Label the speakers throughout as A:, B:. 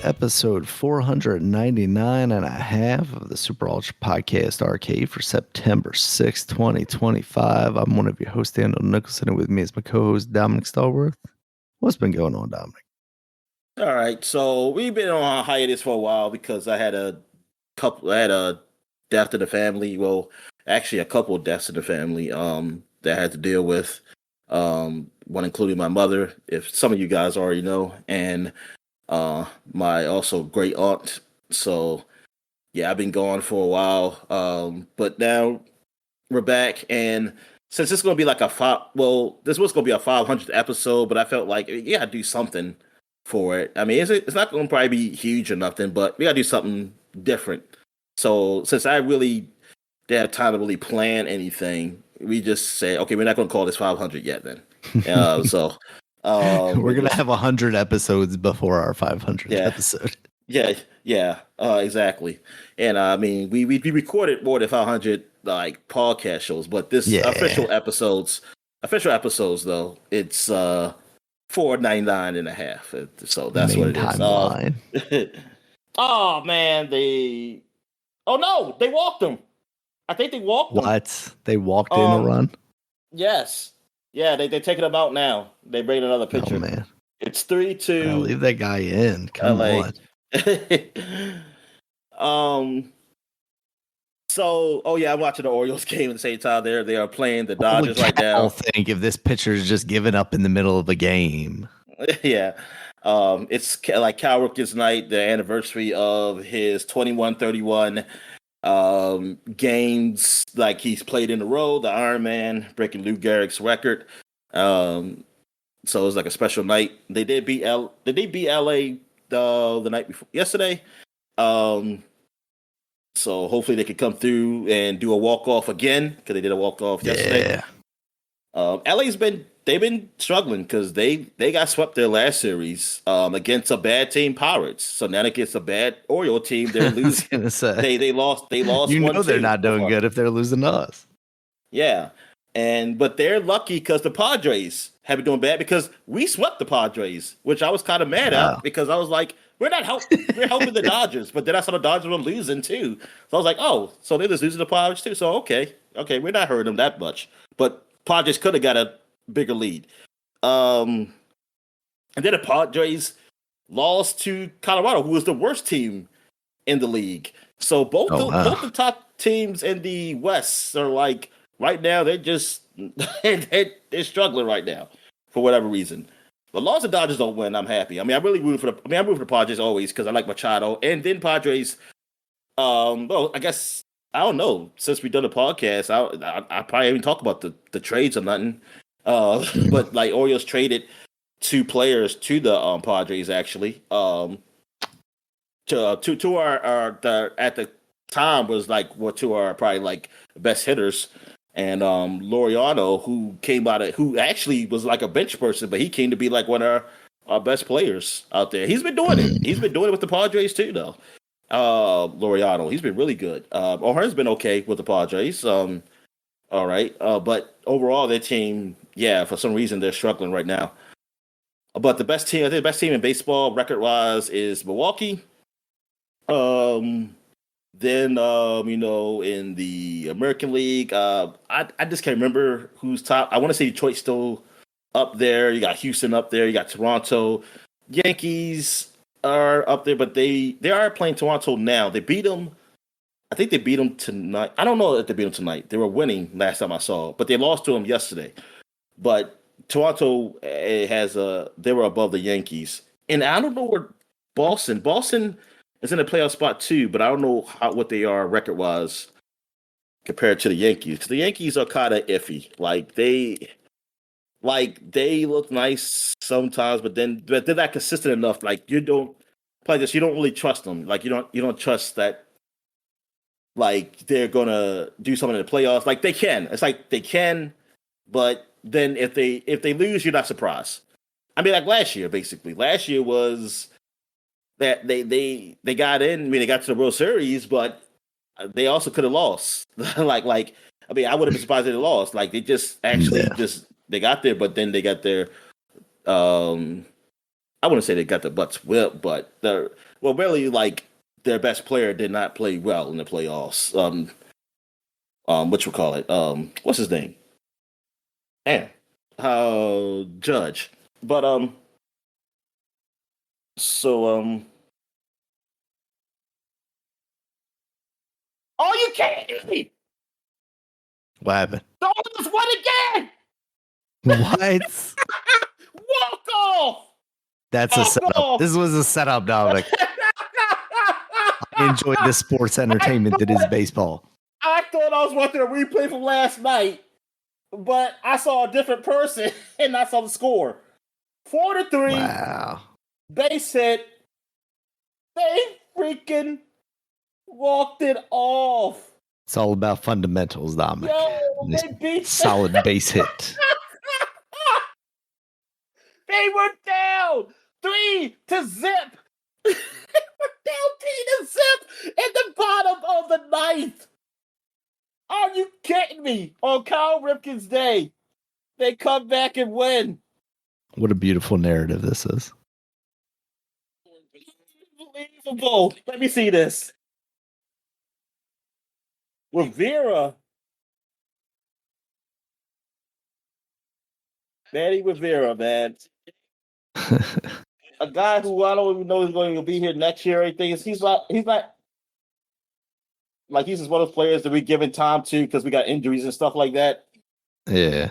A: episode 499 and a half of the Super Ultra Podcast Arcade for September 6th, 2025. I'm one of your hosts, Daniel Nicholson, and with me is my co-host, Dominic Stallworth. What's been going on, Dominic?
B: All right, so we've been on hiatus for a while because I had a death in the family. Well, actually, a couple of deaths in the family that I had to deal with. One including my mother, if some of you guys already know, and my also great aunt. So yeah, I've been gone for a while. But now we're back, and since it's gonna be like this was gonna be a 500th episode, but I felt like you gotta do something for it. I mean, it's not gonna probably be huge or nothing, but we gotta do something different. So since I really didn't have time to really plan anything, we just say, okay, we're not gonna call this 500 yet then.
A: We're gonna have 100 episodes before our 500th episode.
B: Yeah, exactly. And I mean, we recorded more than 500 like podcast shows, but this official episodes though, it's 499 and a half. So that's
A: Main
B: what it is. Oh man, they walked them. I think they walked them.
A: What? They walked in a run?
B: Yes. Yeah, they're taking them out now. They bring another picture.
A: Oh, man.
B: It's 3-2.
A: Leave that guy in. Come on.
B: I'm watching the Orioles game at the same time. They are playing the Dodgers right now.
A: I'll think if this pitcher is just giving up in the middle of a game.
B: Yeah. It's like Cal Ripken's night, the anniversary of his 21-31 games like he's played in a row, the Iron Man, breaking Lou Gehrig's record. So it was like a special night. They did beat LA the night before yesterday. So hopefully they could come through and do a walk-off again, because they did a walk-off yesterday. They've been struggling because they got swept their last series against a bad team, Pirates. So now against a bad Oriole team, they're losing. They lost. You
A: know they're not doing good if they're losing to us.
B: Yeah, but they're lucky because the Padres have been doing bad because we swept the Padres, which I was kind of mad at because I was like, we're helping the Dodgers, but then I saw the Dodgers were losing too. So I was like, oh, so they're just losing the Padres too. So okay, we're not hurting them that much, but Padres could have got a bigger lead. And then the Padres lost to Colorado, who was the worst team in the league. So both the top teams in the West are like right now they're just they're struggling right now for whatever reason. But as long as the Dodgers don't win, I'm happy. I mean, I'm root for the Padres always because I like Machado. And then Padres, I guess I don't know. Since we've done a podcast, I probably even talk about the trades or nothing. But like Orioles traded 2 players to the Padres actually. To our at the time was like to our probably like best hitters, and Laureano, who actually was like a bench person, but he came to be like one of our best players out there. He's been doing it. He's been doing it with the Padres too, though. Laureano, he's been really good. O'Hearn's been okay with the Padres. All right, but overall, their team, for some reason they're struggling right now. But the best team in baseball, record-wise, is Milwaukee. Then in the American League, I just can't remember who's top. I want to say Detroit's still up there. You got Houston up there. You got Toronto. Yankees are up there, but they are playing Toronto now. They beat them. I think they beat them tonight. I don't know if they beat them tonight. They were winning last time I saw, but they lost to them yesterday. But Toronto they were above the Yankees, and I don't know where Boston is in the playoff spot too, but I don't know what they are record wise compared to the Yankees, because the Yankees are kind of iffy. They look nice sometimes, but they're not consistent enough. Like you don't really trust them. Like you don't trust that. Like they're gonna do something in the playoffs. Like they can. It's like they can, but then if they lose, you're not surprised. I mean, like last year, basically. Last year was that they got in. I mean, they got to the World Series, but they also could have lost. I would have been surprised if they lost. Like they just they got there, but then they got their I wouldn't say they got their butts whipped, but well, really, like their best player did not play well in the playoffs. What you call it? What's his name? Man, Judge. But so oh, you kidding me?
A: What happened?
B: The Oilers won again.
A: What?
B: Walk off.
A: That's a
B: Walk
A: setup.
B: off.
A: This was a setup, Dominic. I enjoyed the sports entertainment that is baseball.
B: I thought I was watching a replay from last night, but I saw a different person and I saw the score. 4-3.
A: Wow.
B: Base hit. They freaking walked it off.
A: It's all about fundamentals, Dominic.
B: Yo, they beat
A: solid base hit.
B: They were down 3-0. They were down 3-0 in the bottom of the ninth. Are you kidding me? On Kyle Ripken's day, they come back and win.
A: What a beautiful narrative this is.
B: Unbelievable. Let me see this. Rivera. Manny Rivera, man. A guy who I don't even know is going to be here next year or anything. He's not like he's just one of those players that we giving time to because we got injuries and stuff like that.
A: Yeah.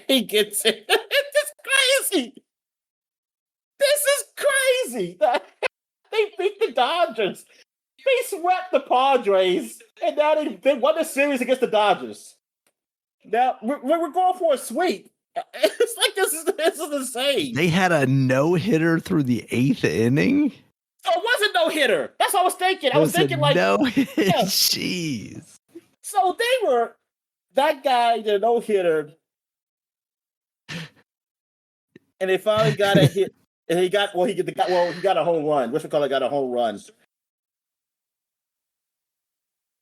B: He gets it. It's crazy. This is crazy. They beat the Dodgers. They swept the Padres, and now they won the series against the Dodgers. Now we're going for a sweep. It's like this is insane.
A: They had a no-hitter through the 8th inning.
B: So it wasn't no hitter. That's what I was thinking. I was thinking like
A: no hit. Yeah. Jeez.
B: So they were that guy, the no hitter, and they finally got a hit. And he got he got a home run. What's call it? Got a home run.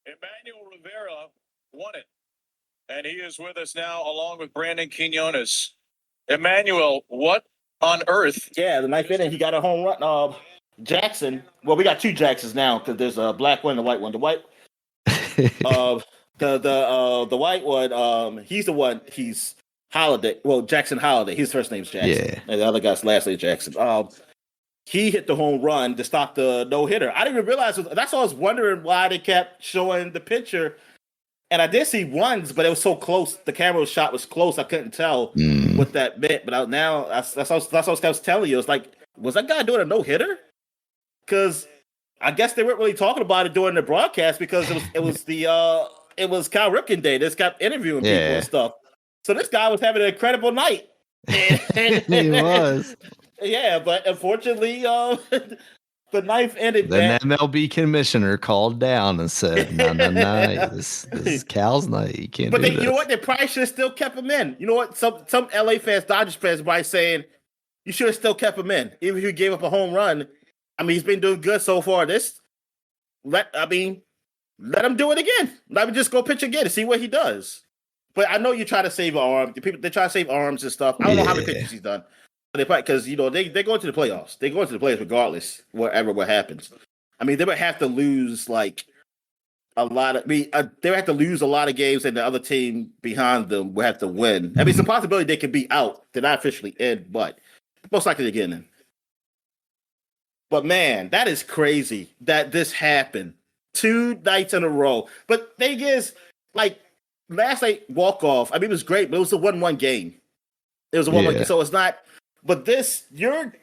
C: Emmanuel Rivera won it. And he is with us now, along with Brandon Quinones. Emmanuel, what on earth?
B: Yeah, the ninth inning, he got a home run. Jackson. Well, we got two Jacksons now because there's a black one and a white one. The white, the white one. He's the one. He's Holiday. Well, Jackson Holiday. His first name's Jackson.
A: Yeah.
B: And the other guy's last name Jackson. He hit the home run to stop the no hitter. I didn't even realize. That's why I was wondering why they kept showing the picture. And I did see runs, but it was so close. The camera shot was close. I couldn't tell what that meant. But that's what I was telling you. It's like, was that guy doing a no hitter? Because I guess they weren't really talking about it during the broadcast because it was Cal Ripken Day. They just kept interviewing people and stuff. So this guy was having an incredible night.
A: He was.
B: Yeah, but unfortunately, the ninth ended.
A: The MLB commissioner called down and said, "No, this is Cal's night. You can't."
B: But
A: do
B: you
A: this.
B: know what? They probably should have still kept him in. You know what? Some LA fans, Dodgers fans, might saying you should have still kept him in, even if he gave up a home run. I mean, he's been doing good so far. Let him do it again. Let him just go pitch again and see what he does. But I know you try to save arms. They try to save arms and stuff. I don't know how many pitches he's done. But they probably because they go into the playoffs. They go into the playoffs regardless, what happens. I mean, they would have to lose like a lot of. they would have to lose a lot of games, and the other team behind them would have to win. I mean, it's a possibility they could be out. They're not officially in, but most likely they're getting in. But man, that is crazy that this happened 2 nights in a row. But thing is, like last night walk off. I mean, it was great, but it was a 1-1 game. It was a 1-1 game, so it's not. But this, you're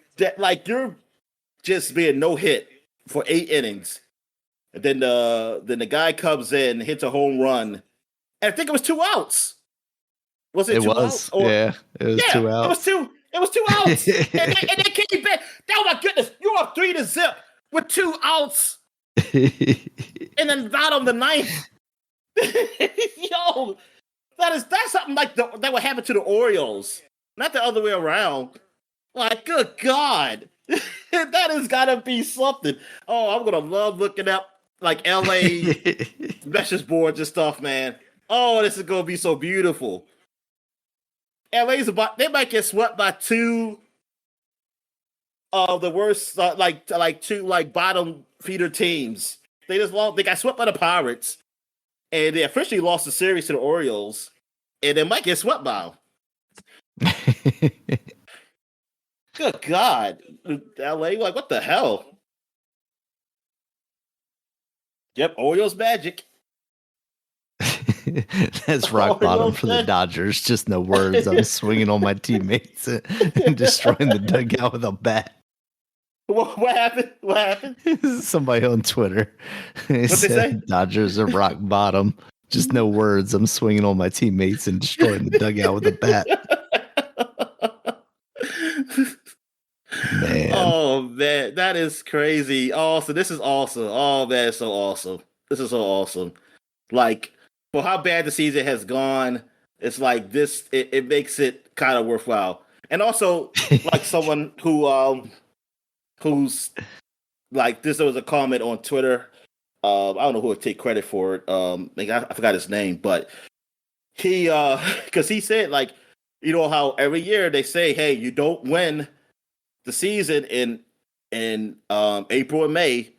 B: just being no hit for 8 innings, and then the guy comes in, hits a home run, and I think it was 2 outs. Was it? It 2 outs?
A: Yeah, it was 2 outs.
B: It was 2 outs, and they came back. Oh my goodness, you're up 3-0 with 2 outs, and then bottom the ninth. Yo, that's something like that would happen to the Orioles, not the other way around. Like, good God, that has got to be something. Oh, I'm gonna love looking up like LA message boards and stuff, man. Oh, this is gonna be so beautiful. LA's they might get swept by 2 of the worst, two like bottom feeder teams. They just lost. They got swept by the Pirates, and they officially lost the series to the Orioles, and they might get swept by them. Good God, LA! Like what the hell? Yep, Orioles magic.
A: That's rock bottom for the Dodgers. Just no words. I'm swinging on my teammates and destroying the dugout with a bat.
B: What happened? What happened?
A: Somebody on Twitter. What'd
B: they say?
A: Dodgers are rock bottom. Just no words. I'm swinging on my teammates and destroying the dugout with a bat. Man.
B: Oh man, that is crazy. Awesome. This is awesome. Oh man, it's so awesome. This is so awesome. Like for how bad the season has gone, it's like this. It makes it kind of worthwhile. And also, like someone who's like this. There was a comment on Twitter. I don't know who would take credit for it. I forgot his name, but he because he said like, you know how every year they say, hey, you don't win the season in April and May,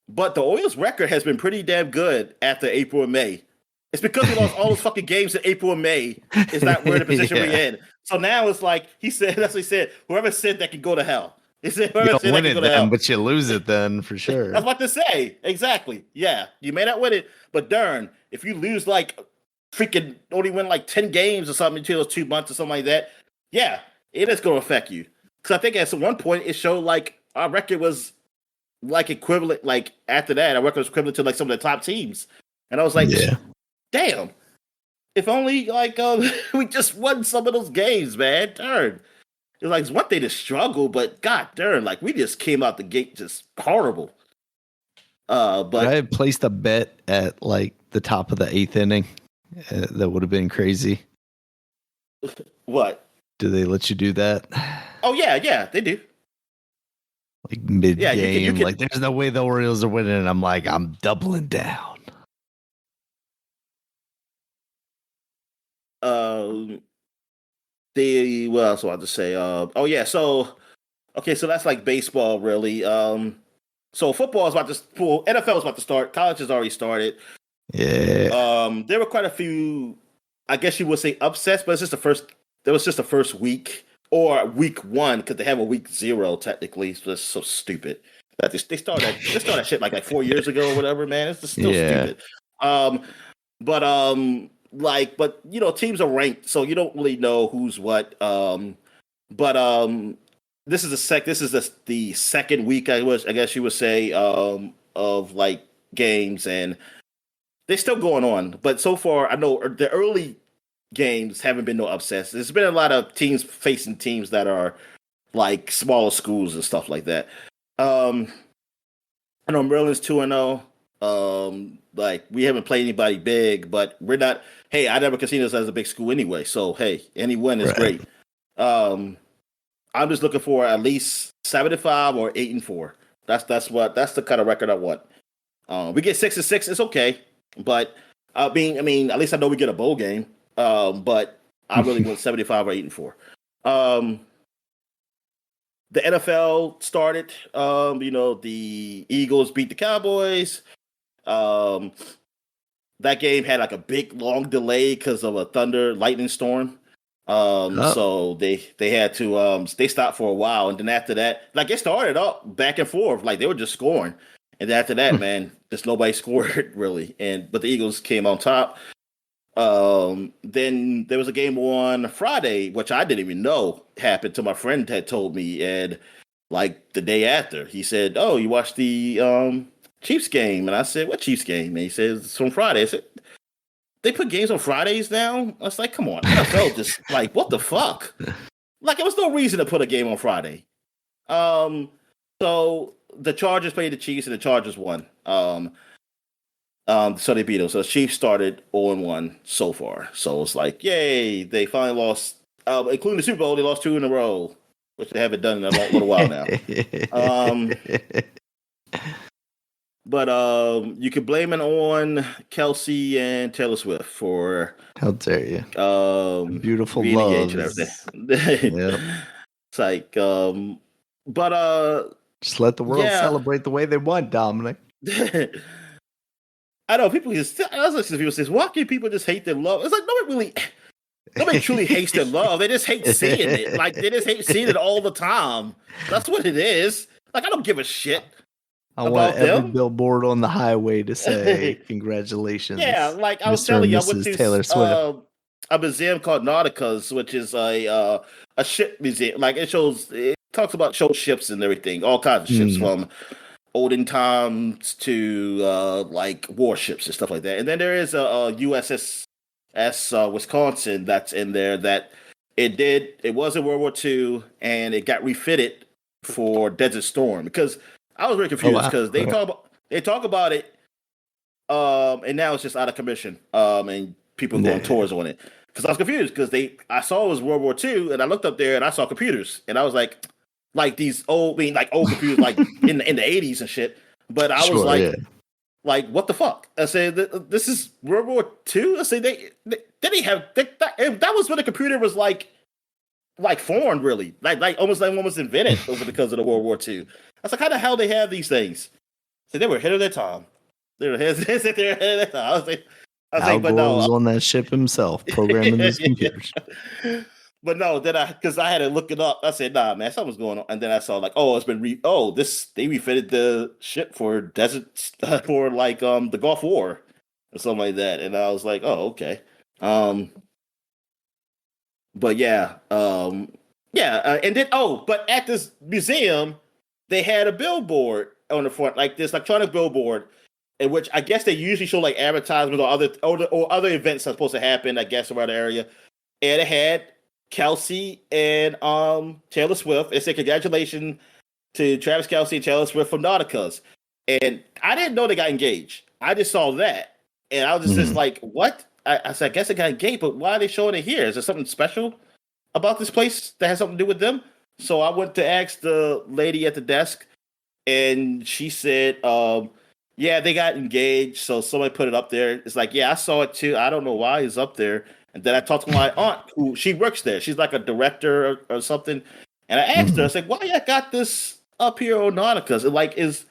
B: but the Orioles' record has been pretty damn good after April and May. It's because we lost all those fucking games in April and May. Is that we're in the position we're in? So now it's like he said. That's what he said. Whoever said that can go to hell. He said
A: you don't win it then, but you lose it then for sure.
B: I was about to say exactly. Yeah, you may not win it, but darn, if you lose like freaking only win like 10 games or something until those 2 months or something like that, yeah, it is going to affect you. Because I think at one point it showed like our record was like equivalent. Like after that, our record was equivalent to like some of the top teams, and I was like, damn, if only like we just won some of those games, man. Darn. It's like it's one thing to struggle, but god darn, like we just came out the gate just horrible. But
A: I had placed a bet at like the top of the 8th inning. That would have been crazy.
B: What?
A: Do they let you do that?
B: Oh yeah, they do.
A: Like mid game,
B: you can,
A: like there's no way the Orioles are winning, and I'm like, I'm doubling down.
B: What else do I have to say? So that's like baseball, really. So football is about to, NFL is about to start. College has already started.
A: Yeah.
B: There were quite a few, I guess you would say upsets, but it's just the first. There was just the first week or week 1 because they have a week 0 technically. So it's so stupid that they started that shit like 4 years ago or whatever. Man, it's just still stupid. But you know, teams are ranked, so you don't really know who's what. This is the second week, I guess you would say, of like games, and they're still going on. But so far, I know the early games haven't been no upsets. There's been a lot of teams facing teams that are like smaller schools and stuff like that. I know Maryland's 2-0. Like we haven't played anybody big, but we're not. Hey, I never considered us as a big school anyway. So hey, any win is great. I'm just looking for at least 7-5 or 8-4. That's the kind of record I want. We get 6-6, it's okay. But I mean, at least I know we get a bowl game. But I really want 75 or 8-4. The NFL started. You know, the Eagles beat the Cowboys. That game had like a big long delay because of a thunder lightning storm. So they had to they stopped for a while, and then after that, like it started up back and forth, like they were just scoring, and then after that, man, just nobody scored really, but the Eagles came on top. Then there was a game on Friday, which I didn't even know happened till my friend had told me, and like the day after, he said, "Oh, you watched the Chiefs game?" And I said, "What Chiefs game?" And he says, "It's on Friday." I said, "They put games on Fridays now?" I was like, "Come on." NFL just like, what the fuck? Like, there was no reason to put a game on Friday. So the Chargers played the Chiefs and the Chargers won. So they beat them. So the Chiefs started 0-1 so far. So it's like, yay, they finally lost, including the Super Bowl, they lost 2 in a row, which they haven't done in a little while now. But you can blame it on Kelsey and Taylor Swift for
A: how dare you? Beautiful love
B: and everything. Yep. It's like But
A: Just let the world
B: yeah.
A: celebrate the way they want, Dominic.
B: I know people just. I was listening to people say, "Why can people just hate their love?" It's like nobody truly hates their love. They just hate seeing it. Like they just hate seeing it all the time. That's what it is. Like I don't give a shit
A: I want
B: about
A: every
B: them.
A: billboard on the highway to say, congratulations,
B: Yeah, like I was
A: Mr.
B: telling
A: and
B: you, I went
A: Mrs.
B: to
A: Taylor Swift.
B: a museum called Nautica's, which is a ship museum. Like it talks about shows ships and everything, all kinds of ships from olden times to like warships and stuff like that. And then there is a USS Wisconsin that's in there that it was in World War II and it got refitted for Desert Storm because I was very confused because they talk about it and now it's just out of commission and people go on tours on it because I was confused because I saw it was World War II and I looked up there and I saw computers and I was like these old old computers like in the 80s and shit. But I was like, what the fuck? I said, this is World War II. I said, they didn't have that was when the computer was like foreign, really, like almost invented because of the World War II. I said, how the hell they have these things? So they were ahead of their time. They were ahead of their time. I was like, but no,
A: was on that ship himself, programming those computers.
B: But no, then because I had to look it up. I said, nah, man, something's going on. And then I saw like, oh, it's been they refitted the ship for desert for like the Gulf War or something like that. And I was like, oh, okay. But yeah, and then but at this museum, they had a billboard on the front, like this electronic billboard, in which I guess they usually show like advertisements or other events that's supposed to happen, I guess, around the area. And it had Kelsey and Taylor Swift. It said congratulations to Travis Kelsey and Taylor Swift from Nautica's. And I didn't know they got engaged. I just saw that. And I was just like, what? I said, I guess they got engaged, but why are they showing it here? Is there something special about this place that has something to do with them? So I went to ask the lady at the desk, and she said, yeah, they got engaged. So somebody put it up there. It's like, yeah, I saw it too. I don't know why it's up there. And then I talked to my aunt, who she works there. She's like a director or something. And I asked her, I said, why you got this up here on Nautica's? Like, is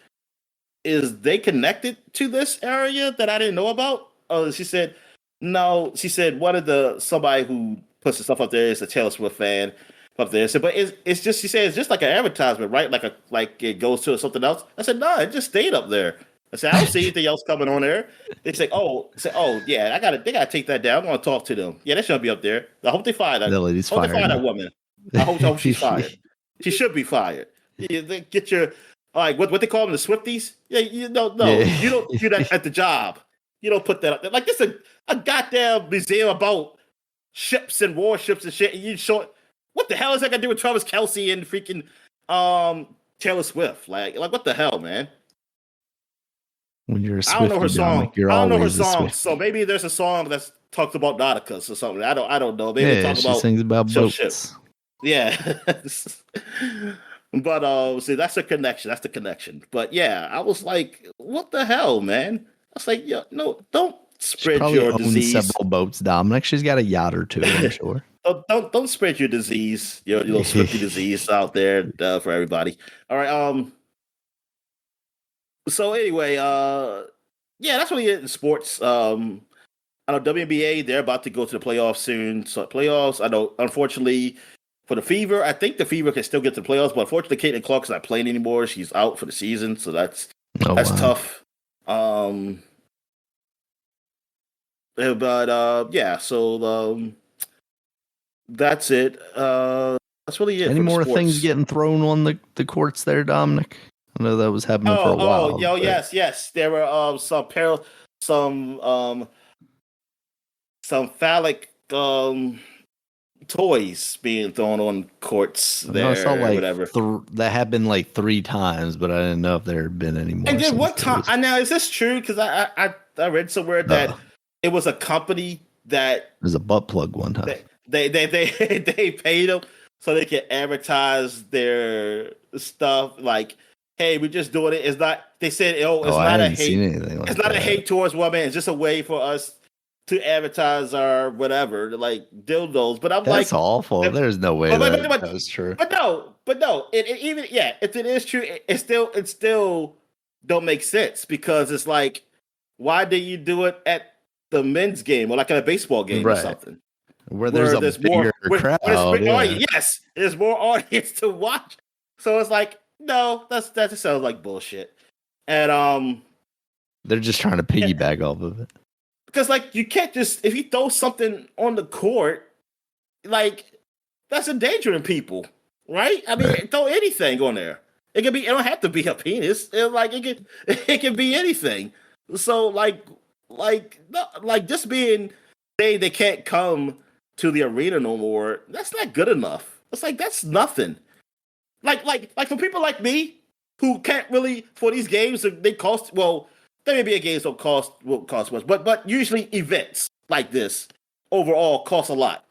B: they connected to this area that I didn't know about? She said, no. She said somebody who puts the stuff up there is a Taylor Swift fan up there. I said, but it's just, she said, it's just like an advertisement, right? Like it goes to something else. I said, no, it just stayed up there. I said, I don't see anything else coming on there. They say, yeah, they gotta take that down. I want to talk to them. Yeah, they shouldn't be up there. I hope they fire that.
A: They fire
B: that woman. I hope she's fired. She should be fired. They get your what they call them, the Swifties. Yeah, you don't do that at the job. You don't put that up there. Like this is a goddamn museum about ships and warships and shit. And you show what the hell is that got to do with Travis Kelsey and freaking Taylor Swift? Like what the hell, man?
A: When you're a Swiftie,
B: I don't know her song.
A: You're
B: I don't know her
A: always a
B: song.
A: Swiftie.
B: So maybe there's a song that's talks about Nauticus or something. I don't know. Maybe talk
A: she
B: about
A: sings about boats.
B: Ships. Yeah. But see, that's a connection. That's the connection. But yeah, I was like, what the hell, man? I was like, no, don't spread your disease.
A: Several boats, Dominic. She's got a yacht or two, I'm sure.
B: Don't spread your disease, your little Swiftie disease out there for everybody. All right. So anyway, yeah, that's really it in sports. I know WNBA, they're about to go to the playoffs soon. So playoffs, I know, unfortunately, for the Fever, I think the Fever can still get to the playoffs, but unfortunately, Caitlin Clark's not playing anymore. She's out for the season, so that's tough. But yeah, so that's it. That's really it.
A: Any more things getting thrown on the courts there, Dominic? I know that was happening for a while.
B: Yes. There were some phallic toys being thrown on courts there. I saw whatever.
A: That happened like 3 times, but I didn't know if there had been any more.
B: And then what time? I know, is this true? Because I read somewhere that it was a company that
A: there's a butt plug one time.
B: They paid them so they can advertise their stuff like, hey, we're just doing it. It's not. They said, it's not a hate. It's not a hate towards women. It's just a way for us to advertise our whatever, like dildos. But I'm
A: That's
B: like,
A: awful. There's no way that was true.
B: But no. It even if it is true, it still don't make sense because it's like, why do you do it at the men's game or like at a baseball game or something?
A: Where there's a bigger crowd.
B: Yes, there's more audience to watch. So it's like, no, that just sounds like bullshit. And
A: they're just trying to piggyback off of it.
B: Because like you can't just if you throw something on the court, like that's endangering people, right? I mean, throw anything on there. It don't have to be a penis. It can be anything. So like just being saying they can't come to the arena no more, that's not good enough. It's like that's nothing. Like for people like me who can't really for these games they cost there may be a games won't cost much, but usually events like this overall cost a lot.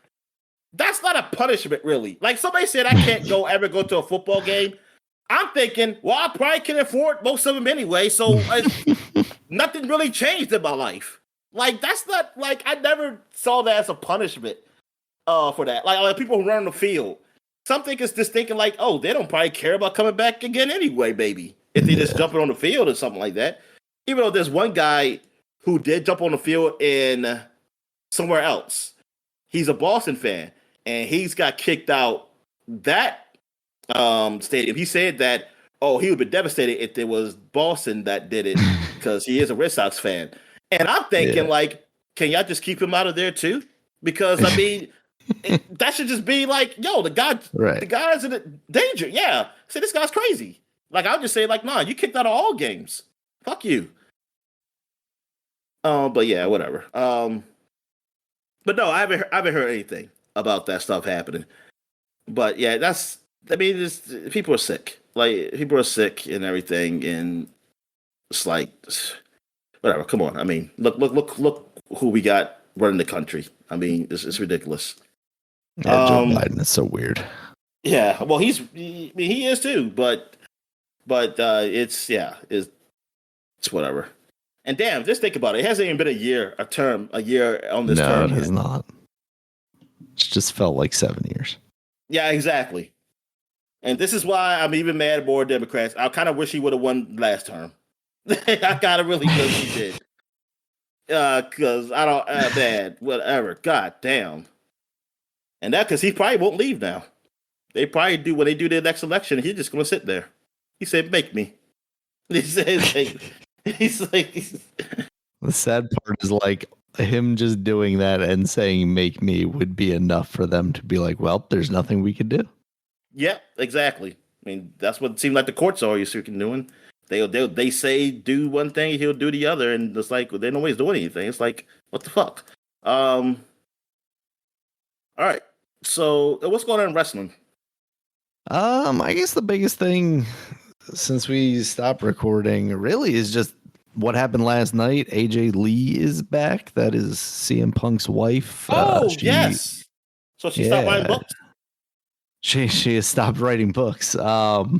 B: That's not a punishment, really. Like somebody said, I can't ever go to a football game. I'm thinking, well, I probably can afford most of them anyway, so nothing really changed in my life. Like that's not like I never saw that as a punishment for that. Like people who run on the field, something is just thinking like, oh, they don't probably care about coming back again anyway, maybe if they just jumping on the field or something like that. Even though there's one guy who did jump on the field in somewhere else. He's a Boston fan, and he's got kicked out that stadium. He said that, he would be devastated if it was Boston that did it because he is a Red Sox fan. And I'm thinking, can y'all just keep him out of there too? Because, I mean, that should just be like, the guy's in danger. Yeah. Say, this guy's crazy. Like, I'll just say, like, nah, you kicked out of all games. Fuck you. But yeah, whatever. But no, I haven't heard anything about that stuff happening. But yeah, people are sick. Like people are sick and everything, and it's like whatever. Come on, I mean, look who we got running the country. I mean, it's ridiculous.
A: Yeah, Joe Biden is so weird.
B: Yeah, well, he is too, but it's whatever. And damn, just think about it. It hasn't even been a year on this term.
A: No, it has not. It just felt like 7 years.
B: Yeah, exactly. And this is why I'm even mad at more Democrats. I kind of wish he would have won last term. I kind of really wish he did. Because I don't, bad, whatever. God damn. And that because he probably won't leave now. They probably do when they do their next election. He's just going to sit there. He said, "Make me." He said, he's like,
A: the sad part is like him just doing that and saying "make me" would be enough for them to be like, well, there's nothing we could do.
B: Yeah, exactly. I mean, that's what it seemed like the courts are always doing. They say do one thing, he'll do the other, and it's like they don't always do anything. It's like, what the fuck? All right. So what's going on in wrestling?
A: I guess the biggest thing since we stopped recording really is just what happened last night. AJ Lee is back. That is CM Punk's wife.
B: Yes. So she stopped writing books.
A: She has stopped writing books. They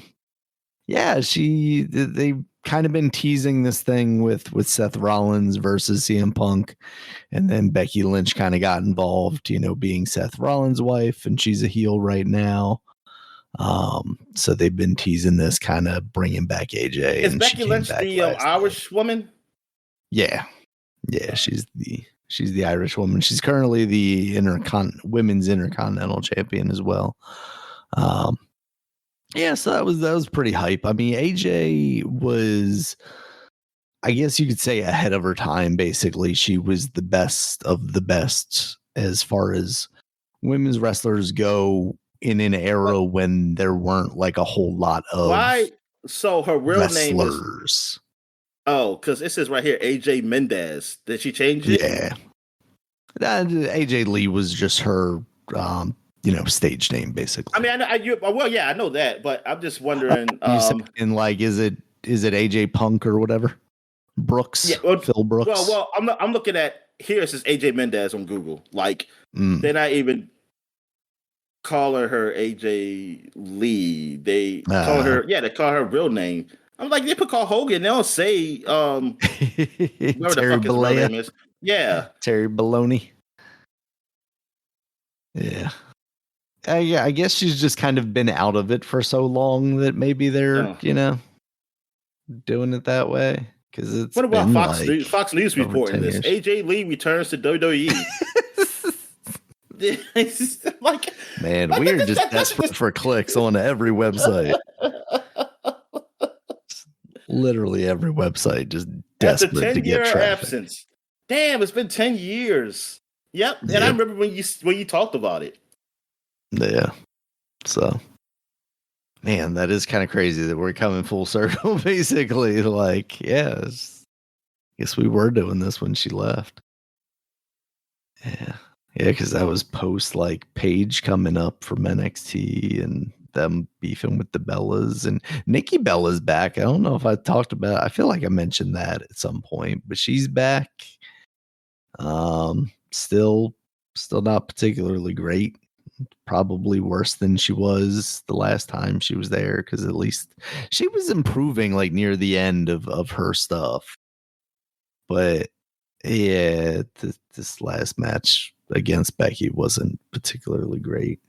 A: kind of been teasing this thing with Seth Rollins versus CM Punk, and then Becky Lynch kind of got involved, being Seth Rollins' wife, and she's a heel right now. So they've been teasing this, kind of bringing back AJ.
B: Is Becky Lynch the Irish woman?
A: Yeah, she's the Irish woman. She's currently the women's Intercontinental Champion as well. So that was pretty hype. I mean, AJ was, I guess you could say, ahead of her time. Basically, she was the best of the best as far as women's wrestlers go in an era when there weren't like a whole lot of
B: So her real
A: wrestlers.
B: Name is because it says right here AJ Mendez. Did she change it?
A: Yeah, AJ Lee was just her stage name basically.
B: I mean, I know that, but I'm just wondering.
A: Is it AJ Punk or whatever? Brooks, Phil Brooks.
B: Well, I'm looking at here. It says AJ Mendez on Google. Like they're not even calling her AJ Lee. They call her. Yeah, they call her real name. I'm like, they put call Hogan. They don't say whatever the fuck his real name is. Yeah.
A: Terry Baloney. Yeah. Yeah, I guess she's just kind of been out of it for so long that maybe they're, doing it that way. Because it's
B: What about
A: been
B: Fox
A: like
B: News? Fox News
A: over
B: reporting
A: 10
B: this.
A: years.
B: AJ Lee returns to WWE. Like,
A: Man, we are just desperate for clicks on every website. Literally every website just
B: after
A: desperate to
B: 10-year
A: get traffic.
B: absence. Damn, it's been 10 years. Yep. And I
A: Yep.
B: remember when you talked about it.
A: Yeah. So, man, that is kind of crazy that we're coming full circle, basically. Like, yeah, guess we were doing this when she left. Yeah. Yeah, because that was post like Paige coming up from NXT and them beefing with the Bellas, and Nikki Bella's back. I don't know if I talked about I feel like I mentioned that at some point, but she's back. Still not particularly great. Probably worse than she was the last time she was there, because at least she was improving like near the end of her stuff. But yeah, this last match against Becky wasn't particularly great.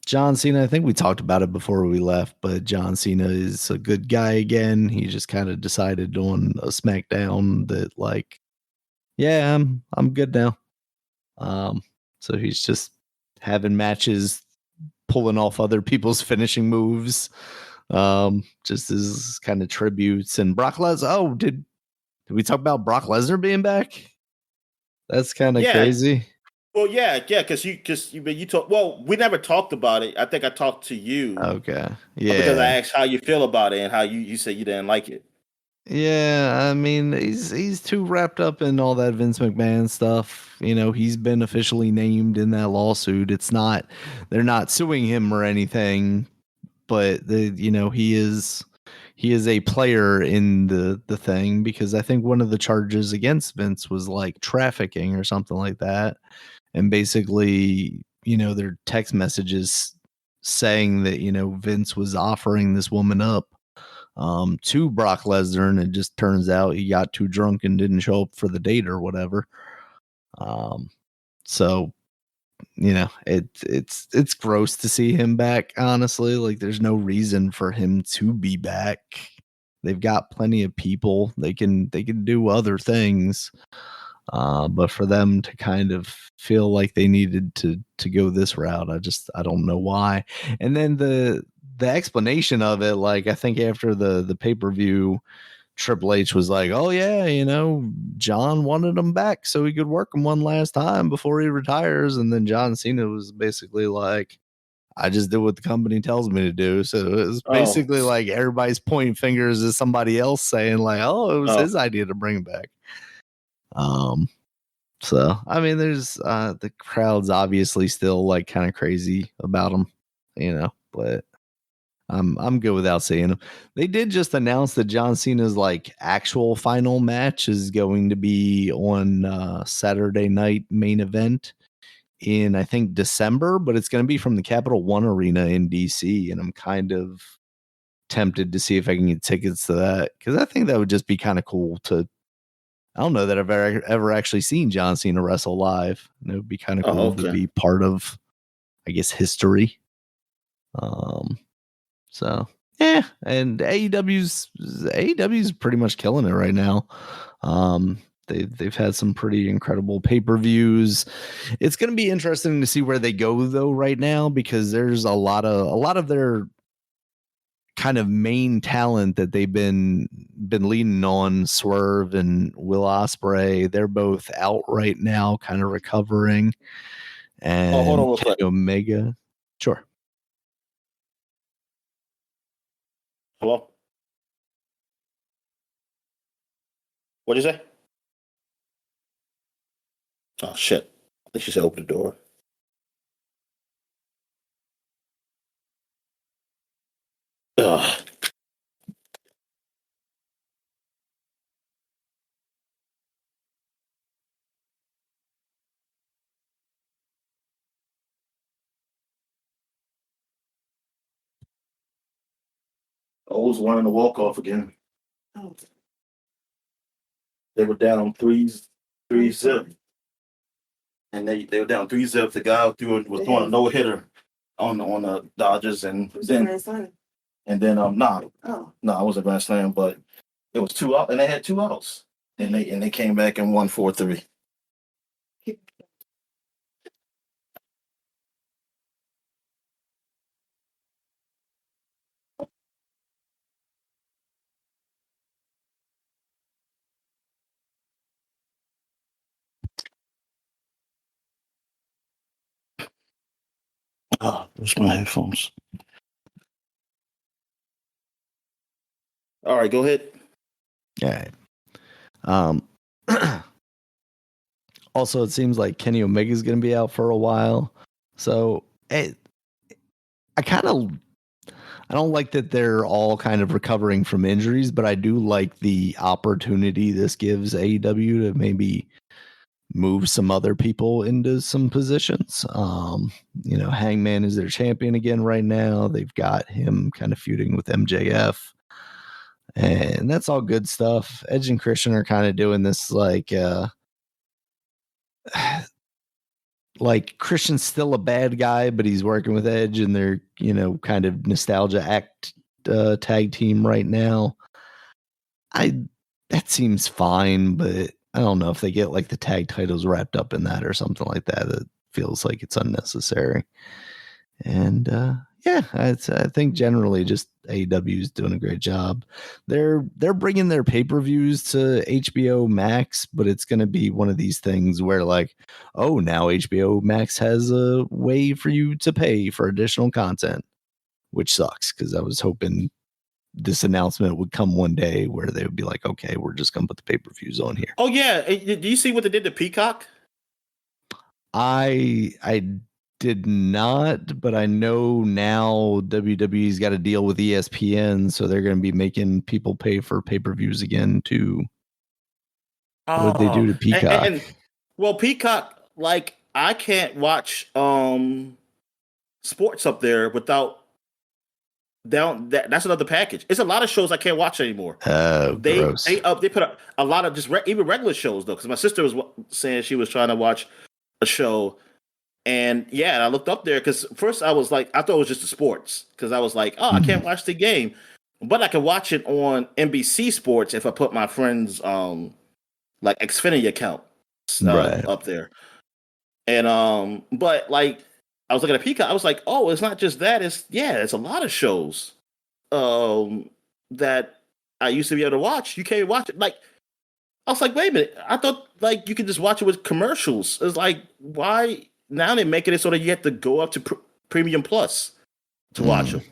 A: John Cena, I think we talked about it before we left, but John Cena is a good guy again. He just kind of decided on a SmackDown that like, yeah, I'm good now. So he's just having matches, pulling off other people's finishing moves, just as kind of tributes. And Brock Lesnar. Oh, did we talk about Brock Lesnar being back? That's kind of crazy.
B: Well, yeah, because you talk. Well, we never talked about it. I think I talked to you.
A: Okay, yeah.
B: Because I asked how you feel about it and how you said you didn't like it.
A: Yeah, I mean, he's too wrapped up in all that Vince McMahon stuff. You know, he's been officially named in that lawsuit. They're not suing him or anything, but he is a player in the thing, because I think one of the charges against Vince was like trafficking or something like that. And basically, their text messages saying that, Vince was offering this woman up to Brock Lesnar, and it just turns out he got too drunk and didn't show up for the date or whatever. So it's gross to see him back, honestly. Like, there's no reason for him to be back. They've got plenty of people. They can do other things. But for them to kind of feel like they needed to go this route, I don't know why. And then the explanation of it, like, I think after the pay-per-view, Triple H was like, oh yeah, John wanted him back so he could work him one last time before he retires. And then John Cena was basically like, I just do what the company tells me to do. So it was basically like everybody's pointing fingers at somebody else, saying like, oh, it was his idea to bring him back. So I mean, there's the crowd's obviously still like kind of crazy about him, but I'm good without seeing him. They did just announce that John Cena's like actual final match is going to be on Saturday night main event in, I think, December, but it's going to be from the Capital One Arena in DC, and I'm kind of tempted to see if I can get tickets to that, because I think that would just be kind of cool to. I don't know that I've ever actually seen John Cena wrestle live, and it would be kind of cool to be part of, I guess, history. So yeah, and AEW's pretty much killing it right now. They've had some pretty incredible pay-per-views. It's going to be interesting to see where they go though right now, because there's a lot of their kind of main talent that they've been leaning on, Swerve and Will Ospreay. They're both out right now, kind of recovering. And
B: hold on real quick.
A: Omega, sure.
B: Hello? What'd you say? Oh, shit. I think she said open the door. Ugh. Always wanting to walk off again. They were down three zip, and they were down 3-0. The guy was throwing a no hitter on the Dodgers, and then I wasn't grand slam, but it was 2 out, and they had 2 outs, and they came back and won 4-3. Where's my headphones? All right, go ahead.
A: All right. Also, it seems like Kenny Omega is going to be out for a while. So I don't like that they're all kind of recovering from injuries, but I do like the opportunity this gives AEW to maybe move some other people into some positions. Hangman is their champion again right now. They've got him kind of feuding with MJF. And that's all good stuff. Edge and Christian are kind of doing this like Christian's still a bad guy, but he's working with Edge, and they're, kind of nostalgia act tag team right now. That seems fine, but I don't know if they get like the tag titles wrapped up in that or something like that. It feels like it's unnecessary. And I think generally just AEW is doing a great job. They're bringing their pay-per-views to HBO Max, but it's going to be one of these things where like, oh, now HBO Max has a way for you to pay for additional content, which sucks because I was hoping this announcement would come one day where they would be like, okay, we're just going to put the pay-per-views on here.
B: Oh yeah, do you see what they did to Peacock?
A: I did not, but I know now WWE's got to deal with ESPN, so they're going to be making people pay for pay-per-views again too. What did they do to Peacock?
B: Well, Peacock, like I can't watch sports up there without that's another package. It's a lot of shows I can't watch anymore.
A: Gross.
B: They put a lot of just even regular shows though, because my sister was saying she was trying to watch a show. And I looked up there because first I was like, I thought it was just the sports because I was like, oh, I can't watch the game, but I can watch it on NBC Sports if I put my friend's like Xfinity account up there. And but like I was looking at Peacock, I was like, oh, it's not just that. It's a lot of shows that I used to be able to watch. You can't watch it. Like I was like, wait a minute, I thought like you could just watch it with commercials. It's like why? Now they're making it so that you have to go up to Premium Plus to watch them.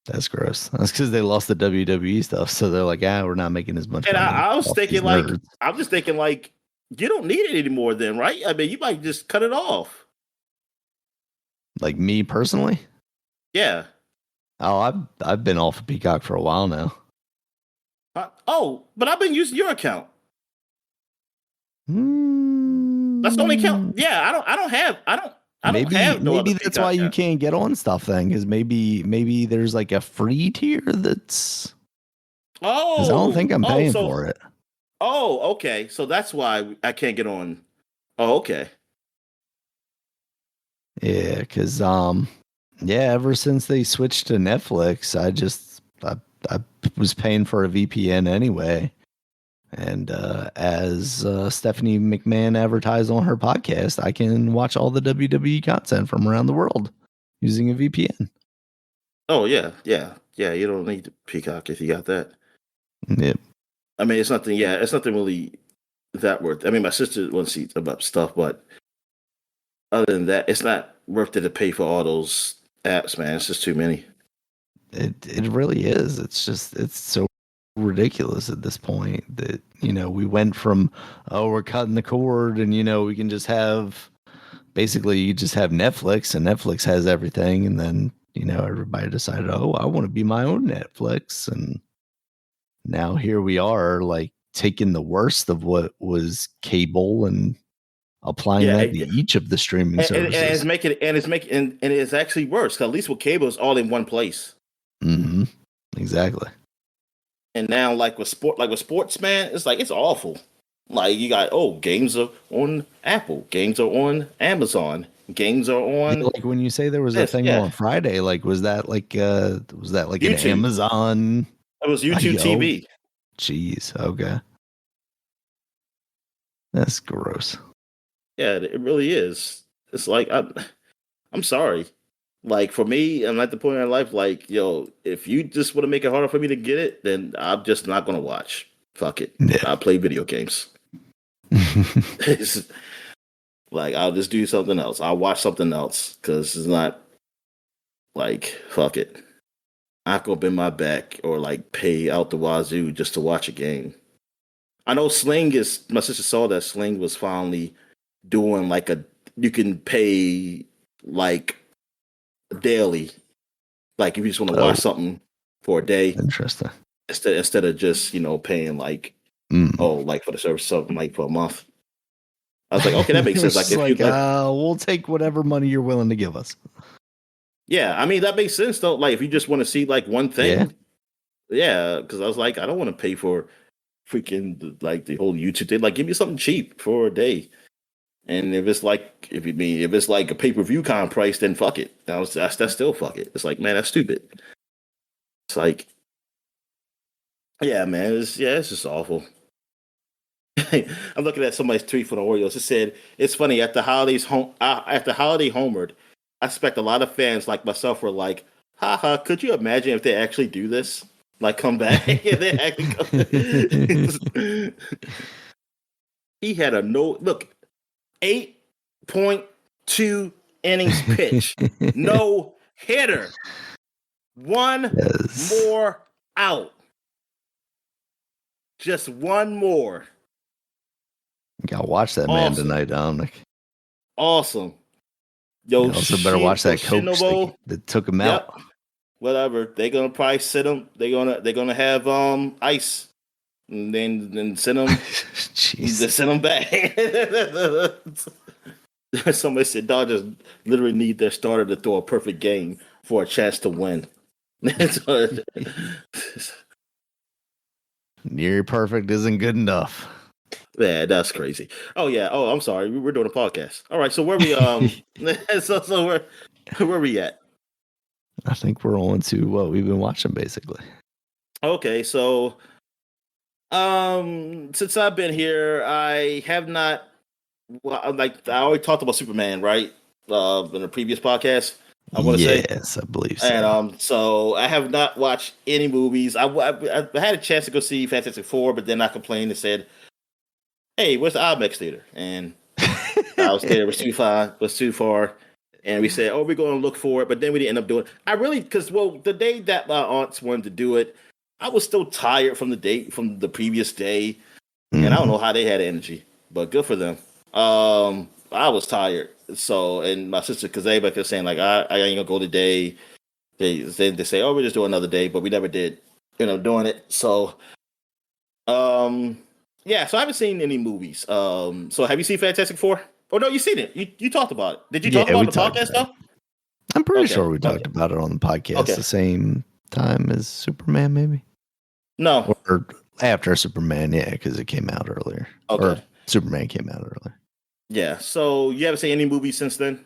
A: That's gross. That's because they lost the WWE stuff, so they're like, we're not making as much.
B: And I was thinking, like, I'm just thinking, like, you don't need it anymore, then, right? I mean, you might just cut it off.
A: Like me personally?
B: Yeah.
A: Oh, I've been off of Peacock for a while now.
B: But I've been using your account. That's the only account. Yeah, I don't have no
A: maybe that's why you can't get on stuff then, because maybe there's like a free tier that's. Oh, I don't think I'm paying for it.
B: Oh, okay. So that's why I can't get on. Oh, okay.
A: Yeah, because ever since they switched to Netflix, I was paying for a VPN anyway. And as Stephanie McMahon advertised on her podcast, I can watch all the WWE content from around the world using a VPN.
B: Oh, yeah. You don't need Peacock if you got that.
A: Yep.
B: I mean, it's nothing really that worth. I mean, my sister wants to see about stuff, but other than that, it's not worth it to pay for all those apps, man. It's just too many.
A: It really is. It's so ridiculous at this point that we went from we're cutting the cord and we can just have basically you just have Netflix and Netflix has everything, and then everybody decided, oh, I want to be my own Netflix, and now here we are, like taking the worst of what was cable and applying that to each of the streaming services,
B: and it's actually worse, 'cause at least with cable it's all in one place.
A: Exactly.
B: And now, like with sports, man, it's like it's awful. Like you got games are on Apple, games are on Amazon, games are
A: Yeah,
B: on
A: like when you say there was a
B: this,
A: thing
B: yeah,
A: on Friday, like was that like an
B: YouTube.
A: Amazon?
B: It was YouTube
A: Yo,
B: TV.
A: jeez, okay, that's gross.
B: Yeah, it really is. It's like I'm sorry. Like for me, I'm at the point in life like, yo, if you just want to make it harder for me to get it, then I'm just not gonna watch. Fuck it.
A: Yeah.
B: I play video games. It's like I'll just do something else. I'll watch something else because it's not like fuck it. I go bend my back or like pay out the wazoo just to watch a game. I know Sling is. My sister saw that Sling was finally doing like you can pay like daily, like if you just want to watch something for a day
A: Interesting.
B: instead of just paying like like for the service something like for a month. I was like, okay, that makes sense. Like if you
A: we'll take whatever money you're willing to give us.
B: yeah, I mean that makes sense though. Like if you just want to see like one thing, yeah, because I was like, I don't want to pay for freaking like the whole YouTube thing. Like give me something cheap for a day. And if it's like if it's like a pay-per-view kind of price, then fuck it. That's still fuck it. It's like, man, that's stupid. It's like, yeah, man, it's just awful. I'm looking at somebody's tweet for the Orioles. It said, "It's funny after holiday homered. I expect a lot of fans like myself were like, haha, could you imagine if they actually do this? Like come back and they actually come." He had a 8.2 innings pitch. No hitter. One more out. Just one more.
A: You gotta watch that man tonight, Dominic.
B: Awesome. Yo,
A: you also better watch that coach that took him out.
B: Whatever. They're gonna probably sit him. They're gonna have ice. And then send them. Just send them back. Somebody said Dodgers literally need their starter to throw a perfect game for a chance to win.
A: Near perfect isn't good enough.
B: Yeah, that's crazy. Oh yeah. Oh, I'm sorry. We're doing a podcast. All right. So where we so where we at?
A: I think we're on to what we've been watching basically.
B: Okay, so since I've been here, I have not. Well, like I already talked about Superman, right? In a previous podcast, I want to say.
A: Yes, I believe so.
B: And so I have not watched any movies. I had a chance to go see Fantastic Four, but then I complained and said, "Hey, where's the IMAX theater?" And I was there. It was too far. And we said, "Oh, we're going to look for it," but then we didn't end up doing it. I really, the day that my aunts wanted to do it, I was still tired from the previous day, and I don't know how they had energy, but good for them. I was tired, so and my sister, because everybody kept saying like, I ain't gonna go today. They say, "Oh, we just do another day," but we never did, doing it. So, yeah. So I haven't seen any movies. So have you seen Fantastic Four? Oh no, you seen it. You talked about it. Did you talk about it on the podcast stuff?
A: I'm pretty sure we talked about it on the podcast the same time as Superman, maybe.
B: No.
A: Or after Superman, yeah, because it came out earlier.
B: Okay.
A: Or Superman came out earlier.
B: Yeah. So you haven't seen any movies since then?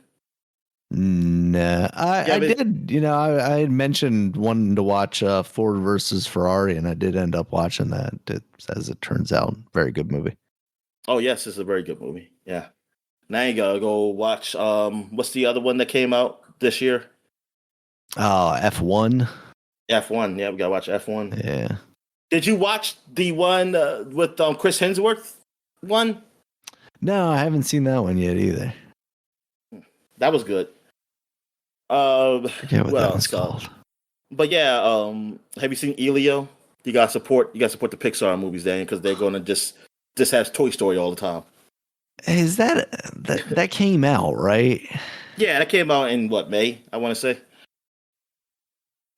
A: Nah, I did. I had mentioned wanting to watch Ford versus Ferrari, and I did end up watching that. As it turns out, very good movie.
B: Oh yes, it's a very good movie. Yeah. Now you gotta go watch. What's the other one that came out this year?
A: F1.
B: F1. Yeah, we gotta watch F1.
A: Yeah.
B: Did you watch the one with Chris Hemsworth? One?
A: No, I haven't seen that one yet either.
B: That was good.
A: I forget what that one's called.
B: But yeah, have you seen Elio? You gotta support the Pixar movies then, because they're gonna just have Toy Story all the time.
A: Is that came out, right?
B: Yeah, that came out in May, I want to say.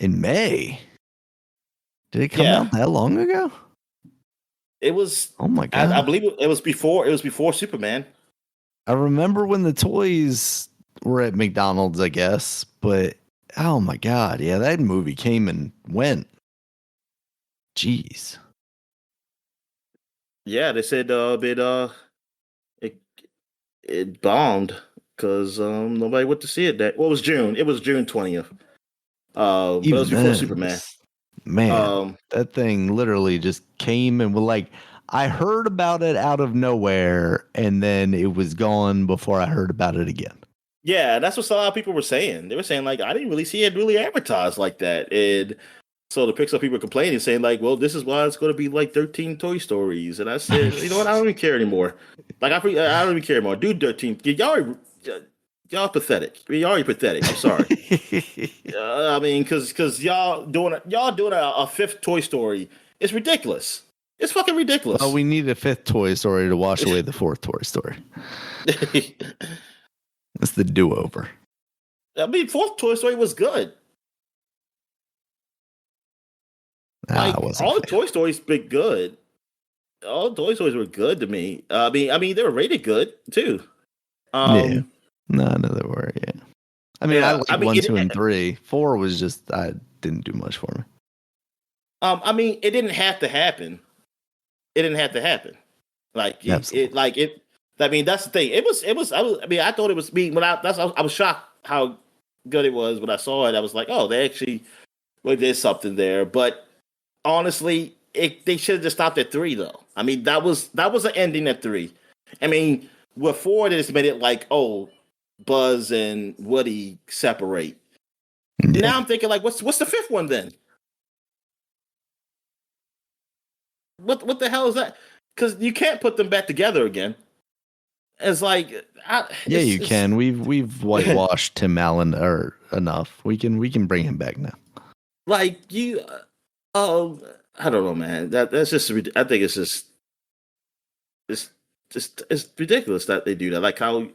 A: In May? Did it come out that long ago?
B: It was.
A: Oh my god!
B: I believe it was before. It was before Superman.
A: I remember when the toys were at McDonald's, I guess. But oh my god, yeah, that movie came and went. Jeez.
B: Yeah, they said it it bombed because nobody went to see it. It was June. It was June 20th. But it was
A: Even
B: before
A: then,
B: Superman.
A: man,
B: Um,
A: that thing literally just came and was like, I heard about it out of nowhere, and then it was gone before I heard about it again.
B: yeah, that's what a lot of people were saying. They were saying like I didn't really see it really advertised like that, and so the Pixar people were complaining, saying like, well, this is why it's going to be like 13 Toy Stories, and I said, you know what, I don't even care anymore. Like I don't even care anymore. Do 13. Y'all pathetic. I mean, y'all are pathetic. I'm sorry. I mean, because y'all doing a fifth Toy Story. It's ridiculous. It's fucking
A: Well,
B: ridiculous.
A: we need a fifth Toy Story to wash away the fourth Toy Story. It's the do-over.
B: I mean, fourth Toy Story was good.
A: I
B: Like
A: wasn't
B: all
A: a
B: the
A: fan.
B: Toy Stories been good. All the Toy Stories were good to me. I mean, they were rated good too.
A: Yeah.
B: Um,
A: No, they were, yeah. I mean, I
B: yeah. I
A: like
B: mean,
A: 1, 2, and 3. 4 was just, I didn't do much for me.
B: I mean, it didn't have to happen. It didn't have to happen.
A: Absolutely.
B: I mean, that's the thing. I mean, I thought it was me when I was shocked how good it was when I saw it. I was like, oh, they actually well, there's something there. But honestly, they should have just stopped at 3 though. I mean, that was an ending at 3. I mean, with 4, they just made it like, oh, Buzz and Woody separate.
A: Yeah.
B: Now I'm thinking like, what's the 5th one then? What the hell is that? Because you can't put them back together again. It's like,
A: Yeah, you can. We've whitewashed Tim Allen or enough. We can bring him back now.
B: like you. I don't know, man. That's just. I think it's it's it's ridiculous that they do that. Like how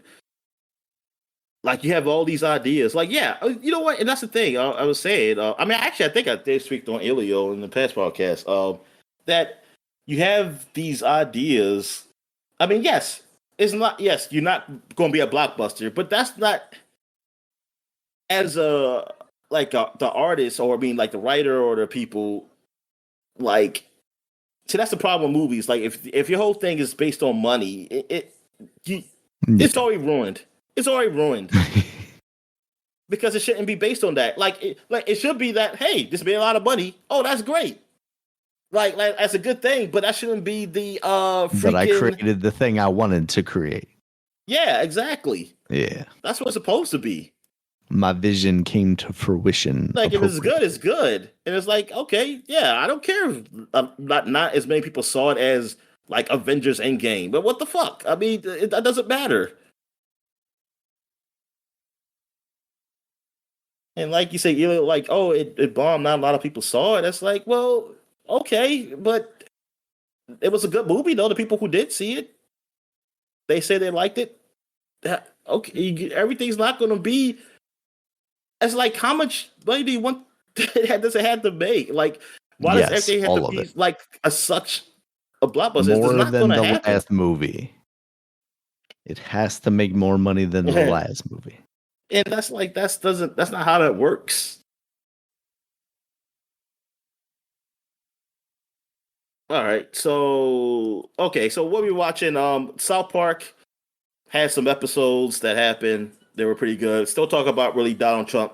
B: like you have all these ideas. Like yeah, you know what? And that's the thing. I was saying. I mean, actually, I think I did speak on Ilio in the past podcast. That you have these ideas. I mean, yes, it's not. Yes, you're not going to be a blockbuster, but that's not as a the artist or I mean like the writer or the people like. See, that's the problem with movies. Like if your whole thing is based on money, you, it's already ruined. It's already ruined because it shouldn't be based on that. Like it should be that hey, this made a lot of money. Oh, that's great. Like that's a good thing, but that shouldn't be the
A: But I
B: freaking
A: created the thing I wanted to create.
B: yeah, exactly.
A: Yeah.
B: That's what it's supposed to be.
A: My vision came to fruition.
B: Like if it's good, it's good, and it's like okay, yeah, I don't care. If, not as many people saw it as like Avengers Endgame, but what the fuck? I mean, that doesn't matter. And like you say, you're like, oh, it bombed. Not a lot of people saw it. That's like, well, okay, but it was a good movie though. The people who did see it, they say they liked it. Okay, everything's not going to be. It's like how much money do you want? Does it have to make? Like, why does
A: Yes,
B: everything have
A: all
B: to
A: of
B: be
A: it.
B: like such a blockbuster? It's
A: More
B: not going
A: than
B: to
A: the
B: happen.
A: last movie. It has to make more money than the last movie.
B: And that's not how that works. All right, so okay, so what we watching? South Park had some episodes that happened. They were pretty good. Still talk about really Donald Trump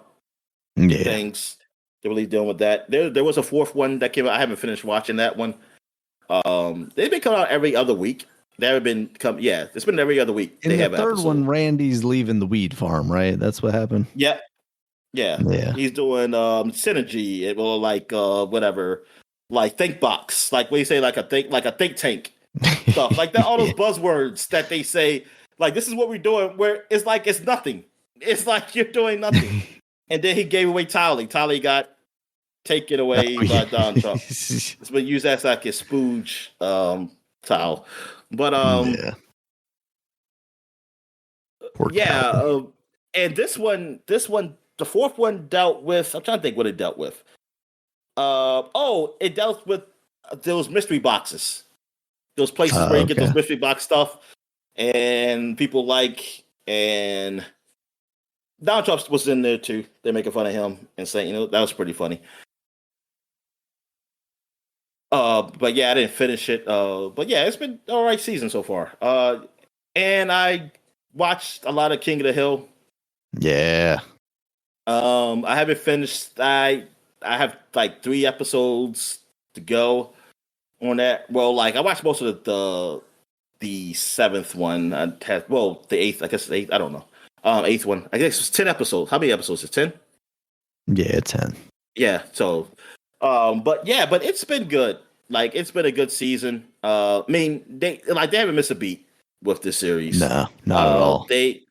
A: Yeah.
B: things. They're really dealing with that. There was a 4th one that came out. I haven't finished watching that one. They've been coming out every other week. They haven't been come. Yeah, it's been every other week.
A: In
B: They
A: the
B: have an
A: third
B: episode.
A: one, Randy's leaving the weed farm, right? That's what happened.
B: Yeah, yeah.
A: Yeah.
B: He's doing synergy. It will like whatever, like think box. Like what you say, like a think tank stuff. Like that. All those buzzwords that they say. Like this is what we're doing. Where it's like it's nothing. It's like you're doing nothing. And then he gave away Tolly. Tolly got taken away by Donald Trump. It's been used as like a spooge towel. But
A: yeah. Poor
B: yeah,
A: Tally.
B: and this one, the 4th one dealt with. I'm trying to think what it dealt with. It dealt with those mystery boxes, those places where you get those mystery box stuff, and people like and Donald Trump was in there too. They're making fun of him and saying, you know, that was pretty funny. But yeah, I didn't finish it. But yeah, it's been all right season so far. And I watched a lot of King of the Hill.
A: Yeah.
B: I haven't finished. I have like 3 episodes to go on that. Well, like I watched most of the seventh one. I had the eighth. I guess the eighth. I don't know. Eighth one. I guess it's 10 episodes. How many episodes is 10?
A: Yeah, 10.
B: Yeah. So, but it's been good. Like it's been a good season. I mean, they haven't missed a beat with this series.
A: No, not at all.
B: They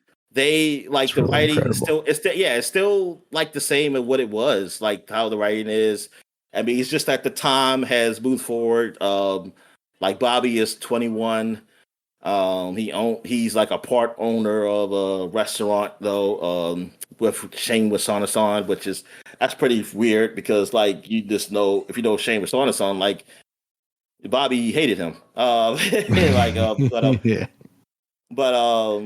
B: like
A: It's
B: the
A: really
B: writing
A: incredible.
B: it's still like the same as what it was, like how the writing is. I mean, it's just that the time has moved forward. Like Bobby is 21. He's like a part owner of a restaurant though, with Shane Wasanasan, that's pretty weird because like you just know if you know Shane Wasanasan, like Bobby hated him. Like
A: Yeah.
B: but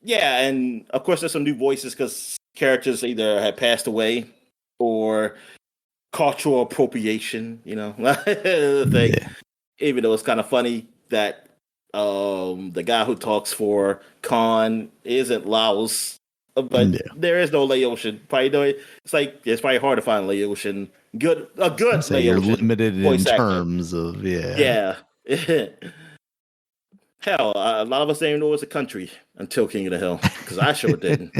B: yeah, and of course there's some new voices because characters either had passed away or cultural appropriation, thing.
A: Yeah.
B: Even though it's kind of funny that the guy who talks for Khan isn't Laos, but
A: Yeah.
B: there is no Laotian. Probably know it. It's probably hard to find Laotian a good
A: So you're
B: Laotian
A: limited in
B: voice actor.
A: terms of
B: Yeah. Hell, a lot of us didn't know it was a country until King of the Hill because I sure didn't.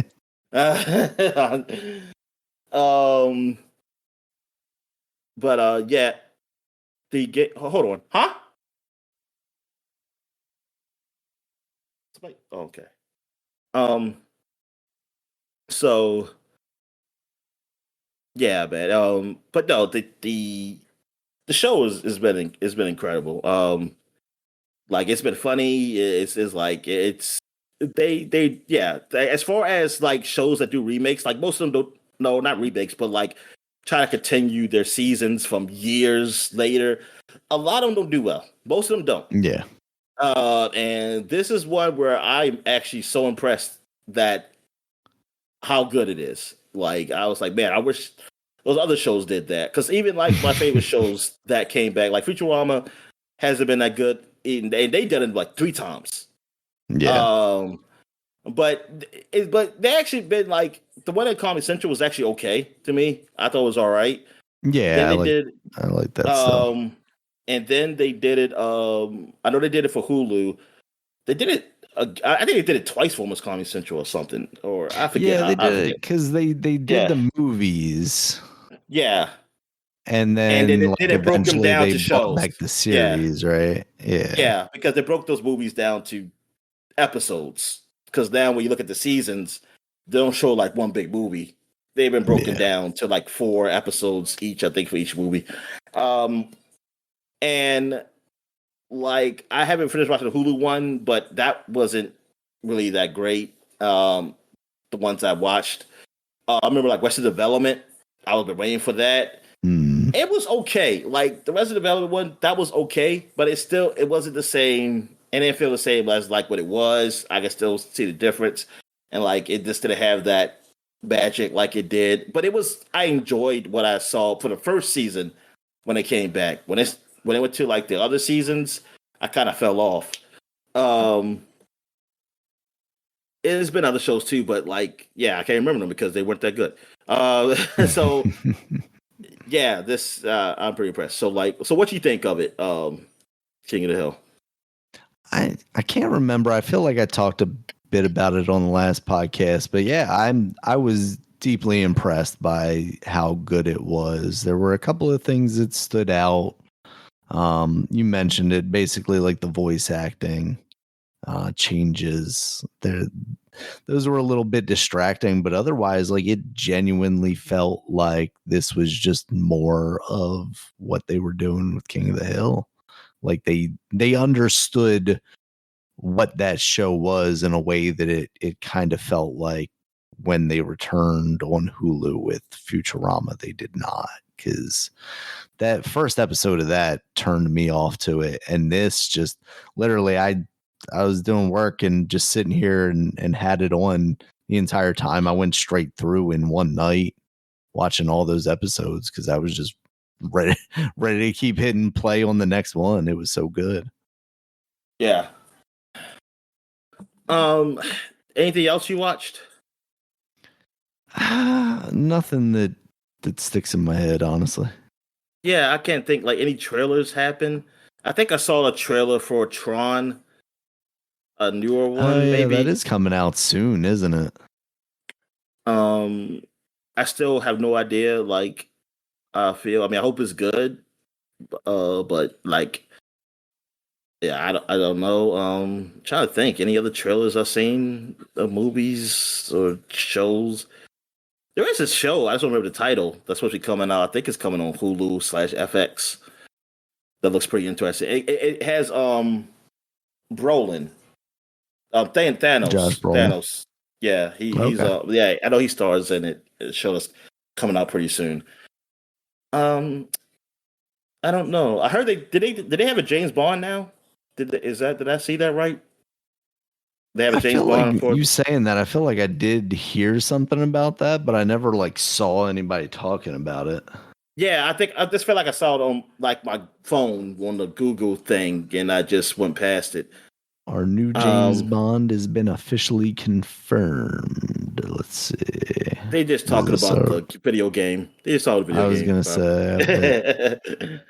B: Um, but yeah, hold on, huh? Okay. Um, so yeah, man. But no, the show has been incredible. Like it's been funny. It's like it's as far as like shows that do remakes, like most of them don't. No, not remakes, but like try to continue their seasons from years later. A lot of them don't do well. Most of them don't.
A: Yeah.
B: And this is one where I'm actually so impressed that how good it is. Like I was like, man, I wish those other shows did that because even like my favorite shows that came back, like Futurama, hasn't been that good, and they did it like 3 times.
A: Yeah.
B: But they actually been like the one at Comedy Central was actually okay to me. I thought it was all right.
A: Yeah.
B: Then
A: I like that stuff.
B: and then they did it. I know they did it for Hulu. They did it. I think they did it twice for almost Comedy Central or something, or I forget.
A: Yeah, they
B: I
A: did
B: forget.
A: it because they did the movies.
B: Yeah,
A: And
B: and
A: then
B: then
A: like
B: it broke them
A: eventually
B: down
A: they
B: to
A: brought
B: shows.
A: back the series, right? Yeah.
B: Yeah, because they broke those movies down to episodes. Because now when you look at the seasons, they don't show like one big movie. They've been broken down to like 4 episodes each, I think, for each movie. And like I haven't finished watching the Hulu one, but that wasn't really that great. The ones I watched, I remember like Western Development. I was been waiting for that. It was okay. Like the Resident Development one, that was okay, but it wasn't the same. And it didn't feel the same as like what it was. I can still see the difference, and like it just didn't have that magic like it did. But I enjoyed what I saw for the first season when it came back. When it went to like the other seasons, I kind of fell off. There's been other shows too, but like I can't remember them because they weren't that good. So. Yeah, this I'm pretty impressed. So what you think of it, King of the Hill?
A: I can't remember. I feel like I talked a bit about it on the last podcast, but yeah, I was deeply impressed by how good it was. There were a couple of things that stood out. You mentioned it, basically like the voice acting changes. Those were a little bit distracting, but otherwise, like it genuinely felt like this was just more of what they were doing with King of the Hill. Like they understood what that show was in a way that it kind of felt like when they returned on Hulu with Futurama, they did not, because that first episode of that turned me off to it. And this just literally, I was doing work and just sitting here and had it on the entire time. I went straight through in one night watching all those episodes because I was just ready to keep hitting play on the next one. It was so good.
B: Yeah. Anything else you watched?
A: Nothing that sticks in my head, honestly.
B: Yeah, I can't think like any trailers happen. I think I saw a trailer for Tron, a newer one,
A: Oh yeah,
B: maybe.
A: that is coming out soon, isn't it?
B: I still have no idea. Like, I hope it's good. But like, yeah, I don't know. Trying to think any other trailers I've seen of movies or shows. There is a show. I just don't remember the title. That's supposed to be coming out. I think it's coming on Hulu/FX. That looks pretty interesting. It has Brolin, Thanos.
A: Josh Brolin.
B: Thanos. Yeah, he's
A: Okay.
B: yeah. I know he stars in it. It shows coming out pretty soon. I don't know. I heard did they have a James Bond now? Did I see that right? They have a
A: I
B: James
A: feel
B: Bond
A: like
B: for
A: you saying that. I feel like I did hear something about that, but I never like saw anybody talking about it.
B: Yeah, I just feel like I saw it on like my phone on the Google thing, and I just went past it.
A: Our new James Bond has been officially confirmed. Let's see.
B: They just talking about the video game. They just saw the video game.
A: I was gonna say.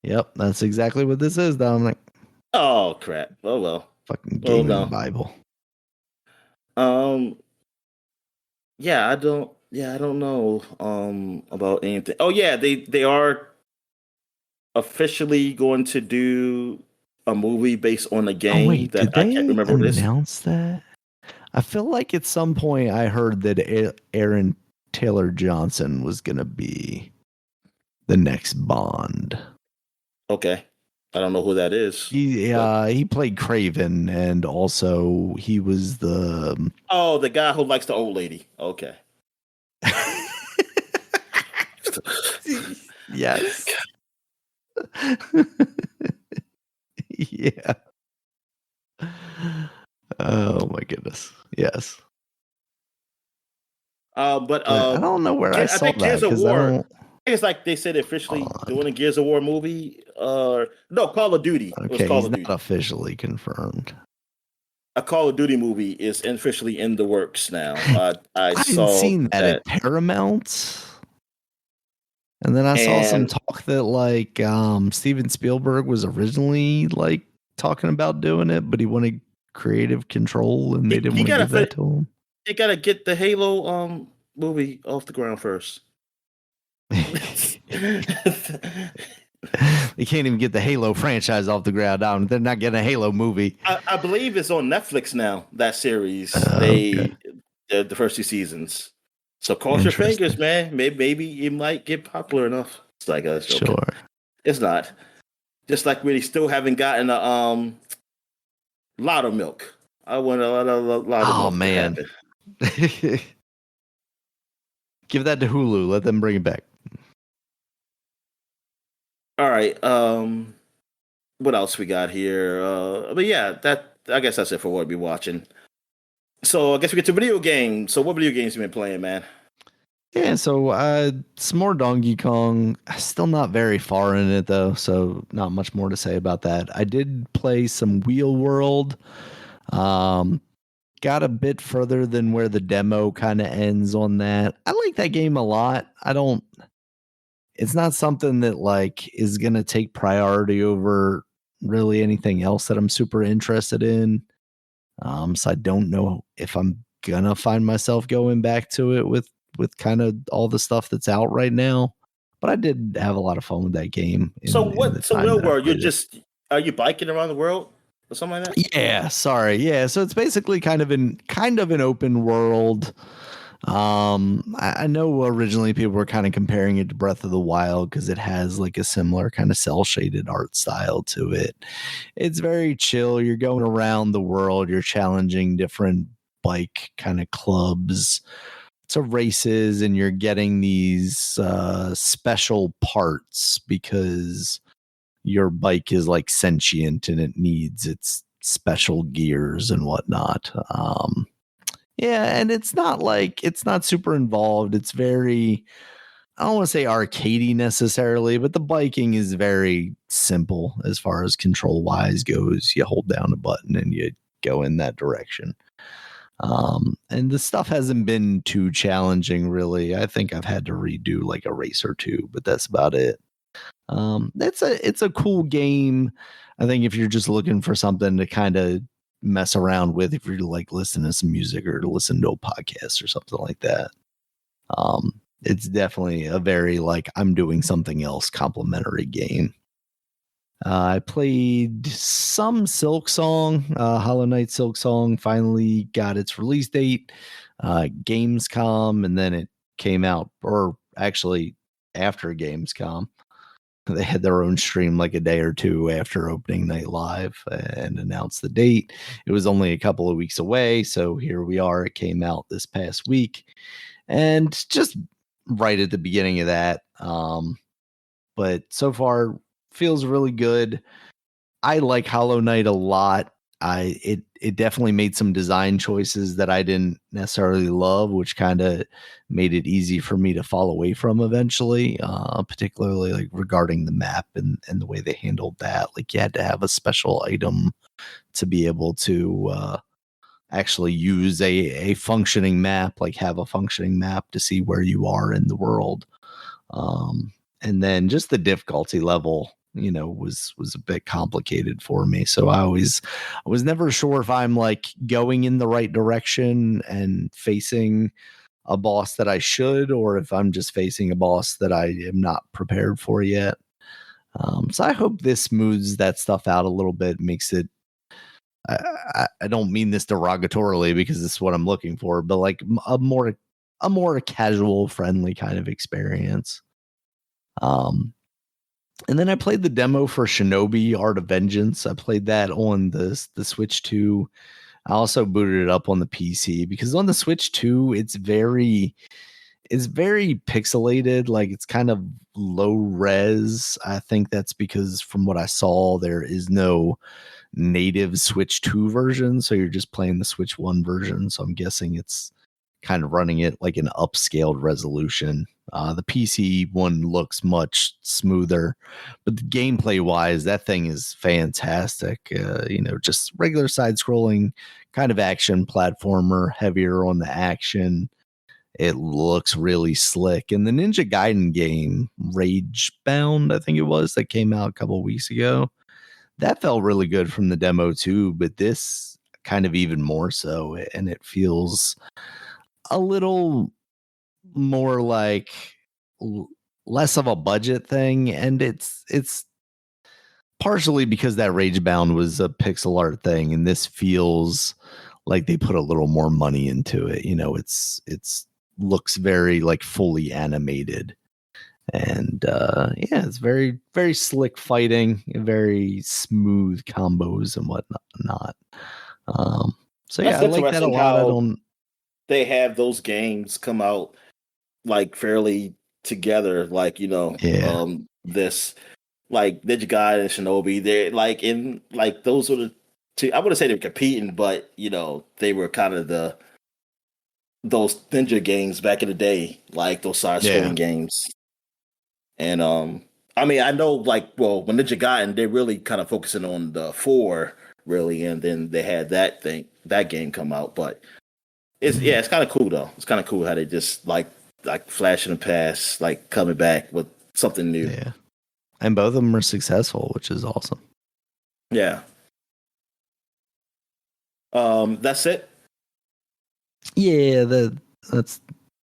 A: Yep, that's exactly what this is, Dominic.
B: Oh crap! Oh well.
A: Fucking gaming Bible.
B: Yeah, I don't know about anything. Oh yeah, they are officially going to do a movie based on a game that I can't remember what it is.
A: Announce that? I feel like at some point I heard that Aaron Taylor Johnson was gonna be the next Bond.
B: Okay. I don't know who that is.
A: He played Craven, and also he was the
B: the guy who likes the old lady. Okay.
A: Yes. Yeah. Oh my goodness. Yes.
B: But
A: I don't know where I saw
B: think
A: that.
B: Gears of War. It's like they said officially doing a Gears of War movie. No, Call of Duty.
A: Okay, he's not officially confirmed.
B: A Call of Duty movie is officially in the works now. I
A: saw seen that at Paramount. And then I saw some talk that like Steven Spielberg was originally like talking about doing it, but he wanted creative control and they didn't want to give that to him.
B: They gotta get the Halo movie off the ground first.
A: They can't even get the Halo franchise off the ground. They're not getting a Halo movie.
B: I believe it's on Netflix now, that series.
A: Okay.
B: The first 2 seasons. So cross your fingers, man. Maybe it might get popular enough. It's like
A: sure.
B: It's not. Just like we still haven't gotten a lot of milk. I want a lot of milk.
A: Oh man. Give that to Hulu. Let them bring it back.
B: All right. What else we got here? But yeah, I guess that's it for what we'll be watching. So I guess we get to video games. So what video games you been playing, man?
A: Yeah, so some more Donkey Kong. Still not very far in it though, so not much more to say about that. I did play some Wheel World. Got a bit further than where the demo kind of ends on that. I like that game a lot. It's not something that like is going to take priority over really anything else that I'm super interested in. So I don't know if I'm going to find myself going back to it with kind of all the stuff that's out right now. But I did have a lot of fun with that game.
B: So Wheel World, are you biking around the world? Or something like that?
A: Yeah, sorry. Yeah, so it's basically kind of an open world. I know originally people were kind of comparing it to Breath of the Wild because it has like a similar kind of cell shaded art style to it. It's very chill. You're going around the world. You're challenging different bike kind of clubs to races, and you're getting these special parts because your bike is like sentient and it needs its special gears and whatnot. Yeah, and it's not super involved. It's very don't want to say arcadey necessarily, but the biking is very simple as far as control wise goes. You hold down a button and you go in that direction. And the stuff hasn't been too challenging, really. I think I've had to redo like a race or two, but that's about it. It's a cool game. I think if you're just looking for something to kind of mess around with, if you're like listening to some music or to listen to a podcast or something like that, it's definitely a very like I'm doing something else complimentary game. I played some Silk Song. Hollow Knight Silk Song finally got its release date, Gamescom, and then it came out, or actually after Gamescom. They had their own stream like a day or two after opening night live and announced the date. It was only a couple of weeks away, so here we are. It came out this past week, and just right at the beginning of that. But so far, feels really good. I like Hollow Knight a lot. It definitely made some design choices that I didn't necessarily love, which kind of made it easy for me to fall away from eventually, particularly like regarding the map and the way they handled that. Like you had to have a special item to be able to actually use a functioning map, like have a functioning map to see where you are in the world. And then just the difficulty level, was a bit complicated for me. So I was never sure if I'm like going in the right direction and facing a boss that I should, or if I'm just facing a boss that I am not prepared for yet. So I hope this smooths that stuff out a little bit, makes it, I don't mean this derogatorily because this is what I'm looking for, but like a more casual, friendly kind of experience. And then I played the demo for Shinobi Art of Vengeance. I played that on the Switch 2. I also booted it up on the PC because on the Switch 2, it's very pixelated. Like it's kind of low res. I think that's because from what I saw, there is no native Switch 2 version. So you're just playing the Switch 1 version. So I'm guessing it's kind of running it like an upscaled resolution. The PC one looks much smoother, but the gameplay wise, that thing is fantastic. Just regular side scrolling kind of action platformer, heavier on the action. It looks really slick. And the Ninja Gaiden game, Rage Bound, I think it was, that came out a couple of weeks ago, that felt really good from the demo too, but this kind of even more so. And it feels a little more like less of a budget thing, and it's partially because that Ragebound was a pixel art thing, and this feels like they put a little more money into it. It's looks very like fully animated, and it's very, very slick fighting, very smooth combos and whatnot. So
B: That's
A: I like that a
B: interesting
A: lot. I
B: how
A: don't.
B: they have those games come out like fairly together, like this like Ninja Gaiden and Shinobi. They're like in like those are the two. I wouldn't say they were competing, but they were kind of those ninja games back in the day, like those side-scrolling games. And I mean, I know like when Ninja Gaiden, they're really kind of focusing on the 4 really, and then they had that game come out, but. It's kind of cool though. It's kind of cool how they just like flashing the past, like coming back with something new.
A: Yeah, and both of them are successful, which is awesome.
B: Yeah. That's it.
A: Yeah, that's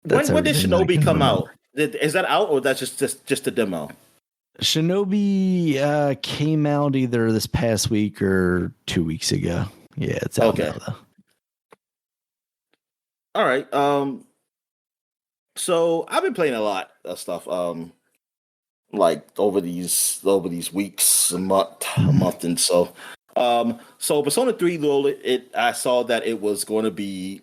B: when did Shinobi come out? Is that out or that's just a demo?
A: Shinobi came out either this past week or 2 weeks ago. Yeah, it's out now though.
B: All right. So I've been playing a lot of stuff. Like over these weeks, a month, and so. So Persona 3 I saw that it was going to be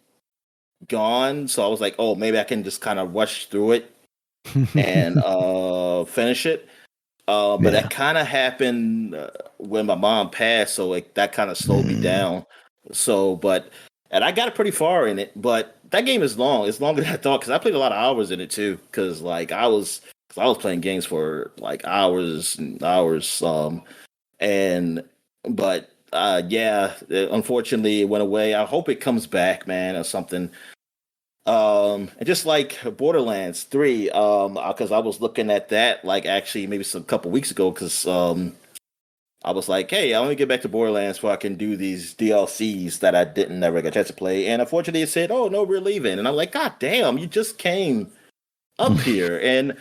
B: gone, so I was like, oh, maybe I can just kind of rush through it and finish it. But that kind of happened when my mom passed, so that kind of slowed me down. So, but and I got pretty far in it. But that game is long. It's longer than I thought because I played a lot of hours in it too. Because like I was playing games for like hours and hours. And but yeah, unfortunately it went away. I hope it comes back, man, or something. And just like Borderlands 3, because I was looking at that like actually maybe some couple weeks ago, because I was like, hey, I want to get back to Borderlands so I can do these DLCs that I didn't never get a chance to play. And unfortunately, it said, oh no, we're leaving. And I'm like, God damn, you just came up here. And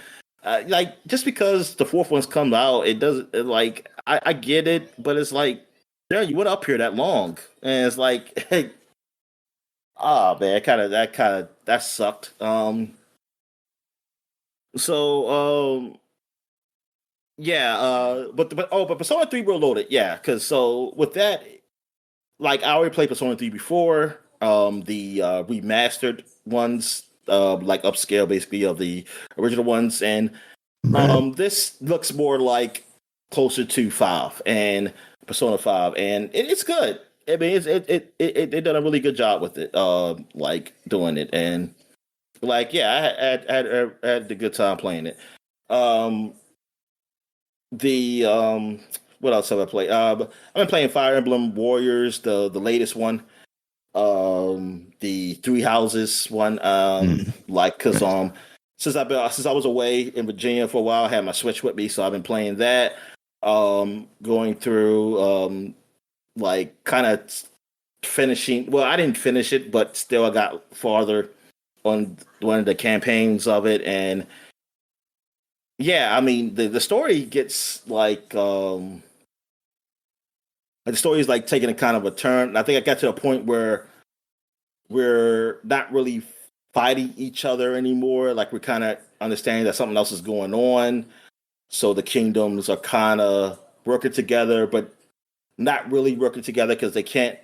B: like just because the fourth one's come out, it doesn't like I get it, but it's like, yeah, you went up here that long, and it's like, hey, ah, man, that sucked. So yeah, but Persona 3 Reloaded, yeah, because so with that, like I already played Persona 3 before, the remastered ones, like upscale basically of the original ones, and
A: Right.
B: this looks more like closer to 5 and Persona 5, and it's good. I mean, they done a really good job with it, like doing it, and like yeah, I had a good time playing it. Um, the what else have I played? I've been playing Fire Emblem Warriors, the latest one. The Three Houses one.
A: Mm.
B: Like because
A: Nice.
B: since I was away in Virginia for a while, I had my Switch with me, so I've been playing that. Going through like kind of finishing. Well, I didn't finish it, but still I got farther on one of the campaigns of it, and yeah, I mean the story gets like the story is like taking a kind of a turn. I think I got to a point where we're not really fighting each other anymore. Like we're kind of understanding that something else is going on. So the kingdoms are kind of working together, but not really working together because they can't.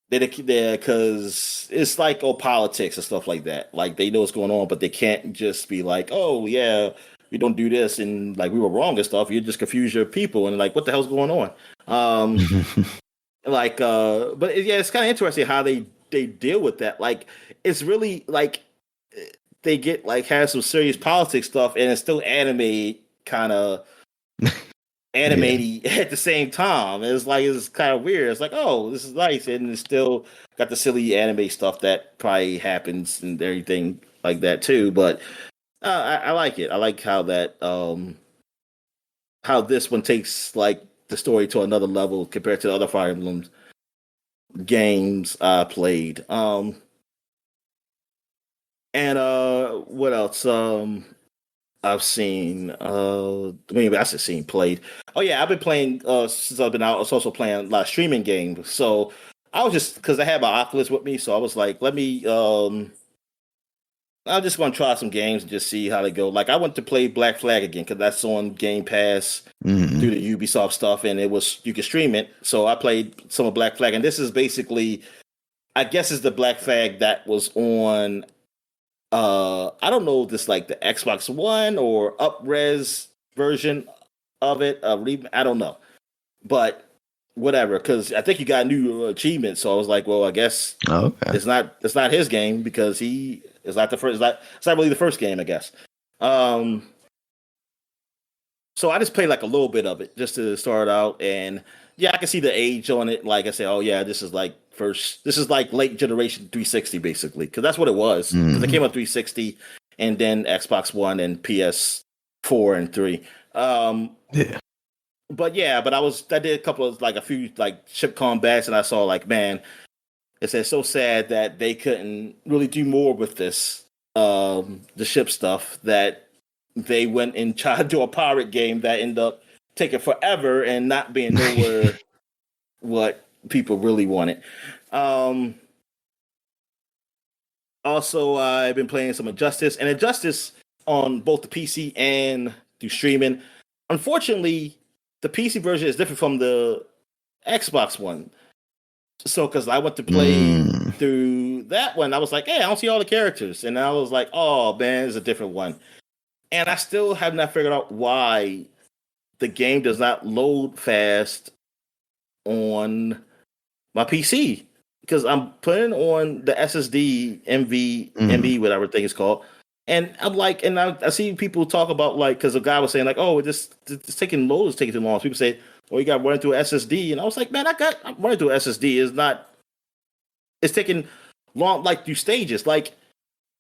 B: They because it's like politics and stuff like that. Like they know what's going on, but they can't just be like, oh yeah, we don't do this and like we were wrong and stuff. You just confuse your people and like what the hell's going on. Um, but yeah, it's kind of interesting how they deal with that. Like it's really like they get like have some serious politics stuff and it's still anime kind of
A: Yeah.
B: animated at the same time. It's like it's kind of weird. It's like, oh, this is nice, and it's still got the silly anime stuff that probably happens and everything like that too. But I like it. I like how this one takes like the story to another level compared to the other Fire Emblem games I played. And what else? I've seen maybe I should seen played. Oh yeah, I've been playing since I've been out. I was also playing a lot of streaming games. So I was just because I had my Oculus with me, so I was like, let me I'm just gonna try some games and just see how they go. Like I went to play Black Flag again because that's on Game Pass through
A: Mm.
B: the Ubisoft stuff, and it was you could stream it. So I played some of Black Flag, and this is basically I guess is the Black Flag that was on I don't know if this like the Xbox One or upres version of it. I don't know, but whatever. Because I think you got a new achievement, so I was like, well, I guess
A: Okay.
B: it's not his game because he is not the first. It's not really the first game, I guess. Um, so I just played like a little bit of it just to start out, and yeah, I can see the age on it. Like I said, oh yeah, this is like first. This is like late generation 360 basically, because that's what it was. Because it
A: Mm.
B: came out 360, and then Xbox One and PS4 and 3.
A: Yeah.
B: But yeah, I did a couple of like a few like ship combats, and I saw like man, it's so sad that they couldn't really do more with this the ship stuff that they went and tried to do a pirate game that ended up taking forever and not being nowhere what people really wanted. Um, Also, I've been playing some Injustice and Injustice on both the PC and through streaming. Unfortunately, the PC version is different from the Xbox one. So, because I went to play
A: Mm.
B: through that one, I was like, "Hey, I don't see all the characters," and I was like, "Oh man, it's a different one." And I still have not figured out why the game does not load fast on my PC. because I'm putting on the SSD MV whatever thing it's called, and I'm like, and I see people talk about like because a guy was saying like, oh, it's taking load is taking too long. So people say, oh, you got running through SSD, and I was like, man, I'm running through SSD is not. It's taking long like through stages. Like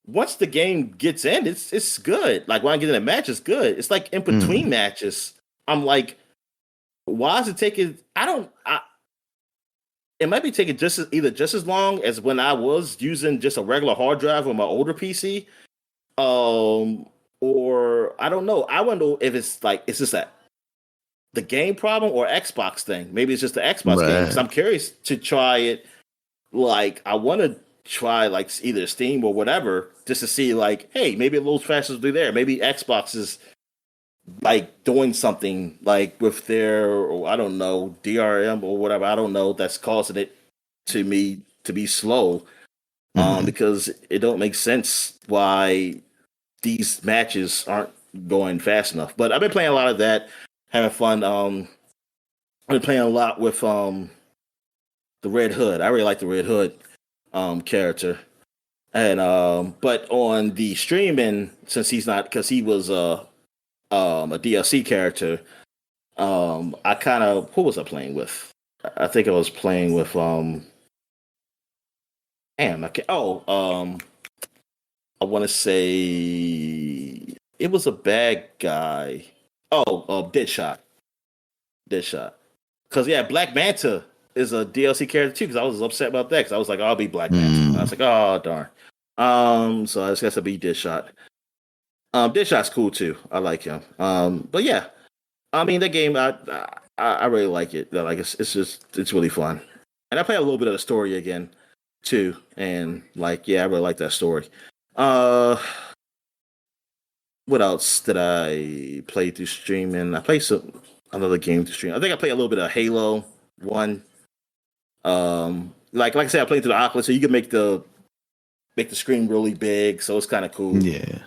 B: once the game gets in, it's good. Like when I get in a match, it's good. It's like in between matches, I'm like, why is it taking? It might be taking just as long as when I was using just a regular hard drive on my older PC. Or I don't know. I wonder if it's like it's just that the game problem or Xbox thing. Maybe it's just the Xbox game because I'm curious to try it. Like I want to try like either Steam or whatever just to see like, hey, maybe it loads faster through there. Maybe Xbox is like doing something like with their or I don't know DRM or whatever. I don't know that's causing it to me to be slow. Because it don't make sense why these matches aren't going fast enough. But I've been playing a lot of that, having fun. I've been playing a lot with the Red Hood. I really like the Red Hood character. And but on the streaming, since he's not because he was a DLC character, I kind of who was I playing with? I think I was playing with damn, I want to say it was a bad guy. Deadshot. Deadshot. Because, yeah, Black Manta is a DLC character, too, because I was upset about that, because I was like, I'll be Black Manta. I was like, oh, darn. So I just guess I'll be Deadshot. Deadshot's cool, too. I like him. But, yeah. I mean, that game, I really like it. Like, it's really fun. And I play a little bit of the story again, too. And, like, yeah, I really like that story. What else did I play through streaming? I played another game through stream. I think I played a little bit of Halo 1. Like I said, I played through the Oculus, so you can make the screen really big, so it's kind of cool.
A: Yeah.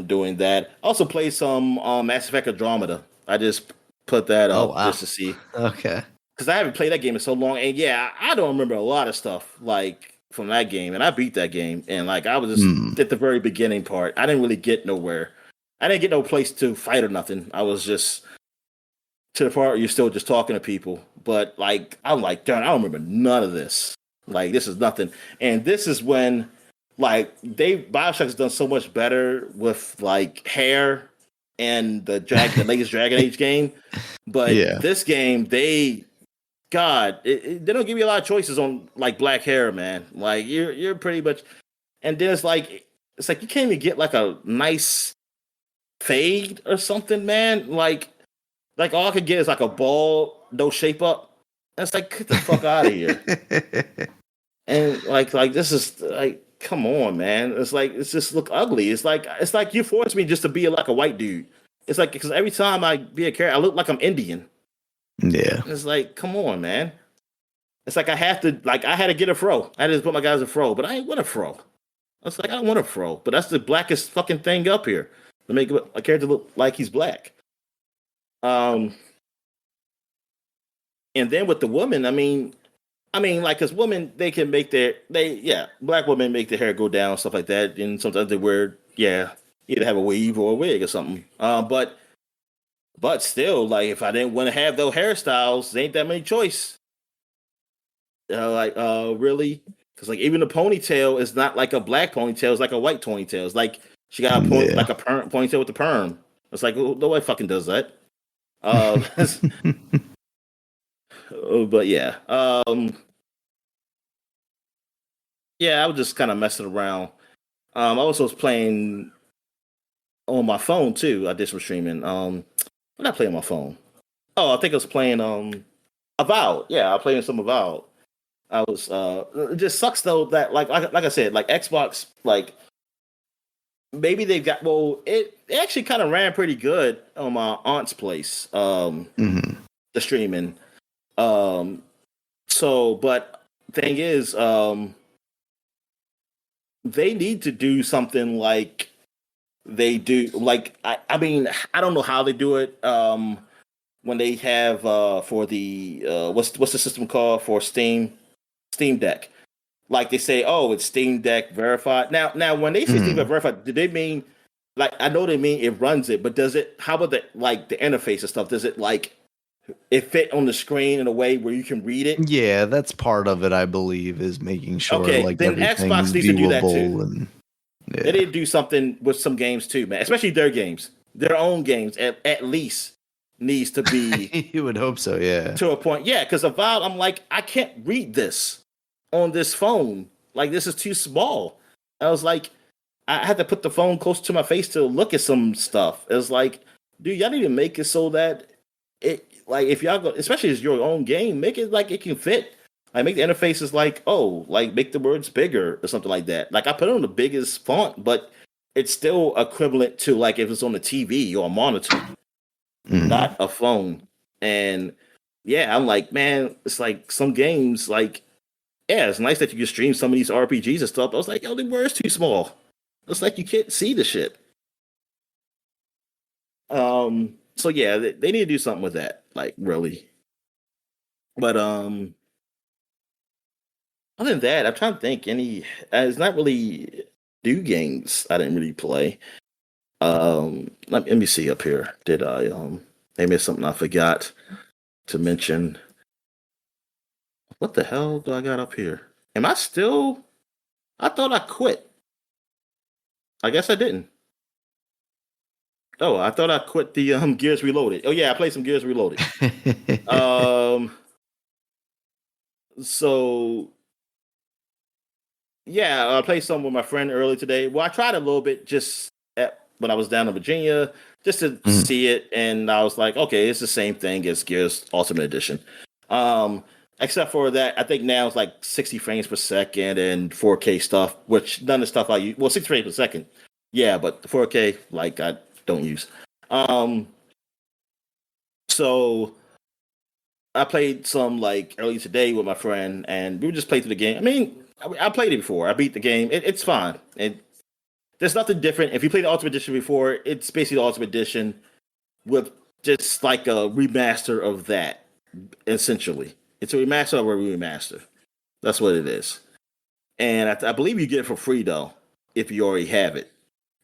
B: Doing that. Also played some Mass Effect Andromeda. I just put that up just to see.
A: Okay.
B: Because I haven't played that game in so long, and yeah, I don't remember a lot of stuff like from that game, and I beat that game, and like I was just at the very beginning part. I didn't really get nowhere. I didn't get no place to fight or nothing. I was just to the part where you're still just talking to people. But like I'm like, darn, I don't remember none of this. Like this is nothing. And this is when like BioShock has done so much better with like hair and the latest Dragon Age game. But this game, they don't give you a lot of choices on like black hair, man. Like you're pretty much, and then it's like you can't even get like a nice fade or something, man. Like all I could get is like a ball, no shape up. And it's like get the fuck out of here. And like this is like come on, man. It's like it's just look ugly. It's like you forced me just to be like a white dude. It's like because every time I be a character, I look like I'm Indian.
A: Yeah.
B: It's like, come on, man. It's like I had to get a fro. I had to put my guys a fro, but I ain't want a fro. I was like, I don't want a fro. But that's the blackest fucking thing up here to make a character look like he's black. And then with the woman, I mean, like, cause women, they can make black women make their hair go down, stuff like that. And sometimes they wear, either have a weave or a wig or something. But still, like, if I didn't want to have those hairstyles, there ain't that many choice. Really? Because, like, even the ponytail is not like a black ponytail. It's like a white ponytail. It's like she got a ponytail with the perm. It's like, nobody fucking does that. But, yeah. I was just kind of messing around. I also was playing on my phone, too. I did some streaming. What did I play on my phone? Oh, I think I was playing Avowed. Yeah, I played some Avowed. I was it just sucks though that like I said, like Xbox, like maybe they've got it actually kind of ran pretty good on my aunt's place, the streaming. So but thing is, they need to do something like they do like I mean I don't know how they do it when they have for the what's the system called for Steam Steam Deck. Like they say, oh, it's Steam Deck verified. Now when they say Steam Deck verified, do they mean like I know they mean it runs it, but does it? How about the interface and stuff? Does it like it fit on the screen in a way where you can read it?
A: Yeah, that's part of it, I believe, is making sure
B: Okay, then
A: everything's
B: Xbox needs to do that
A: viewable
B: too.
A: and
B: They need to do something with some games too, man. Especially their games, their own games. At least needs to be.
A: You would hope so, yeah.
B: To a point, yeah. Because a Valve, I'm like, I can't read this on this phone. Like this is too small. I was like, I had to put the phone close to my face to look at some stuff. It was like, dude, y'all need to make it so that it like if y'all go, especially as your own game, make it like it can fit. Like make the interfaces like, oh, like make the words bigger or something like that. Like I put it on the biggest font, but it's still equivalent to like if it's on a TV or a monitor, not a phone. And yeah, I'm like, man, it's like some games like, yeah, it's nice that you can stream some of these RPGs and stuff. I was like, yo, the word's too small. It's like you can't see the shit. So yeah, they need to do something with that, like really. But other than that, I'm trying to think any. It's not really new games I didn't really play. Let me see up here. Did I maybe it's something I forgot to mention? What the hell do I got up here? Am I still? I thought I quit. I guess I didn't. Oh, I thought I quit the Gears Reloaded. Oh yeah, I played some Gears Reloaded. So yeah, I played some with my friend earlier today. Well, I tried a little bit just when I was down in Virginia, just to see it, and I was like, okay, it's the same thing as Gears Ultimate Edition. Except for that, I think now it's like 60 frames per second and 4K stuff, which none of the stuff I use. Well, 60 frames per second, yeah, but the 4K, like I don't use. So I played some like earlier today with my friend, and we just played through the game. I mean, I played it before. I beat the game. It's fine. There's nothing different. If you played the Ultimate Edition before, it's basically the Ultimate Edition with just like a remaster of that, essentially. It's a remaster of a remaster. That's what it is. And I believe you get it for free, though, if you already have it.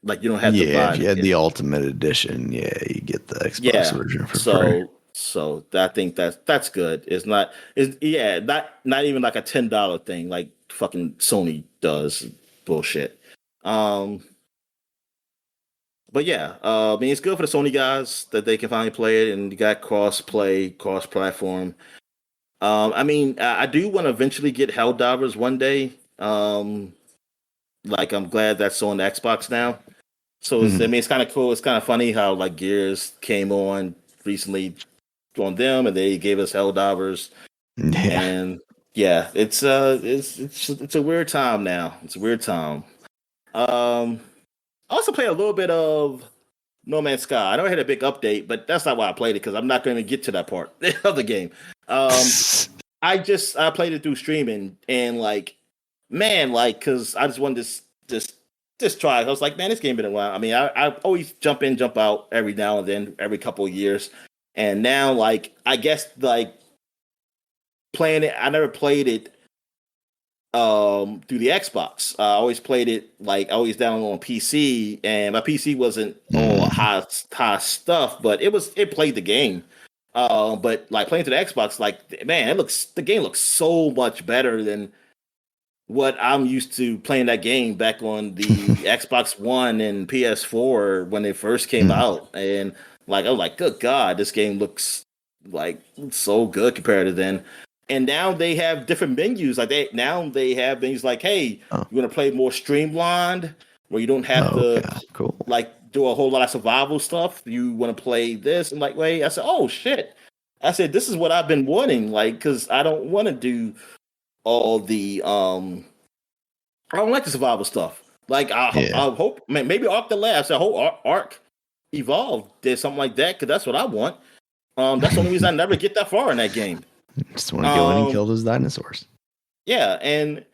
B: Like, you don't have to buy it.
A: Yeah, if you had the Ultimate Edition, yeah, you get the Xbox version for free.
B: So I think that's good. It's not even like a $10 thing like fucking Sony does. Bullshit. But yeah, I mean it's good for the Sony guys that they can finally play it, and you got cross platform. I mean, I do want to eventually get Helldivers one day. Like I'm glad that's on the Xbox now. So I mean, it's kind of cool. It's kind of funny how like Gears came on recently on them, and they gave us Helldivers.
A: Yeah.
B: And yeah, it's a weird time now. It's a weird time. I also played a little bit of No Man's Sky. I know I had a big update, but that's not why I played it because I'm not going to get to that part of the game. I played it through streaming and like, man, like, because I just wanted to just try. I was like, man, this game been a while. I mean, I always jump in, jump out every now and then, every couple of years, and now like I guess like playing it, I never played it through the Xbox. I always played it like I always downloaded on PC, and my PC wasn't all high stuff, but it played the game. But like playing to the Xbox, like man, the game looks so much better than what I'm used to playing that game back on the Xbox One and PS4 when it first came out. And like I was like, good God, this game looks like so good compared to then. And now they have different menus. Like they have things like, hey, you want to play more streamlined, where you don't have to like do a whole lot of survival stuff. You want to play this, and like, wait, I said, oh shit. I said, this is what I've been wanting, like, because I don't want to do all the I don't like the survival stuff. Like I hope, man, maybe Ark the Last, I hope Ark Evolved did something like that, because that's what I want. That's the only reason I never get that far in that game.
A: Just want to go in and kill those dinosaurs.
B: Yeah, and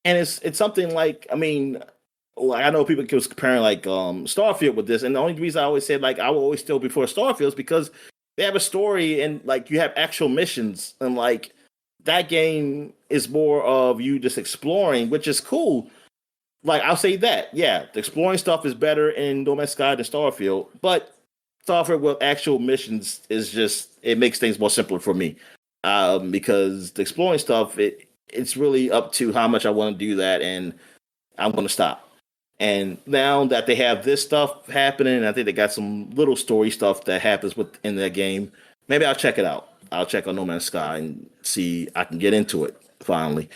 B: it's something like, I mean, like I know people keep comparing like Starfield with this, and the only reason I always said like I will always still before Starfield is because they have a story and like you have actual missions, and like that game is more of you just exploring, which is cool. Like I'll say that, yeah, the exploring stuff is better in No Man's Sky than Starfield, but Starfield with actual missions is just it makes things more simpler for me. Because the exploring stuff, it's really up to how much I want to do that, and I'm going to stop. And now that they have this stuff happening, I think they got some little story stuff that happens within that game. Maybe I'll check it out. I'll check on No Man's Sky and see I can get into it finally.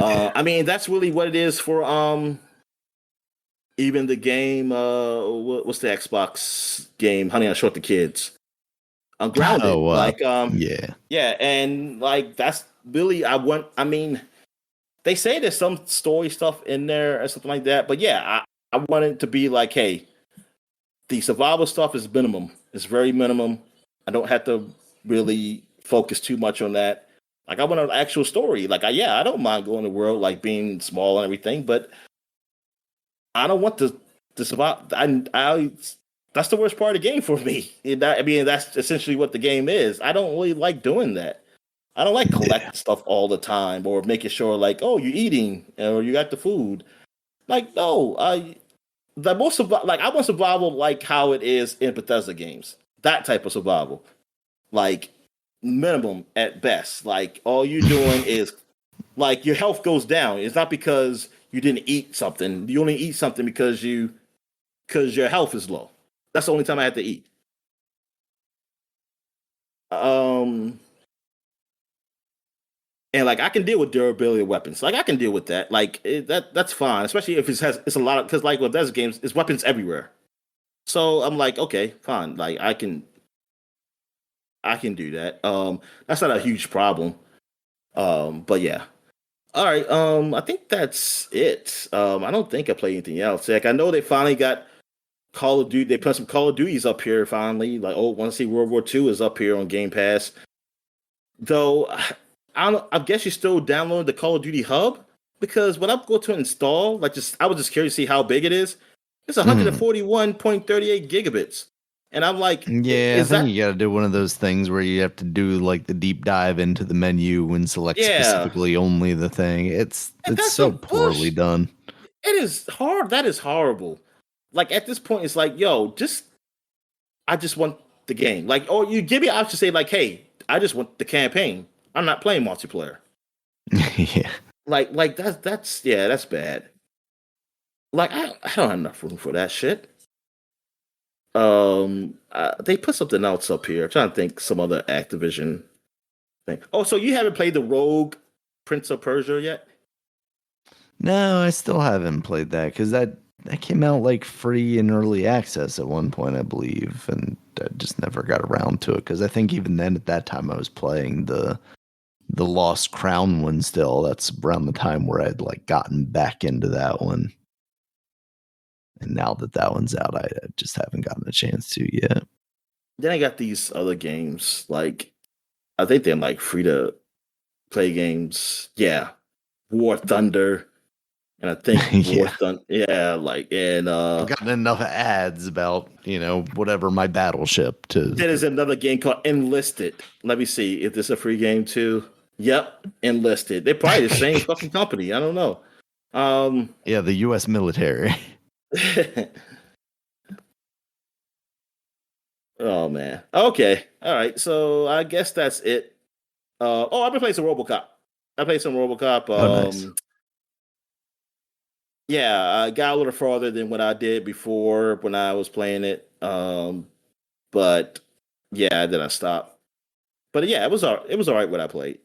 B: I mean, that's really what it is for even the game. What's the Xbox game? Honey, I Short the Kids. I'm grounded.
A: Oh,
B: Yeah, yeah, and like that's really I want. I mean, they say there's some story stuff in there or something like that, but yeah, I want it to be like, hey, the survival stuff is minimum. It's very minimum. I don't have to really focus too much on that. Like I want an actual story. Like I don't mind going to the world, like being small and everything, but I don't want to survive. I that's the worst part of the game for me. I mean, that's essentially what the game is. I don't really like doing that. I don't like collecting stuff all the time or making sure, like, oh, you're eating or you got the food. Like, no, the most like I want survival like how it is in Bethesda games. That type of survival, like minimum at best. Like all you're doing is like your health goes down. It's not because you didn't eat something. You only eat something because your health is low. That's the only time I had to eat. And like I can deal with durability of weapons. Like I can deal with that. Like that's fine, especially if it's a lot of because like with those games, it's weapons everywhere. So I'm like, okay, fine. Like I can do that. That's not a huge problem. But yeah. All right. I think that's it. I don't think I play anything else. Like I know they finally got Call of Duty. They put some Call of Duties up here finally. Like, oh, want to see World War II is up here on Game Pass. Though I guess you still download the Call of Duty hub because when I go to install, like I was just curious to see how big it is. It's 141.38 gigabits, and I'm like,
A: Yeah, I
B: is
A: think
B: that?
A: you got to do one of those things where you have to do like the deep dive into the menu and select
B: Yeah,
A: specifically only the thing.
B: and
A: It's
B: that's
A: so
B: some
A: poorly
B: bullshit.
A: done.
B: It is hard. That is horrible. Like at this point, it's like, yo, I just want the game. Like, or you give me an option to say, like, hey, I just want the campaign. I'm not playing multiplayer.
A: Yeah.
B: Like that's yeah, that's bad. Like I don't have enough room for that shit. They put something else up here. I'm trying to think some other Activision thing. Oh, so you haven't played the Rogue Prince of Persia yet?
A: No, I still haven't played that because that came out like free in early access at one point, I believe, and I just never got around to it because I think even then at that time I was playing the Lost Crown one still. That's around the time where I'd like gotten back into that one. And now that one's out, I just haven't gotten a chance to yet.
B: Then I got these other games. Like I think they're like free to play games. Yeah, War Thunder, and I think War
A: Yeah.
B: Thunder. Yeah, like and
A: I've gotten enough ads about, whatever my battleship to.
B: there is another game called Enlisted. Let me see if this is a free game too. Yep, Enlisted. They're probably the same fucking company. I don't know.
A: Yeah, the US military.
B: Oh man. Okay. All right. So I guess that's it. I've been playing some RoboCop. I played some RoboCop.
A: Oh, nice.
B: Yeah, I got a little farther than what I did before when I was playing it. But yeah, then I stopped. But yeah, it was all right what I played.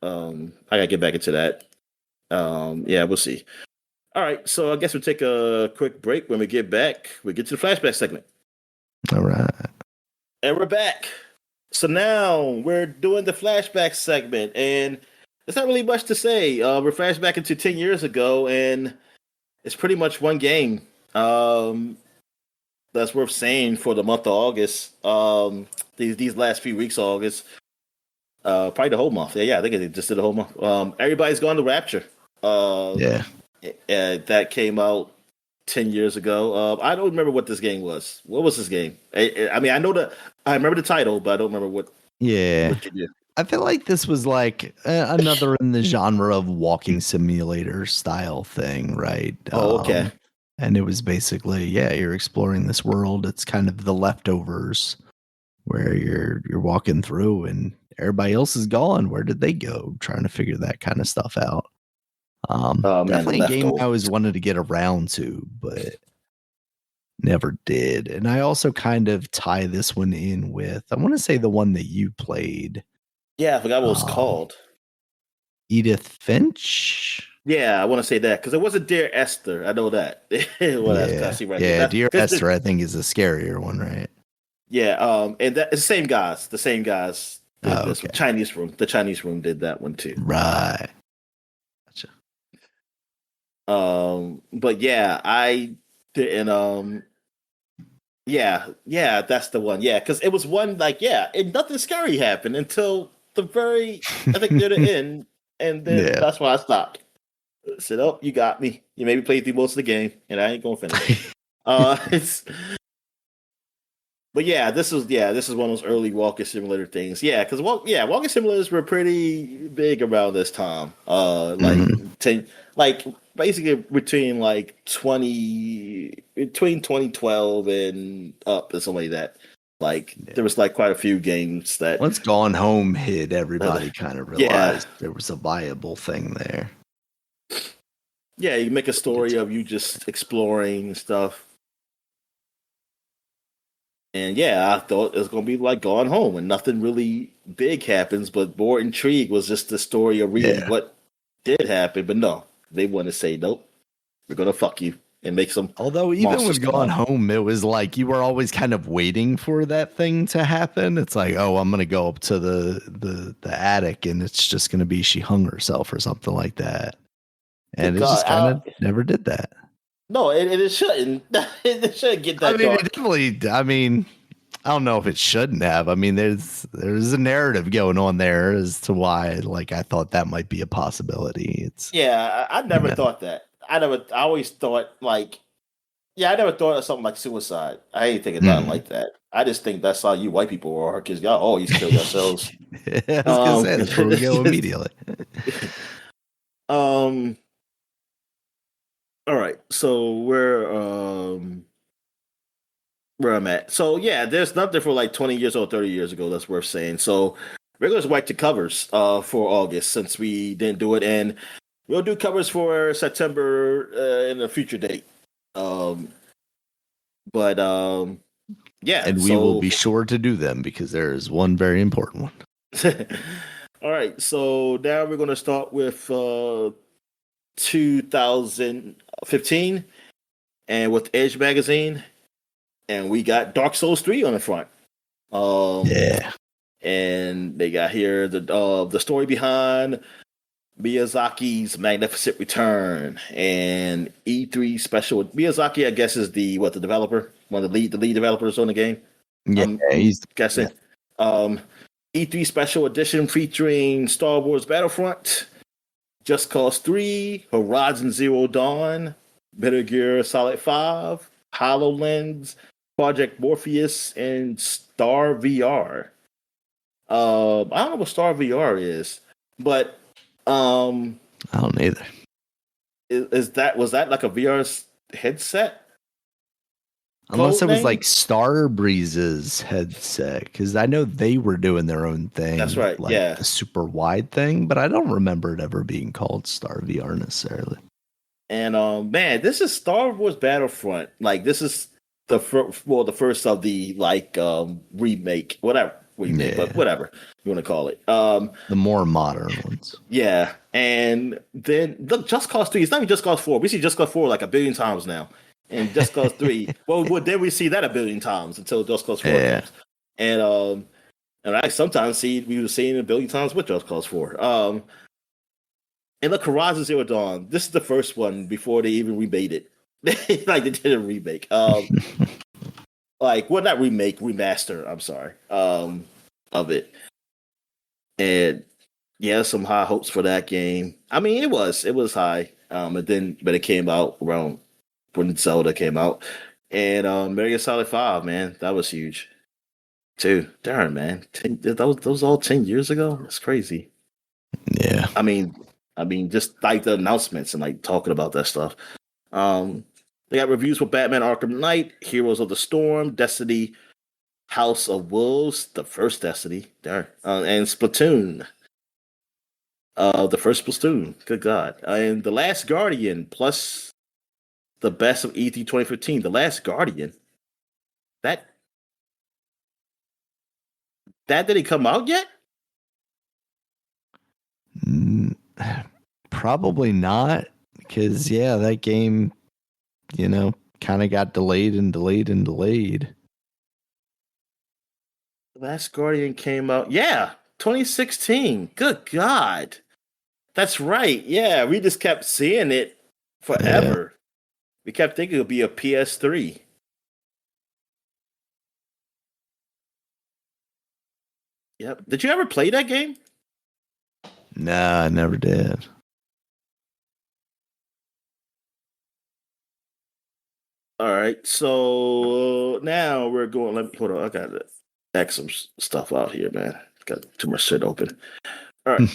B: I gotta get back into that. Yeah, we'll see. All right, so I guess we'll take a quick break. When we get back, we get to the flashback segment.
A: All right.
B: And we're back. So now we're doing the flashback segment, and there's not really much to say. We're flashback into 10 years ago, and it's pretty much one game. That's worth saying for the month of August. These last few weeks of August. Probably the whole month. Yeah, I think it just did the whole month. Everybody's gone to Rapture.
A: Yeah.
B: That came out 10 years ago. I don't remember what this game was. What was this game? I mean, I remember the title, but I don't remember what.
A: Yeah.
B: What you did.
A: I feel like this was like another in the genre of walking simulator style thing, right?
B: Oh, okay.
A: And it was basically, yeah, you're exploring this world. It's kind of the leftovers where you're walking through and everybody else is gone. Where did they go? Trying to figure that kind of stuff out.
B: Oh man, the
A: Definitely a game I always
B: leftovers.
A: wanted to get around to, but never did. And I also kind of tie this one in with, I want to say the one that you played,
B: Yeah, I forgot what it was
A: um,
B: called.
A: Edith Finch.
B: Yeah, I want to say that because it wasn't Dear Esther. I know that. Well, that's I
A: Yeah,
B: see right there.
A: yeah.
B: That's
A: Dear
B: because
A: Esther, I think is a scarier one, right?
B: yeah, and that it's the same guys did
A: Oh,
B: this
A: okay,
B: The Chinese Room did that one too.
A: right. Gotcha.
B: But yeah, I didn't. Yeah, that's the one. Yeah, because it was one like and nothing scary happened until the very I think near the end, and then
A: Yeah.
B: that's why I stopped. I said, "Oh, you got me. You made me play through most of the game, and I ain't gonna finish it." It's But this is one of those early walking simulator things. Yeah, because walking simulators were pretty big around this time.
A: Mhm.
B: 10, like basically between 2012 and up or something like that. Like
A: Yeah.
B: there was like quite a few games that
A: Once Gone Home hit, everybody kind of
B: yeah.
A: realized there was a viable thing there.
B: Yeah, you make a story of you just exploring and stuff. And yeah, I thought it was gonna be like Gone Home, and nothing really big happens, but more intrigue was just the story of really
A: Yeah.
B: what did happen. But no, they want to say nope, we're gonna fuck you and make some
A: Although even
B: monsters
A: with
B: come
A: Gone
B: out.
A: Home, it was like you were always kind of waiting for that thing to happen. It's like, oh, I'm gonna go up to the attic and it's just gonna be she hung herself or something like that.
B: Good
A: And it
B: God,
A: just kind of never did that.
B: no, it shouldn't. It shouldn't get
A: I
B: that
A: mean, it
B: dark.
A: definitely. I mean, I don't know if it shouldn't have. I mean, there's a narrative going on there as to why, like, I thought that might be a possibility. It's
B: Yeah, I
A: you
B: never
A: know,
B: thought that. I always thought like, I never thought of something like suicide. I ain't thinking nothing
A: mm.
B: like that. I just think that's how you white people are, because y'all always kill yourselves.
A: I was gonna say that's where we go immediately.
B: um. All right, so where I'm at. So yeah, there's nothing for like 20 years old, 30 years ago that's worth saying. So we're gonna wipe the covers for August since we didn't do it, and we'll do covers for September in a future date. Um, but yeah,
A: And we will
B: so
A: be sure to do them because there is one very important one.
B: all right, so now we're gonna start with 2015 and with Edge magazine, and we got Dark Souls 3 on the front.
A: Yeah.
B: And they got here the story behind Miyazaki's magnificent return and E3 special. Miyazaki, I guess, is the developer, one of the lead developers on the game.
A: Yeah,
B: I'm
A: he's
B: guessing. E3 special edition featuring Star Wars Battlefront, Just Cause 3, Horizon Zero Dawn, Metal Gear Solid 5, HoloLens, Project Morpheus, and Star VR. I don't know what Star VR is, but
A: I don't either.
B: was that like a VR headset?
A: Unless
B: Code
A: it was
B: name?
A: like Star Breeze's headset, because I know they were doing their own
B: That's
A: thing,
B: right.
A: like
B: Yeah,
A: the super wide thing, but I don't remember it ever being called Star VR necessarily.
B: and man, this is Star Wars Battlefront. Like this is the the first of the like remake, whatever remake, but
A: Yeah,
B: whatever you want to call it.
A: the more modern ones.
B: Yeah, and then look, Just Cause 3. It's not even Just Cause 4. We see Just Cause 4 like a billion times now. And Just Cause 3, well, then we see that a billion times until Just Cause 4
A: Yeah.
B: comes. And I sometimes we were seeing it a billion times with Just Cause 4. And look, Horizon Zero Dawn. This is the first one before they even remade it. Like they did a remake. Like, well, not remake, remaster. I'm sorry. Of it. And yeah, some high hopes for that game. I mean, it was high. But it came out around when Zelda came out, and Metal Gear Solid 5, man, that was huge. Too. Darn, man. Those all 10 years ago? That's crazy.
A: Yeah.
B: I mean, just like the announcements and like talking about that stuff. They got reviews for Batman Arkham Knight, Heroes of the Storm, Destiny, House of Wolves, the first Destiny, there, and Splatoon. The first Splatoon. Good God. And The Last Guardian, plus the best of E3 2015. The Last Guardian. That didn't come out yet?
A: Probably not, because that game, kind of got delayed and delayed and delayed.
B: The Last Guardian came out. Yeah, 2016. Good God. That's right. Yeah, we just kept seeing it forever. Yeah. We kept thinking it would be a PS3. Yep. Did you ever play that game?
A: Nah, I never did.
B: All right. So now we're going. Hold on. I got to X some stuff out here, man. Got too much shit open. All right.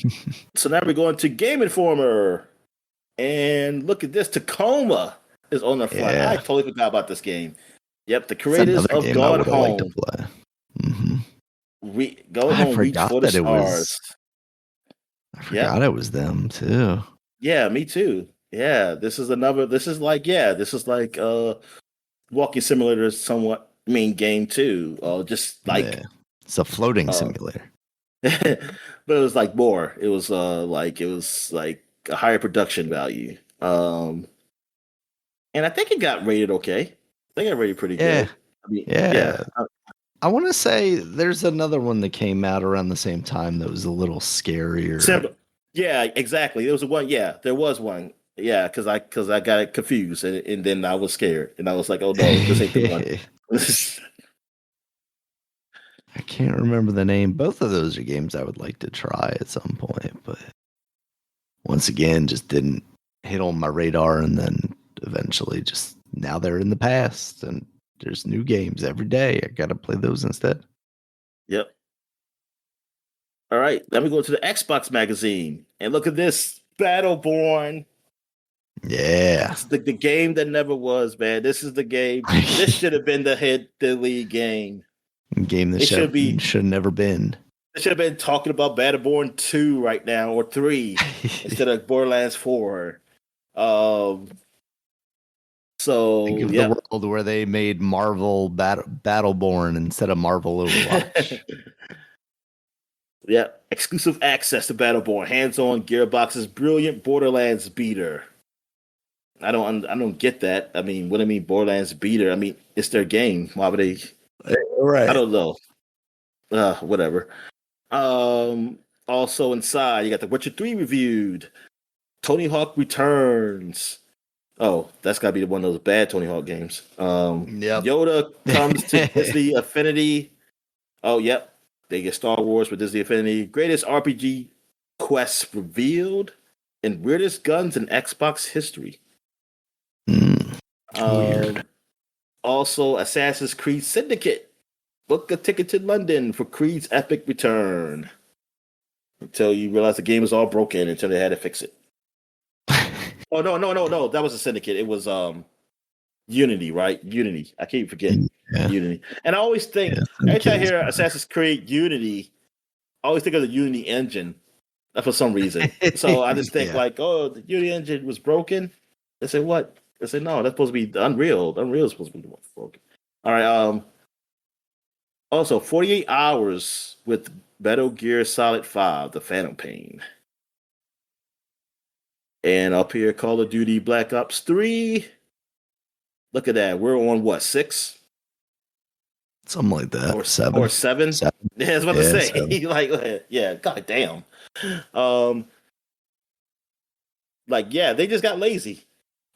B: So now we're going to Game Informer. And look at this. Tacoma is on the front.
A: Yeah.
B: I totally forgot about this game. Yep. The creators of Gone Home.
A: To play. Mm-hmm.
B: Going Home reached for the stars.
A: I forgot it was them too.
B: Yeah, me too. Yeah, this is like walking simulator somewhat game too. Just like
A: it's a floating simulator.
B: But it was like more. It was like a higher production value. And I think it got rated okay. I think it got rated pretty good. I mean, yeah.
A: I want to say there's another one that came out around the same time that was a little scarier.
B: Yeah, exactly. There was one. Yeah, there was one. Yeah, because I got it confused and then I was scared and I was like, oh no, this ain't the one.
A: I can't remember the name. Both of those are games I would like to try at some point, but once again, just didn't hit on my radar. And then eventually, just now they're in the past and there's new games every day. I got to play those instead.
B: Yep. All right, let me go to the Xbox magazine and look at this Battleborn.
A: Yeah.
B: It's the game that never was, man. This is the game. This should have been the lead game.
A: Game that should have never been.
B: They should have been talking about Battleborn 2 right now or 3 instead of Borderlands 4. So
A: think of the world where they made Marvel Battleborn instead of Marvel Overwatch.
B: Yeah, exclusive access to Battleborn, hands-on Gearbox's brilliant Borderlands beater. I don't get that. I mean, what do I mean Borderlands beater? I mean, it's their game. Why would they?
A: Right.
B: I don't know. Whatever. Also inside, you got The Witcher 3 reviewed. Tony Hawk Returns. Oh, that's got to be one of those bad Tony Hawk games.
A: Yep.
B: Yoda comes to Disney Affinity. Oh, yep. They get Star Wars with Disney Affinity. Greatest RPG quests revealed. And weirdest guns in Xbox history.
A: Weird.
B: Also, Assassin's Creed Syndicate. Book a ticket to London for Creed's epic return. Until you realize the game is all broken until they had to fix it. Oh, no. That was a Syndicate. It was Unity, right? Unity. I can't forget. Yeah. Unity. And I always think, every time I hear Assassin's Creed Unity, I always think of the Unity engine for some reason. So I just think the Unity engine was broken. They say, what? They say, no, that's supposed to be the Unreal. Unreal is supposed to be the one broken. All right. Also, 48 hours with Metal Gear Solid 5, The Phantom Pain. And up here, Call of Duty Black Ops 3. Look at that. We're on what, 6?
A: Something like that.
B: Or 7? Or 7? Yeah, I was about to say. 7. God damn. They just got lazy.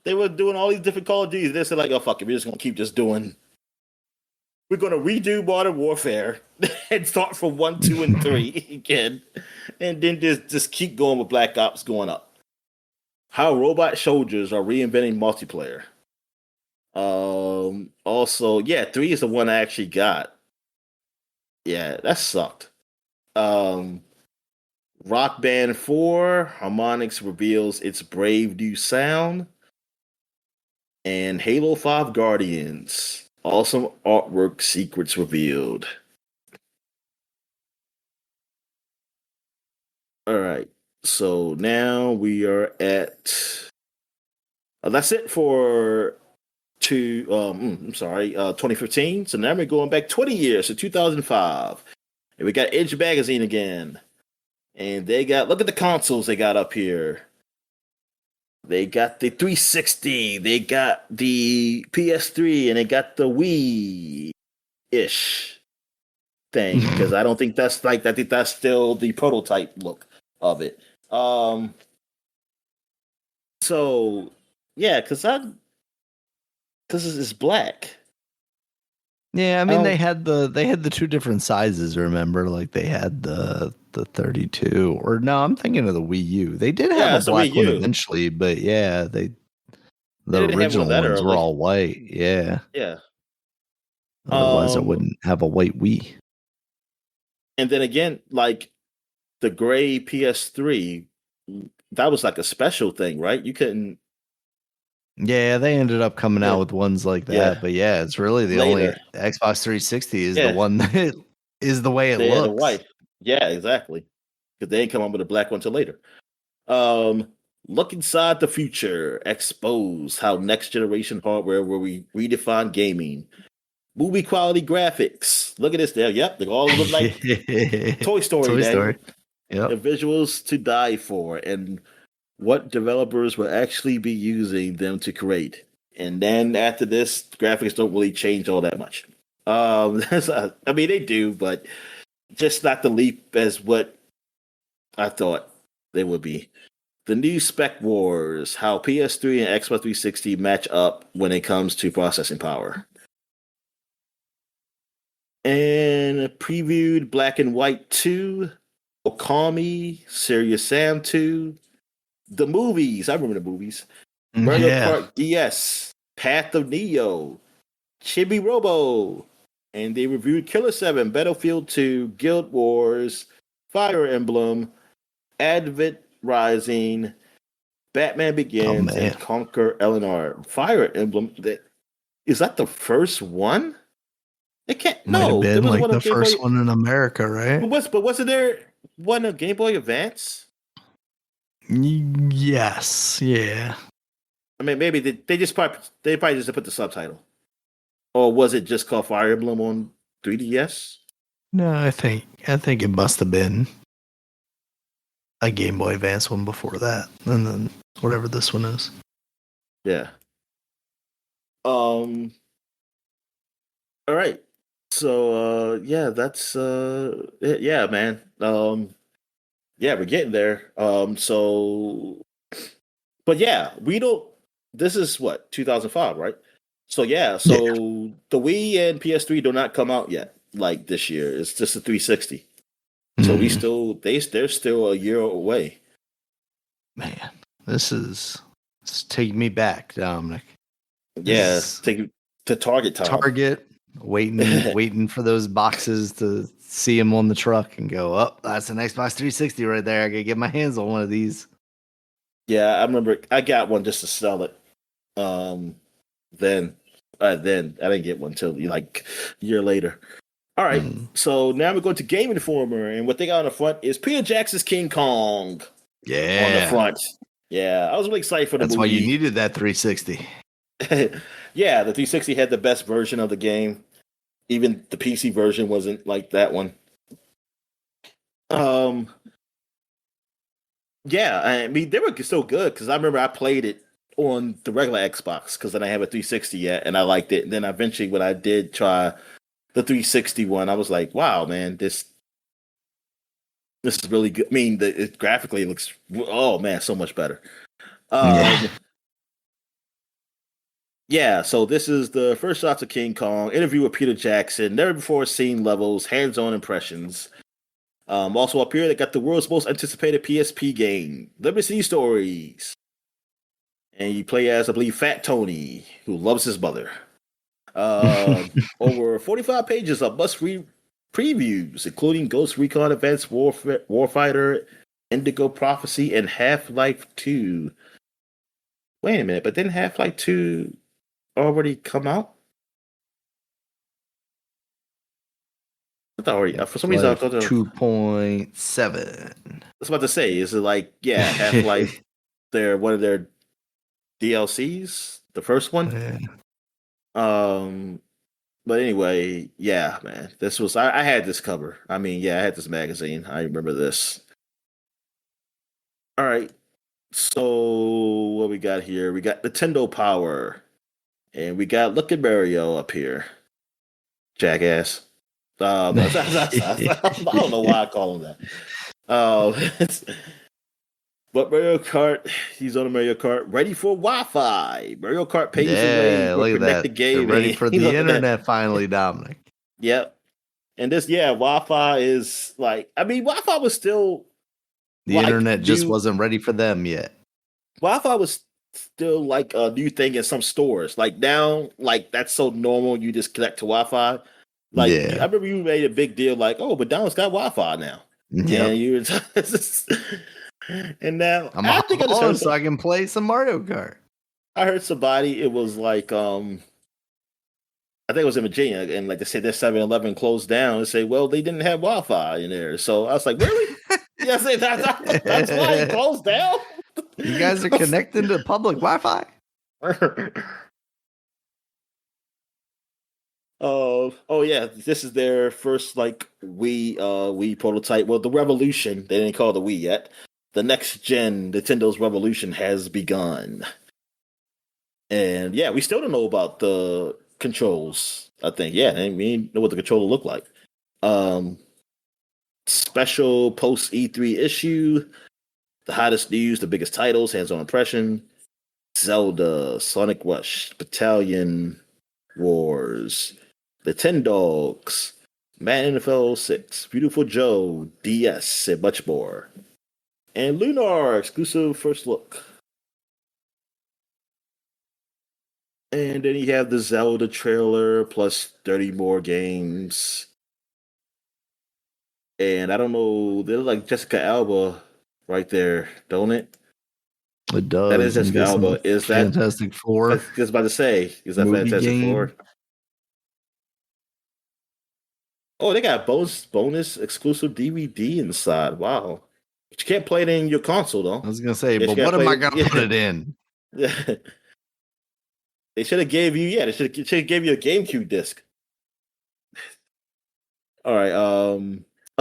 B: They were doing all these different Call of Duties. They said, oh, fuck it. We're just going to keep just doing. We're going to redo Modern Warfare and start from 1, 2, and 3 again. And then just keep going with Black Ops going up. How robot soldiers are reinventing multiplayer. Also, 3 is the one I actually got. Yeah, that sucked. Um, Rock Band 4, Harmonix reveals its brave new sound. And Halo 5 Guardians, awesome artwork secrets revealed. All right. So now we are at. That's it for 2015. So now we're going back 20 years to 2005. And we got Edge Magazine again. And they got, look at the consoles they got up here. They got the 360, they got the PS3, and they got the Wii ish thing. Because I don't think that's I think that's still the prototype look of it. So yeah, because it's black.
A: Yeah, I mean they had the two different sizes, remember? Like they had the 32, or no, I'm thinking of the Wii U. They did have a black one eventually, but yeah, the original ones were all white. Yeah.
B: Yeah.
A: Otherwise I wouldn't have a white Wii.
B: And then again, like the gray PS3, that was like a special thing, right? You couldn't.
A: Yeah, they ended up coming out with ones like that,
B: Yeah.
A: but yeah, it's really the only Xbox 360 is the one that is the way it looks.
B: The white. Yeah, exactly. Because they didn't come up with a black one till later. Look inside the future. Expose how next generation hardware will redefine gaming. Movie quality graphics. Look at this there. Yep, they all look like Toy Story.
A: Toy Story.
B: Yep. The visuals to die for, and what developers will actually be using them to create. And then after this, graphics don't really change all that much. I mean, they do, but just not the leap as what I thought they would be. The new Spec Wars, how PS3 and Xbox 360 match up when it comes to processing power. And previewed Black and White 2, Okami, Serious Sam 2, the movies. I remember the movies. Mario Kart DS, Path of Neo, Chibi Robo, and they reviewed Killer 7, Battlefield 2, Guild Wars, Fire Emblem, Advent Rising, Batman Begins, and Conquer Eleanor. Fire Emblem, is that the first one? It can't. No,
A: it was like the first one in America, right?
B: But wasn't there one of Game Boy Advance?
A: Yes, yeah.
B: I mean, maybe they probably just put the subtitle, or was it just called Fire Emblem on 3DS?
A: No, I think it must have been a Game Boy Advance one before that, and then whatever this one is.
B: Yeah. All right. So yeah, that's yeah, man. Yeah, we're getting there. So but yeah, we don't. This is what 2005, right? So yeah, the Wii and PS3 do not come out yet. Like this year, it's just a 360. So they're still a year away.
A: Man, this is taking me back, Dominic.
B: Yeah, take to Target time.
A: Target, waiting for those boxes to see them on the truck and go, oh, that's an Xbox 360 right there. I gotta get my hands on one of these.
B: Yeah, I remember I got one just to sell it. Then I didn't get one till like a year later. All right, so now we're going to Game Informer, and what they got on the front is Peter Jackson's King Kong.
A: Yeah,
B: on the front. Yeah, I was really excited for the movie.
A: That's why you needed that 360.
B: Yeah, the 360 had the best version of the game. Even the PC version wasn't like that one. Yeah, I mean they were still good because I remember I played it on the regular Xbox because then I have a 360 yet, and I liked it. And then eventually, when I did try the 360 one, I was like, "Wow, man, this is really good." I mean, it graphically looks, oh man, so much better. Yeah, so this is the first shots of King Kong, interview with Peter Jackson, never before seen levels, hands-on impressions. Also up here, they got the world's most anticipated PSP game, Liberty City Stories. And you play as, I believe, Fat Tony, who loves his mother. Over 45 pages of must-read previews, including Ghost Recon Advanced Warfighter, Indigo Prophecy, and Half-Life 2. Wait a minute, but didn't Half-Life 2 already come out? I thought already. For some reason, I thought
A: 2.7.
B: I was about to say, is it like, Half-Life, one of their DLCs, the first one?
A: Yeah.
B: But anyway, yeah, man, this was I had this cover. I mean, I had this magazine. I remember this. All right, so what we got here? We got Nintendo Power, and we got Look at Mario up here, jackass. I don't know why I call him that. But Mario Kart, he's on a Mario Kart, ready for Wi-Fi. Mario Kart paves the way for connected gaming.
A: They're ready for the internet finally, Dominic.
B: Yep. And this, Wi-Fi is like, I mean, Wi-Fi was still
A: the internet just wasn't ready for them yet.
B: Wi-Fi was still like a new thing in some stores. Like now, like that's so normal. You just connect to Wi-Fi. Like I remember you made a big deal, like, oh, McDonald's got Wi-Fi now. Yeah, you. And now
A: I think so I can play some Mario Kart.
B: I heard somebody. It was like I think it was in Virginia, and like they said, their 7-Eleven closed down. And say, well, they didn't have Wi-Fi in there. So I was like, really? That's why it closed down.
A: You guys are connecting to public Wi-Fi.
B: Oh yeah, this is their first like Wii prototype. Well, the Revolution. They didn't call it the Wii yet. The next gen Nintendo's Revolution has begun. And we still don't know about the controls. I think, we know what the controller look like. Special post E3 issue, the hottest news, the biggest titles, hands-on impression, Zelda, Sonic Rush, Battalion Wars, the Ten Dogs, Madden NFL 6, Beautiful Joe, DS, and much more. And Lunar exclusive first look. And then you have the Zelda trailer plus 30 more games. And I don't know, they look like Jessica Alba right there, don't it?
A: It does.
B: That is Jessica Alba. Is that
A: Fantastic Four?
B: I was about to say, is that Fantastic Four? Oh, they got bonus exclusive DVD inside. Wow. But you can't play it in your console, though.
A: I was going to say, but what am I going to put it in?
B: They should have gave you, they should have gave you a GameCube disc. All right.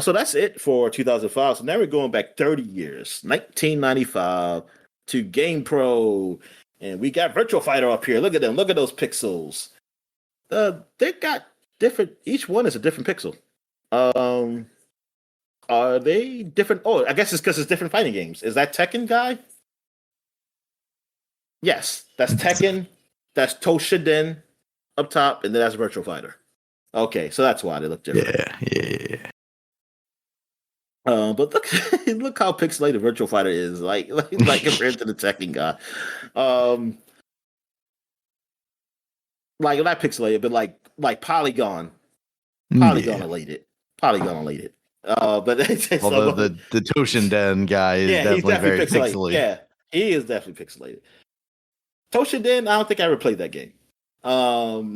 B: So that's it for 2005. So now we're going back 30 years, 1995 to GamePro. And we got Virtual Fighter up here. Look at them. Look at those pixels. They got different, each one is a different pixel. Are they different? Oh, I guess it's because it's different fighting games. Is that Tekken guy? Yes, that's Tekken. That's Toshinden up top, and then that's Virtual Fighter. Okay, so that's why they look different.
A: Yeah.
B: But look how pixelated Virtual Fighter is, like compared to the Tekken guy. Like not pixelated, but like polygonilated. But
A: the Toshinden guy is definitely very pixelated.
B: Yeah, he is definitely pixelated. Toshinden, I don't think I ever played that game.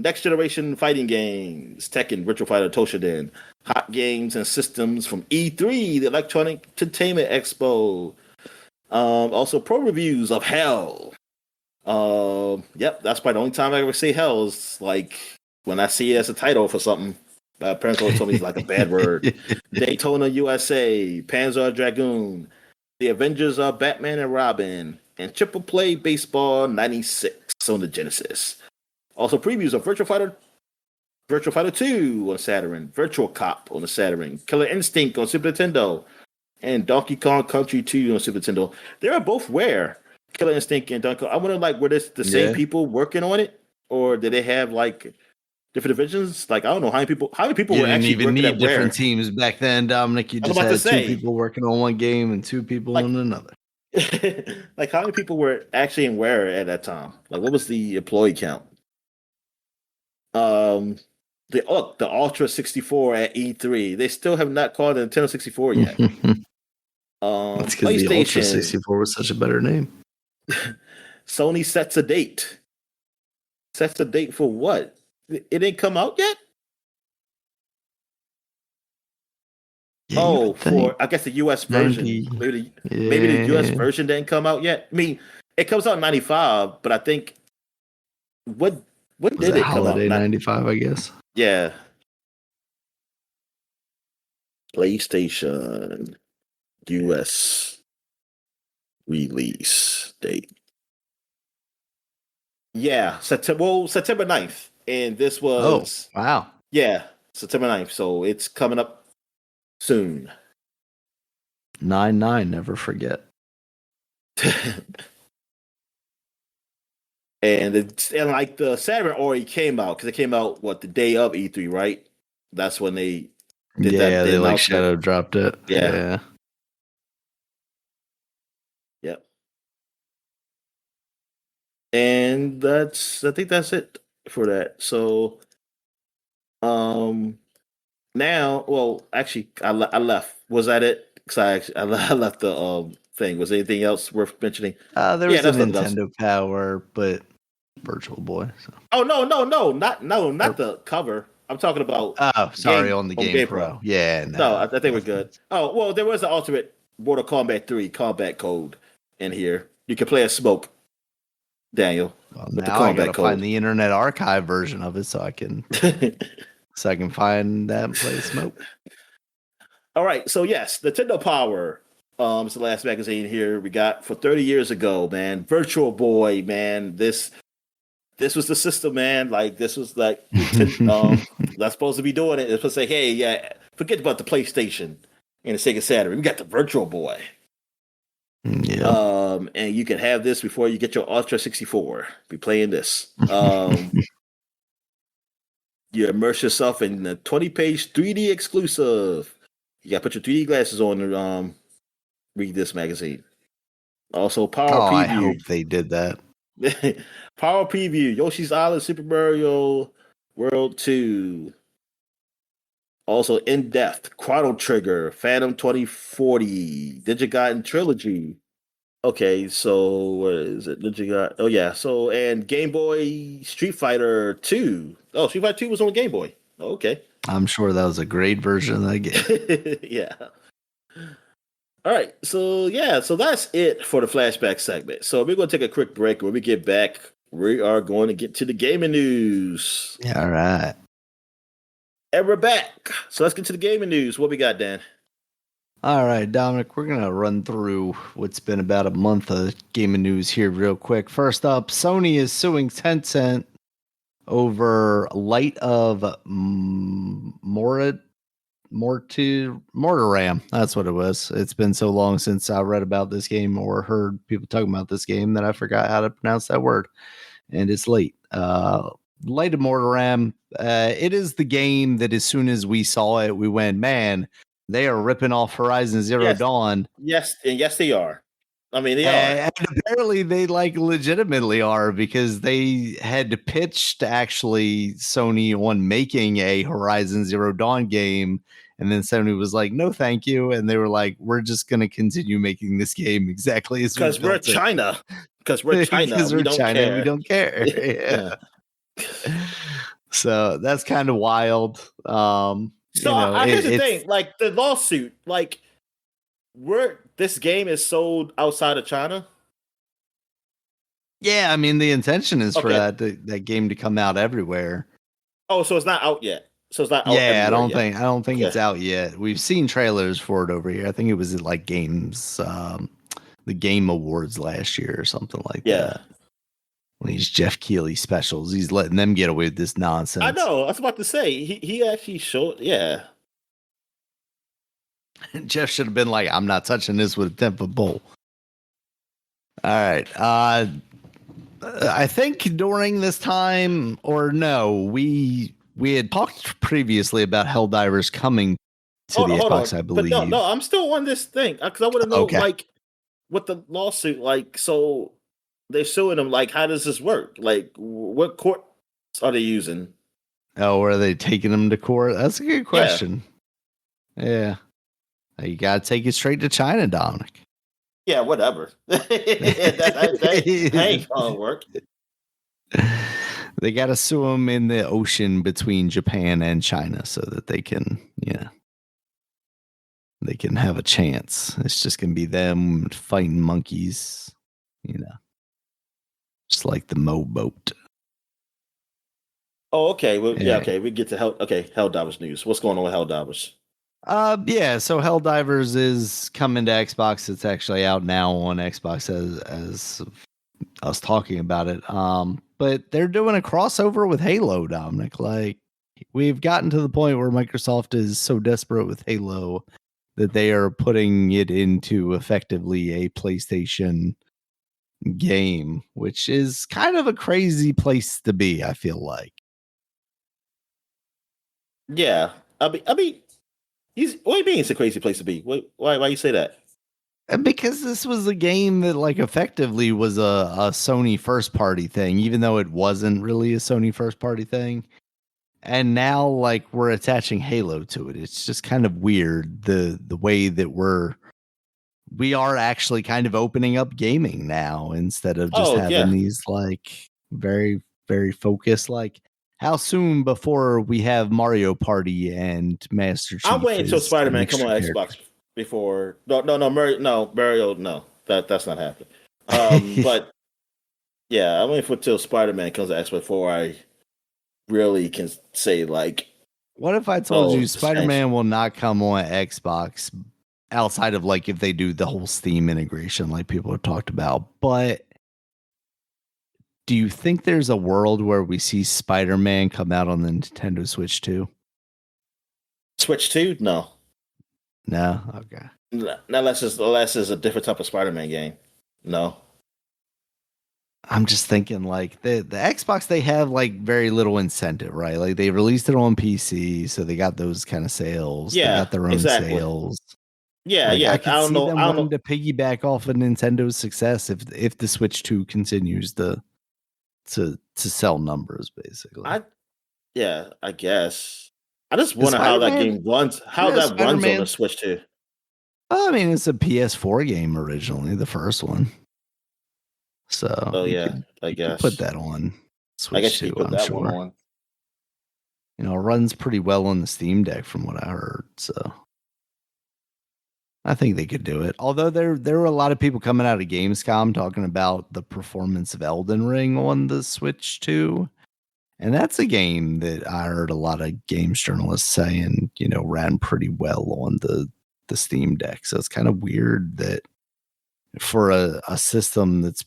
B: Next generation fighting games, Tekken, Virtual Fighter, Toshinden, hot games and systems from E3, the Electronic Entertainment Expo. Also pro reviews of Hell. Yep, that's probably the only time I ever say Hell is like when I see it as a title for something. Parents always told me it's like a bad word. Daytona USA, Panzer Dragoon, The Avengers of Batman and Robin, and Triple Play Baseball 96 on the Genesis. Also previews of Virtual Fighter 2 on Saturn, Virtual Cop on the Saturn, Killer Instinct on Super Nintendo, and Donkey Kong Country 2 on Super Nintendo. They are both rare, Killer Instinct and Donkey Kong. I wonder, like, were this the same people working on it, or did they have like different divisions? Like, I don't know how many people were actually
A: even
B: working
A: need
B: at
A: different
B: Rare.
A: teams back then, Dominic. You just had two people working on one game and two people on another.
B: Like, how many people were actually in Rare at that time? Like, what was the employee count? the Ultra 64 at E3. They still have not called the Nintendo 64 yet.
A: That's because the Ultra
B: PlayStation
A: 64 was such a better name.
B: Sony sets a date. Sets a date for what? It didn't come out yet?
A: Yeah, you would think.
B: I guess the US version.
A: 90,
B: Maybe the US
A: yeah.
B: version didn't come out yet. I mean, it comes out in 95, but I think when
A: Was
B: did
A: it
B: it come out?
A: holiday 95, I guess?
B: Yeah. PlayStation US release date. Yeah, September 9th. And this was
A: wow.
B: yeah, September 9th. So it's coming up soon.
A: 9/9, never forget.
B: and like the Saturn already came out because it came out the day of E3, right? That's when they did that.
A: They like shadow dropped it. Yeah.
B: Yep. And I think that's it for that. So, now, well, actually, I left. Was that it? Because I left the thing. Was anything else worth mentioning?
A: There was a Nintendo Power, but Virtual Boy. So.
B: Oh no, not the cover. I'm talking about.
A: Oh, sorry, on the Game Pro. Yeah,
B: no, I think we're good. Oh well, there was an Ultimate Mortal Kombat 3 combat code in here. You can play as Smoke, Daniel.
A: Well, now I gotta find the Internet Archive version of it so I can find that and play Smoke.
B: All right, so yes, Nintendo Power. It's the last magazine here we got for 30 years ago, man. Virtual Boy, man. This was the system, man. Like this was like not supposed to be doing it. It's supposed to say, hey, yeah, forget about the PlayStation and the Sega Saturn. We got the Virtual Boy.
A: Yeah.
B: And you can have this before you get your Ultra 64. Be playing this. You immerse yourself in the 20-page 3D exclusive. You gotta put your 3D glasses on to read this magazine. Also, Power Preview.
A: I hope they did that.
B: Power Preview, Yoshi's Island, Super Mario World 2. Also, In Depth, Chrono Trigger, Phantom 2040, Digigaiden Trilogy. Okay, so what is it? Digigaiden. Oh yeah, so and Game Boy Street Fighter 2. Oh, Street Fighter 2 was on Game Boy. Okay.
A: I'm sure that was a great version of that game.
B: Yeah. All right, so that's it for the flashback segment. So we're going to take a quick break. When we get back, we are going to get to the gaming news.
A: Yeah, all right.
B: And we're back. So let's get to the gaming news. What we got, Dan?
A: All right, Dominic, we're going to run through what's been about a month of gaming news here real quick. First up, Sony is suing Tencent over Light of Mortaram. That's what it was. It's been so long since I read about this game or heard people talking about this game that I forgot how to pronounce that word. And it's late. Light of Mortaram. It is the game that as soon as we saw it, we went, man, they are ripping off Horizon Zero Dawn.
B: Yes, and yes, they are. I mean, they are.
A: And apparently they like legitimately are because they had to pitch to actually Sony on making a Horizon Zero Dawn game. And then Sony was like, no, thank you. And they were like, we're just going to continue making this game exactly as
B: because we're China. Because we're China.
A: Because
B: we're China.
A: We don't care. Yeah. So that's kind of wild.
B: Here's the thing. Like the lawsuit, like this game is sold outside of China.
A: Yeah, I mean the intention is for that game to come out everywhere.
B: Oh, so it's not out yet. So it's not out.
A: Yeah, I don't think it's out yet. We've seen trailers for it over here. I think it was at like the Game Awards last year or something like that. When these Jeff Keighley specials, he's letting them get away with this nonsense.
B: I know. I was about to say he actually showed. Yeah.
A: Jeff should have been like, "I'm not touching this with a 10-foot pole." All right. I think during this time, or no, we had talked previously about Helldivers coming to the Xbox, I believe.
B: But no, I'm still on this thing because I want to know, like, what the lawsuit, like, so they're suing them. Like, how does this work? Like, what courts are they using?
A: Oh, are they taking him to court? That's a good question. Yeah. You got to take it straight to China, Dominic.
B: Yeah, whatever. that ain't gonna work.
A: They got to sue him in the ocean between Japan and China so that they can, they can have a chance. It's just going to be them fighting monkeys, just like the Mo boat.
B: Oh, okay. Well, yeah, okay. We get to Helldivers news. What's going on with Helldivers?
A: So Helldivers is coming to Xbox. It's actually out now on Xbox as I was talking about it. But they're doing a crossover with Halo, Dominic. Like, we've gotten to the point where Microsoft is so desperate with Halo that they are putting it into effectively a PlayStation game, which is kind of a crazy place to be, I feel like.
B: Yeah. I mean, what do you mean it's a crazy place to be? Why you say that?
A: Because this was a game that, like, effectively was a Sony first party thing, even though it wasn't really a Sony first party thing. And now, like, we're attaching Halo to it. It's just kind of weird the way that we are actually kind of opening up gaming now instead of just having these, like, very, very focused, like, how soon before we have Mario Party and Master Chief?
B: I'm waiting until Spider-Man come on Xbox before. Mario, no, that's not happening. But yeah, I'm waiting until Spider-Man comes to Xbox before I really can say, like.
A: What if I told you Spider-Man will not come on Xbox outside of, like, if they do the whole Steam integration like people have talked about? But do you think there's a world where we see Spider-Man come out on the Nintendo Switch 2?
B: Switch 2? No.
A: No? Okay.
B: Unless it's a different type of Spider-Man game. No.
A: I'm just thinking, like, the Xbox, they have, like, very little incentive, right? Like, they released it on PC, so they got those kind of sales.
B: Yeah,
A: they got their own sales.
B: Yeah,
A: like,
B: yeah.
A: I could see them wanting to piggyback off of Nintendo's success if the Switch 2 continues to sell numbers, basically.
B: I guess. I just wonder how that game runs. How that runs on the Switch 2.
A: I mean, it's a PS4 game originally, the first one. So,
B: I guess
A: put that on Switch 2. I'm sure.
B: One on.
A: It runs pretty well on the Steam Deck, from what I heard. So, I think they could do it. Although there were a lot of people coming out of Gamescom talking about the performance of Elden Ring on the Switch 2. And that's a game that I heard a lot of games journalists saying, ran pretty well on the Steam Deck. So it's kind of weird that for a system that's,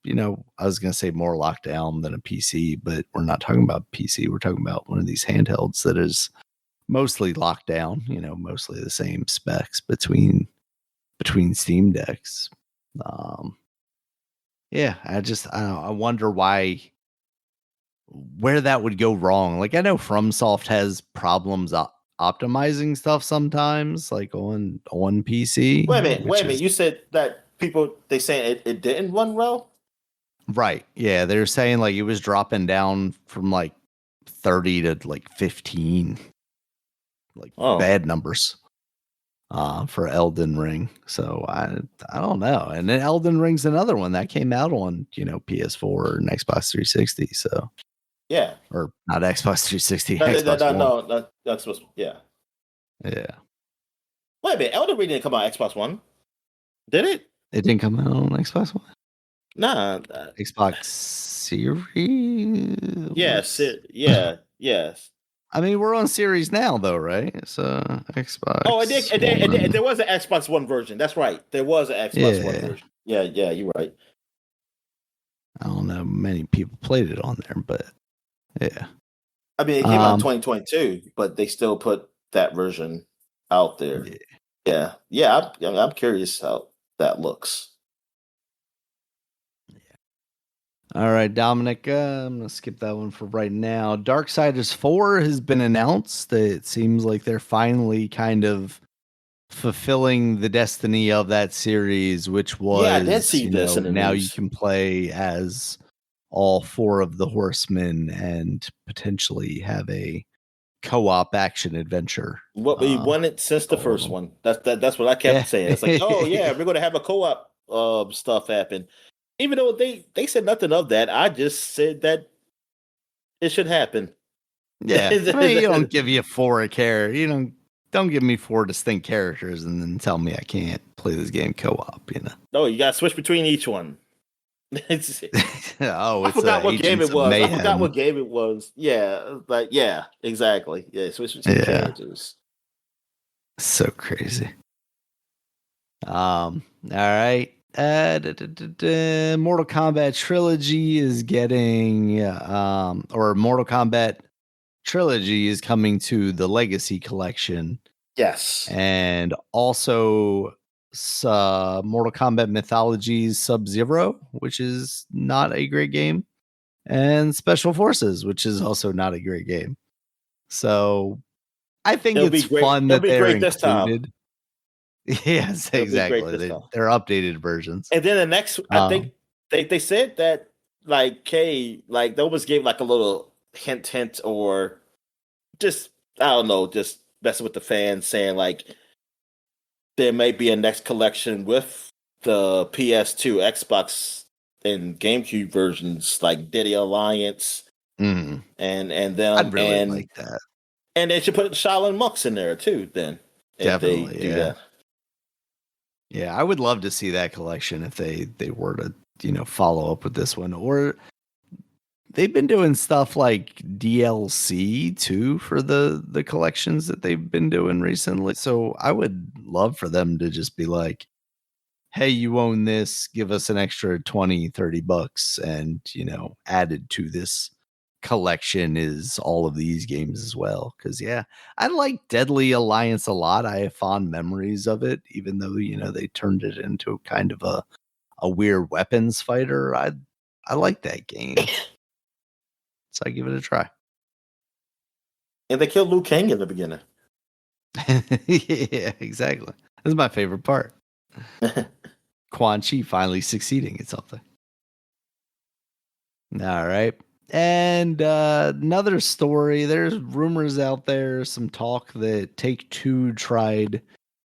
A: I was going to say more locked down than a PC, but we're not talking about PC. We're talking about one of these handhelds that is mostly locked down, mostly the same specs between Steam Decks. I wonder where that would go wrong. Like, I know FromSoft has problems optimizing stuff sometimes, like on PC.
B: Wait a minute. You said that they saying it didn't run well?
A: Right. Yeah, they're saying, like, it was dropping down from, like, 30 to, like, 15. Like, bad numbers for Elden Ring. So I don't know. And then Elden Ring's another one that came out on, PS4 and Xbox 360. So
B: yeah,
A: or not Xbox 360.
B: No, that's supposed. Yeah.
A: Wait
B: a minute, Elden Ring didn't come out on Xbox One, did it?
A: It didn't come out on Xbox One.
B: Nah,
A: Xbox Series.
B: Yes, yes.
A: I mean, we're on Series now, though, right? So Xbox.
B: Oh, it did. There was an Xbox One version. That's right. There was an Xbox One version. Yeah, you're right.
A: I don't know. Many people played it on there, but yeah.
B: I mean, it came out in 2022, but they still put that version out there. Yeah. I'm curious how that looks.
A: All right, Dominic, I'm going to skip that one for right now. Darksiders 4 has been announced. It seems like they're finally kind of fulfilling the destiny of that series, which was,
B: I did see this in the
A: now
B: news.
A: you can play as all 4 of the horsemen and potentially have a co-op action adventure.
B: What we wanted since the
A: all of
B: first
A: them.
B: one. That's what I kept saying. It's like, oh yeah, we're gonna have a co-op stuff happen. Even though they said nothing of that, I just said that it should happen.
A: Yeah, I mean, you don't give you 4 a character. You don't give me 4 distinct characters and then tell me I can't play this game co-op.
B: No, you got to switch between each one.
A: I
B: forgot what game it was.
A: Mayhem.
B: I forgot what game it was. Yeah, like yeah, exactly. Yeah, switch between characters.
A: So crazy. All right. Mortal Kombat Trilogy is getting or Mortal Kombat Trilogy is coming to the Legacy Collection.
B: Yes.
A: And also Mortal Kombat Mythologies Sub-Zero, which is not a great game, and Special Forces, which is also not a great game. So I think it's fun that they're included. Yes, exactly. They're updated versions.
B: And then the next, I think they said that like they almost gave like a little hint, or just I don't know, just messing with the fans, saying like there may be a next collection with the PS2, Xbox, and GameCube versions, like Diddy Alliance, and them.
A: I'd really like that.
B: And they should put Shaolin Monks in there too. Then
A: definitely,
B: if they do that.
A: Yeah, I would love to see that collection if they were to, follow up with this one. Or they've been doing stuff like DLC too for the collections that they've been doing recently. So I would love for them to just be like, hey, you own this, give us an extra $20-$30 and, added to this collection is all of these games as well. Because I like Deadly Alliance a lot. I have fond memories of it, even though they turned it into kind of a weird weapons fighter. I like that game, so I give it a try.
B: And they killed Liu Kang in the beginning.
A: Yeah, exactly. This is my favorite part. Quan Chi finally succeeding at something. All right. And another story, there's rumors out there, some talk that Take-Two tried,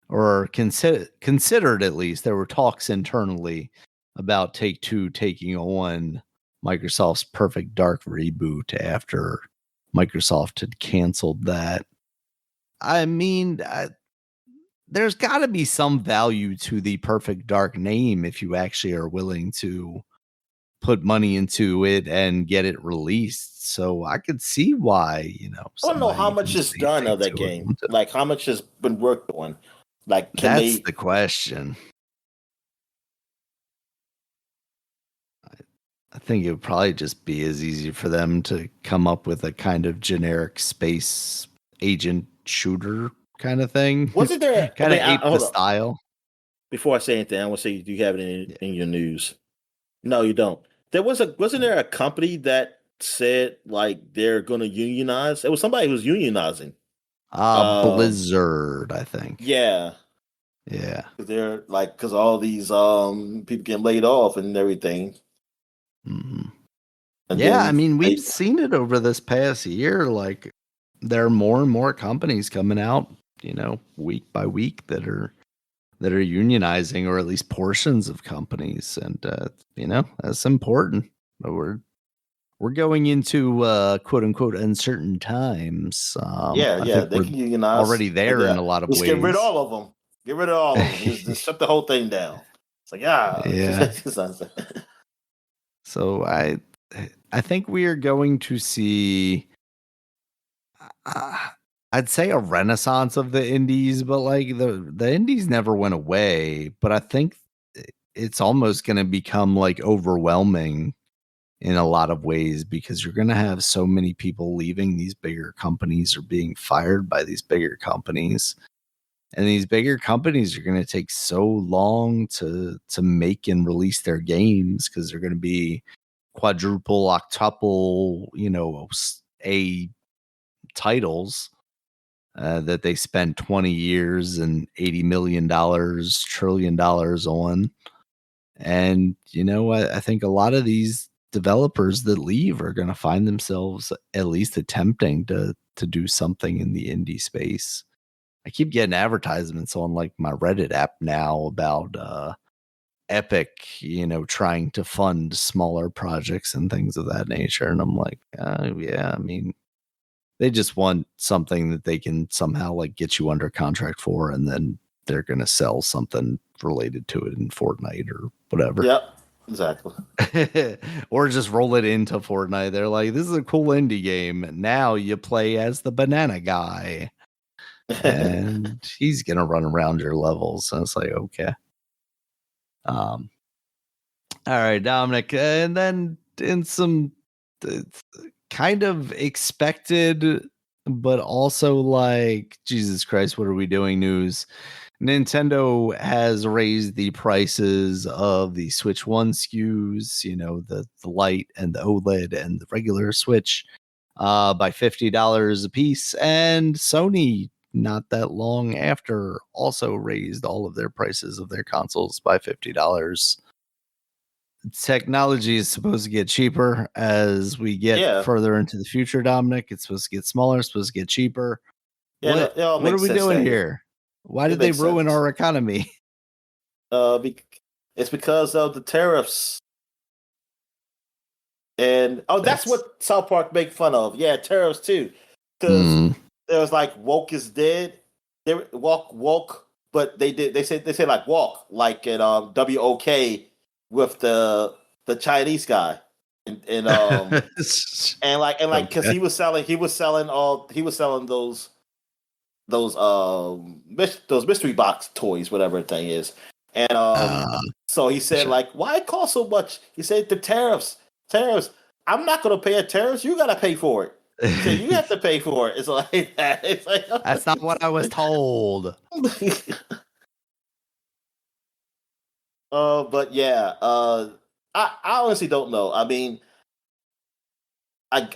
A: or considered at least, there were talks internally about Take-Two taking on Microsoft's Perfect Dark reboot after Microsoft had canceled that. I mean, there's got to be some value to the Perfect Dark name if you actually are willing to put money into it and get it released. So I could see why,
B: I don't know how much is done of that game. Like how much has been worked on. Like
A: that's the question. I think it would probably just be as easy for them to come up with a kind of generic space agent shooter kind of thing.
B: Wasn't there
A: kind of ape the style?
B: Before I say anything, I want to say, do you have it in your news? No, you don't. Wasn't there a company that said like they're going to unionize? It was somebody who was unionizing.
A: Blizzard, I think.
B: Yeah. They're like, because all these people getting laid off and everything.
A: Mm-hmm. And I mean, we've seen it over this past year. Like, there are more and more companies coming out, week by week that are unionizing, or at least portions of companies, and that's important. But we're going into quote unquote uncertain times.
B: They can unionize
A: already there in a lot of ways.
B: Get rid of all of them. Get rid of all of them. just shut the whole thing down. It's like
A: yeah. So I think we are going to see. I'd say a renaissance of the indies, but like the indies never went away. But I think it's almost going to become like overwhelming in a lot of ways, because you're going to have so many people leaving these bigger companies or being fired by these bigger companies. And these bigger companies are going to take so long to make and release their games, because they're going to be quadruple, octuple, titles. That they spent 20 years and $80 million, $1 trillion on. And, I think a lot of these developers that leave are going to find themselves at least attempting to do something in the indie space. I keep getting advertisements on like my Reddit app now about Epic, trying to fund smaller projects and things of that nature. And I'm like, yeah, I mean, they just want something that they can somehow like get you under contract for, and then they're going to sell something related to it in Fortnite or whatever.
B: Yep, exactly.
A: Or just roll it into Fortnite. They're like, this is a cool indie game. Now you play as the banana guy. And he's going to run around your levels. So it's like, okay. All right, Dominic. And then in some kind of expected, but also like, Jesus Christ, what are we doing news? Nintendo has raised the prices of the Switch 1 SKUs, the Lite and the OLED and the regular Switch by $50 a piece. And Sony, not that long after, also raised all of their prices of their consoles by $50. Technology is supposed to get cheaper as we get further into the future, Dominic. It's supposed to get smaller, it's supposed to get cheaper.
B: Yeah,
A: What are we doing here? Why did they ruin our economy?
B: It's because of the tariffs. And that's what South Park make fun of. Yeah, tariffs too. Because there was like woke is dead. They woke, but they said like walk, like in WOK with the Chinese guy. And because
A: Okay.
B: he was selling those mystery box toys, whatever the thing is. And so he said, like, why it cost so much? He said the tariffs. I'm not gonna pay a tariffs, you gotta pay for it. So you have to pay for it. It's like that. It's like
A: that's not what I was told.
B: But yeah, I honestly don't know. I mean, I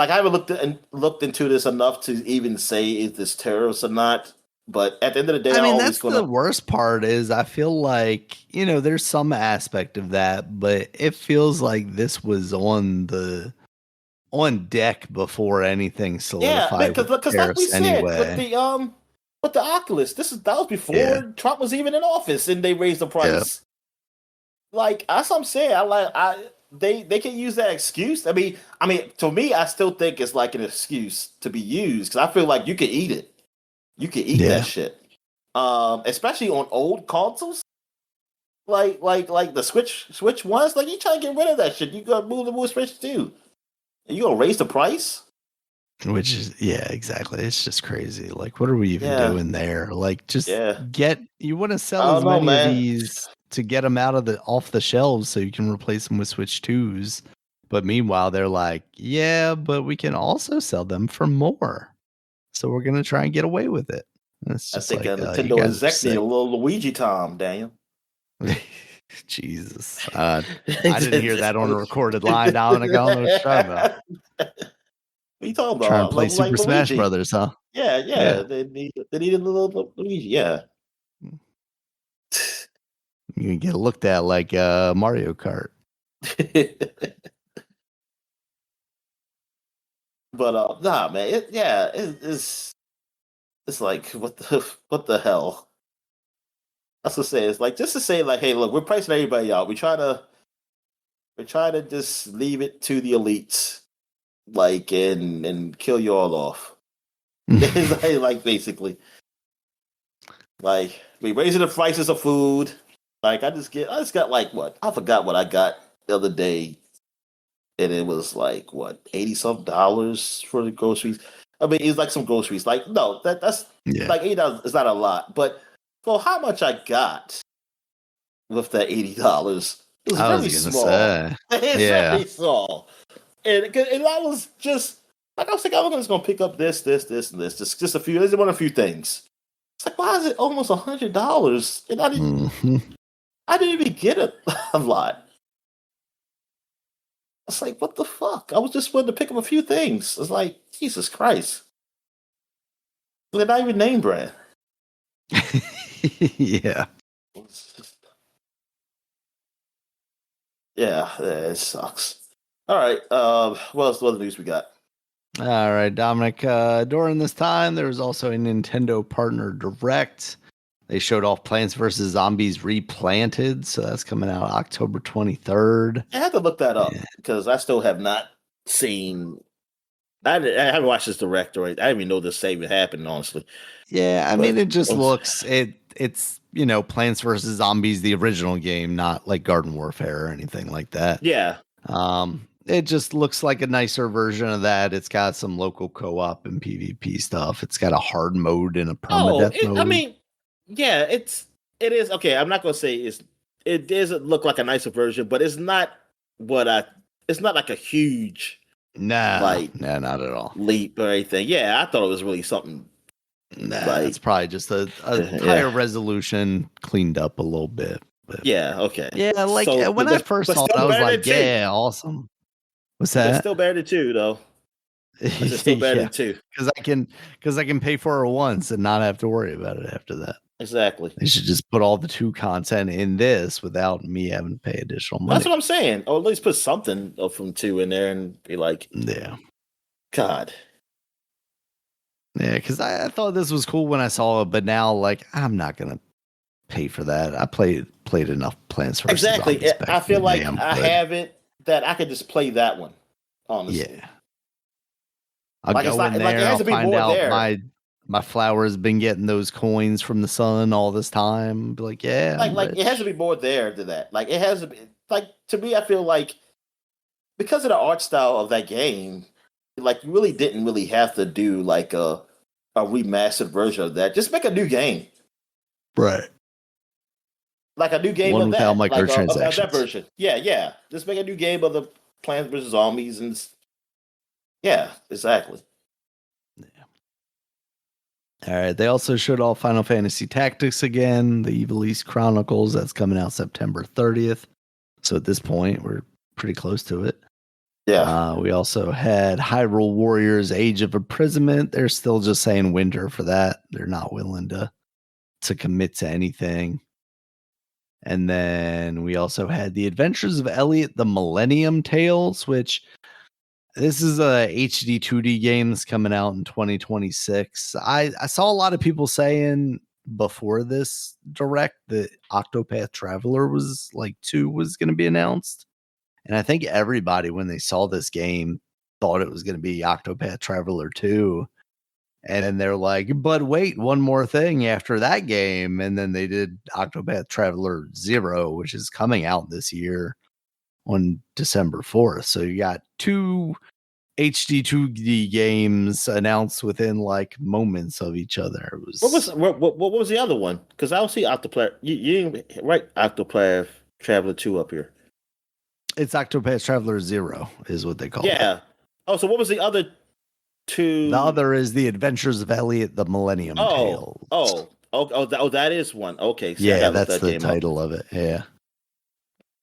B: haven't looked into this enough to even say is this tariffs or not. But at the end of the day,
A: I mean, that's the worst part is I feel like, there's some aspect of that, but it feels like this was on deck before anything solidified.
B: Yeah, because like we said,
A: anyway.
B: with the Oculus, that was before Trump was even in office, and they raised the price. Yeah. Like that's what I'm saying. They can use that excuse. I mean, to me, I still think it's like an excuse to be used because I feel like you can eat it. You can eat that shit, especially on old consoles, like the Switch ones. Like you try to get rid of that shit, you gotta move the Switch too, and you gonna raise the price.
A: Which is exactly. It's just crazy. Like, what are we even doing there? Like, just you want to sell as many of these to get them off the shelves so you can replace them with Switch 2s. But meanwhile, they're like, but we can also sell them for more. So we're gonna try and get away with it. It's just
B: I think Nintendo exec need a little Luigi time, Daniel.
A: Jesus, I didn't hear that on a recorded line, Dominic. I don't know what you're talking about.
B: What are you talking about?
A: Trying to play Super Smash Brothers, huh?
B: Yeah. They need a little Luigi. Yeah.
A: You can get looked at like Mario Kart.
B: But nah, man. It's like what the hell? That's what I say. It's like just to say like, hey, look, we're pricing everybody out. We try to just leave it to the elites, like and kill you all off. It's like basically, like we raising the prices of food. Like I just got like what? I forgot what I got the other day. And it was like what $80 for the groceries. I mean, it's like some groceries. Like no, that's like $80. It's not a lot, but for how much I got with that $80, it was very small. It's very small, and I was just like I was thinking I was going to pick up this, and this, just a few. There's one a few things. It's like why is it almost $100? And I didn't even get a lot. It's like, what the fuck? I was just wanting to pick up a few things. It's like, Jesus Christ. They're not even name brand.
A: Yeah.
B: Yeah, it sucks. All right. What other news we got?
A: All right, Dominic. During this time, there was also a Nintendo Partner Direct. They showed off Plants vs. Zombies Replanted, so that's coming out October 23rd.
B: I have to look that up
A: Yeah.
B: because I still have not seen. I haven't watched this direct or I didn't even know this even happened, honestly.
A: Yeah, I mean,
B: But-
A: it just looks it's Plants vs. Zombies, the original game, not like Garden Warfare or anything like that.
B: Yeah.
A: It just looks like a nicer version of that. It's got some local co-op and PvP stuff. It's got a hard mode and a permadeath mode.
B: I mean, yeah, it is okay. I'm not gonna say it doesn't look like a nicer version, but it's not it's not like a huge
A: Nah, not at all.
B: leap or anything. Yeah, I thought it was really something.
A: Nah, it's probably just a higher resolution, cleaned up a little bit. But
B: yeah, okay.
A: Yeah, like when I first saw it, I was like, yeah, awesome. What's that?
B: It's still better than 2, though. It's still better than 2.
A: Because I can pay for it once and not have to worry about it after that.
B: Exactly.
A: They should just put all the 2 content in this without me having to pay additional money.
B: That's what I'm saying. Or at least put something from 2 in there and be like,
A: yeah.
B: God.
A: Yeah, because I thought this was cool when I saw it, but now like I'm not gonna pay for that. I played enough Plants vs.
B: Exactly.
A: Zombies
B: I feel like
A: I'm
B: I
A: good.
B: have it that I could just play that one. Honestly.
A: Yeah. I'll
B: Like,
A: go
B: it's not-
A: in
B: like, it
A: there.
B: has
A: I'll
B: to be
A: find
B: more
A: out
B: there.
A: my flower's been getting those coins from the sun all this time. Be like, yeah, I'm
B: Like it has to
A: rich.
B: be more there to that. Like it has to be like to me. I feel like because of the art style of that game, like you really didn't really have to do like a remastered version of that. Just make a new game,
A: Right.
B: like a new game
A: One
B: of
A: without
B: that, like of that
A: microtransactions.
B: version. Yeah. Just make a new game of the Plants vs Zombies, and yeah, exactly.
A: All right. They also showed off Final Fantasy Tactics again, the Evil East Chronicles. That's coming out September 30th. So at this point, we're pretty close to it.
B: Yeah,
A: We also had Hyrule Warriors Age of Imprisonment. They're still just saying winter for that. They're not willing to commit to anything. And then we also had The Adventures of Elliot the Millennium Tales, which this is a HD 2D game that's coming out in 2026. I saw a lot of people saying before this direct that Octopath Traveler was like 2 was going to be announced. And I think everybody, when they saw this game, thought it was going to be Octopath Traveler 2. And then they're like, but wait, one more thing after that game. And then they did Octopath Traveler 0, which is coming out this year on December 4th. So you got 2 HD 2D games announced within like moments of each other. It was
B: what was the other one? Because I don't see Octopath. You didn't write Octopath Traveler 2 up here.
A: It's Octopath Traveler 0 is what they call it.
B: Yeah. Oh, so what was the other 2?
A: The other is The Adventures of Elliot the Millennium Tales.
B: That is one. Okay, so I
A: Yeah,
B: gotta look
A: that's
B: that
A: the
B: game
A: title of it. Yeah.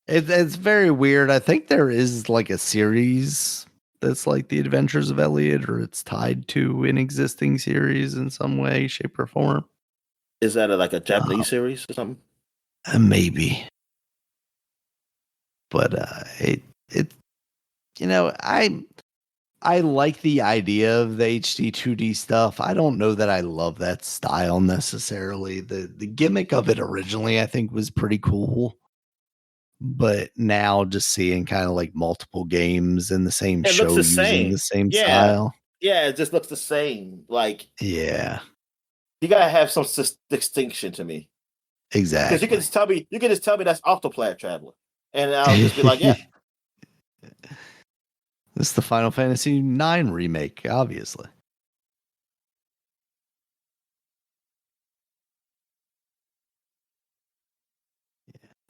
A: It's very weird. I think there is like a series that's like The Adventures of Elliot, or it's tied to an existing series in some way, shape, or form.
B: Is that like a Japanese series or something?
A: Maybe. But it I like the idea of the HD 2D stuff. I don't know that I love that style necessarily. The gimmick of it originally I think was pretty cool. But now just seeing kind of like multiple games in the same
B: It
A: show
B: looks the
A: using
B: same.
A: the same
B: Yeah.
A: style.
B: Yeah, it just looks the same. Like
A: Yeah,
B: you gotta have some distinction to me. Because
A: exactly.
B: you can just tell me that's Octopath Traveler, and I'll just be like, yeah.
A: This is the Final Fantasy IX remake, obviously.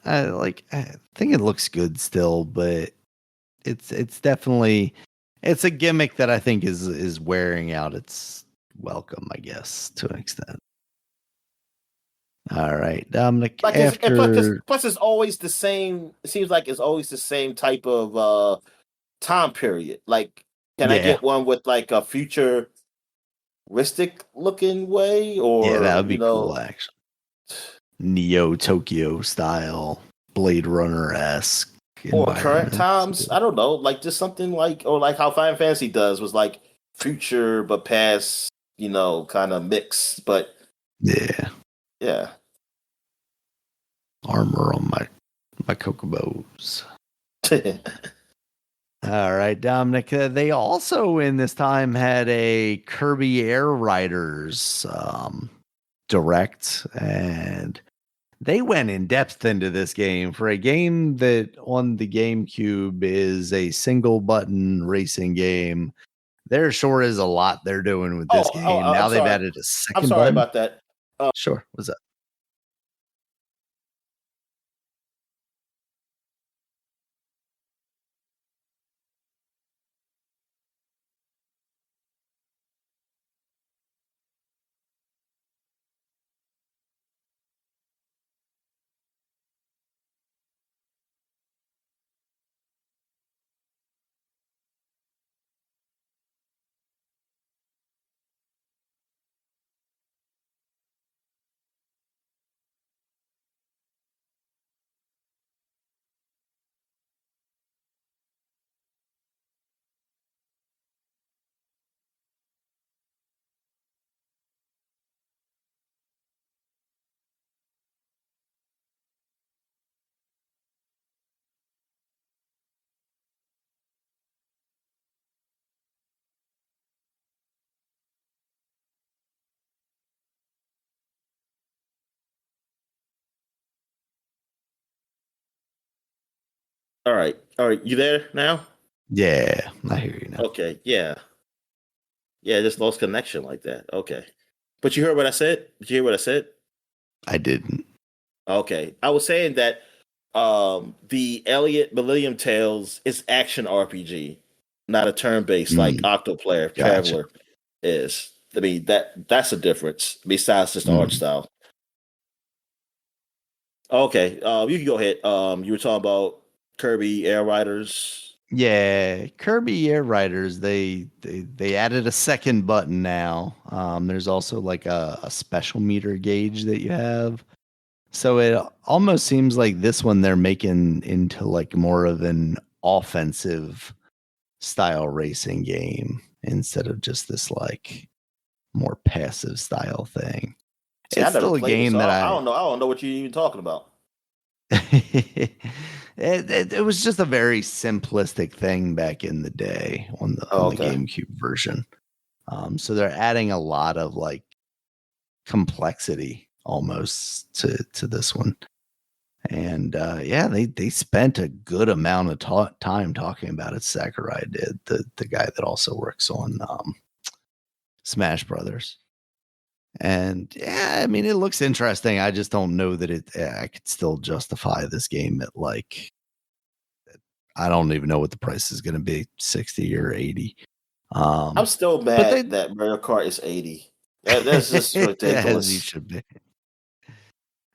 A: I think it looks good still, but it's definitely it's a gimmick that I think is wearing out its welcome, I guess, to an extent. All right, Dominic.
B: Like
A: After
B: plus it's always the same. It seems like it's always the same type of time period. Like, can I
A: Yeah.
B: get one with like a futuristic looking way, or
A: yeah, that would be cool, actually. Neo Tokyo style, Blade Runner esque.
B: Or current
A: environment.
B: times, I don't know, like just something like, or like how Final Fantasy does was like future but past, kind of mix. But
A: Yeah,
B: yeah,
A: armor on my Chocobos. All right, Dominic. They also in this time had a Kirby Air Riders direct, and they went in depth into this game for a game that on the GameCube is a single button racing game. There sure is a lot they're doing with this game. Now
B: I'm
A: they've
B: sorry.
A: added a
B: I'm
A: second
B: sorry
A: button.
B: about that.
A: Sure. What's that?
B: All right. You there now?
A: Yeah, I hear you now.
B: Okay, yeah, just lost connection like that. Okay, but you heard what I said. Did you hear what I said?
A: I didn't.
B: Okay, I was saying that the Elliot Millennium Tales is action RPG, not a turn based like Octoplayer
A: Gotcha.
B: Traveler is. I mean that's a difference besides just the art style. Okay, you can go ahead. You were talking about Kirby Air Riders.
A: Yeah, Kirby Air Riders. They added a second button now. There's also like a special meter gauge that you have. So it almost seems like this one they're making into like more of an offensive style racing game instead of just this like more passive style thing.
B: See, I
A: It's
B: never
A: still a
B: played it,
A: game
B: so
A: that
B: I don't know. I don't know what you're even talking about.
A: it was just a very simplistic thing back in the day on the GameCube version. So they're adding a lot of like complexity almost to this one. And yeah, they spent a good amount of time talking about it. Sakurai did, the guy that also works on Smash Brothers. And yeah, I mean, it looks interesting. I just don't know that I could still justify this game at like, I don't even know what the price is going to be, 60 or 80.
B: I'm still mad that Mario Kart is 80. That's just ridiculous.
A: As you should be.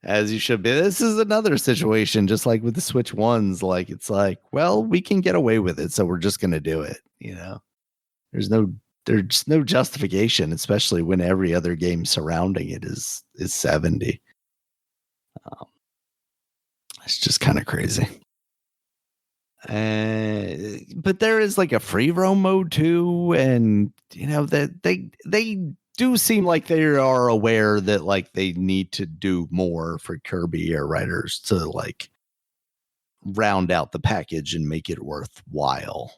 A: As you should be. This is another situation, just like with the Switch ones. Like, it's like, well, we can get away with it, so we're just going to do it. There's no justification, especially when every other game surrounding it is 70. It's just kind of crazy. But there is like a free roam mode too, and that they do seem like they are aware that like they need to do more for Kirby Air Riders to like round out the package and make it worthwhile.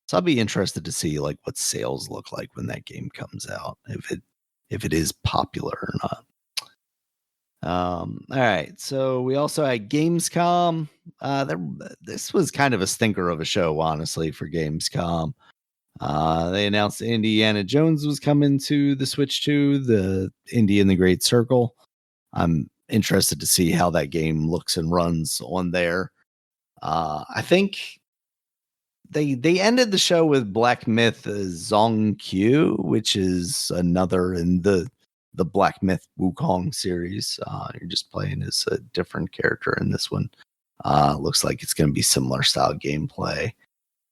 A: So I'll be interested to see like what sales look like when that game comes out, if it is popular or not. All right, so we also had Gamescom. This was kind of a stinker of a show, honestly, for Gamescom. They announced Indiana Jones was coming to the Switch 2, the Indy and the Great Circle. I'm interested to see how that game looks and runs on there. I think they ended the show with Black Myth Zong Q, which is another in the Black Myth Wukong series. You're just playing as a different character in this one. Looks like it's going to be similar style gameplay.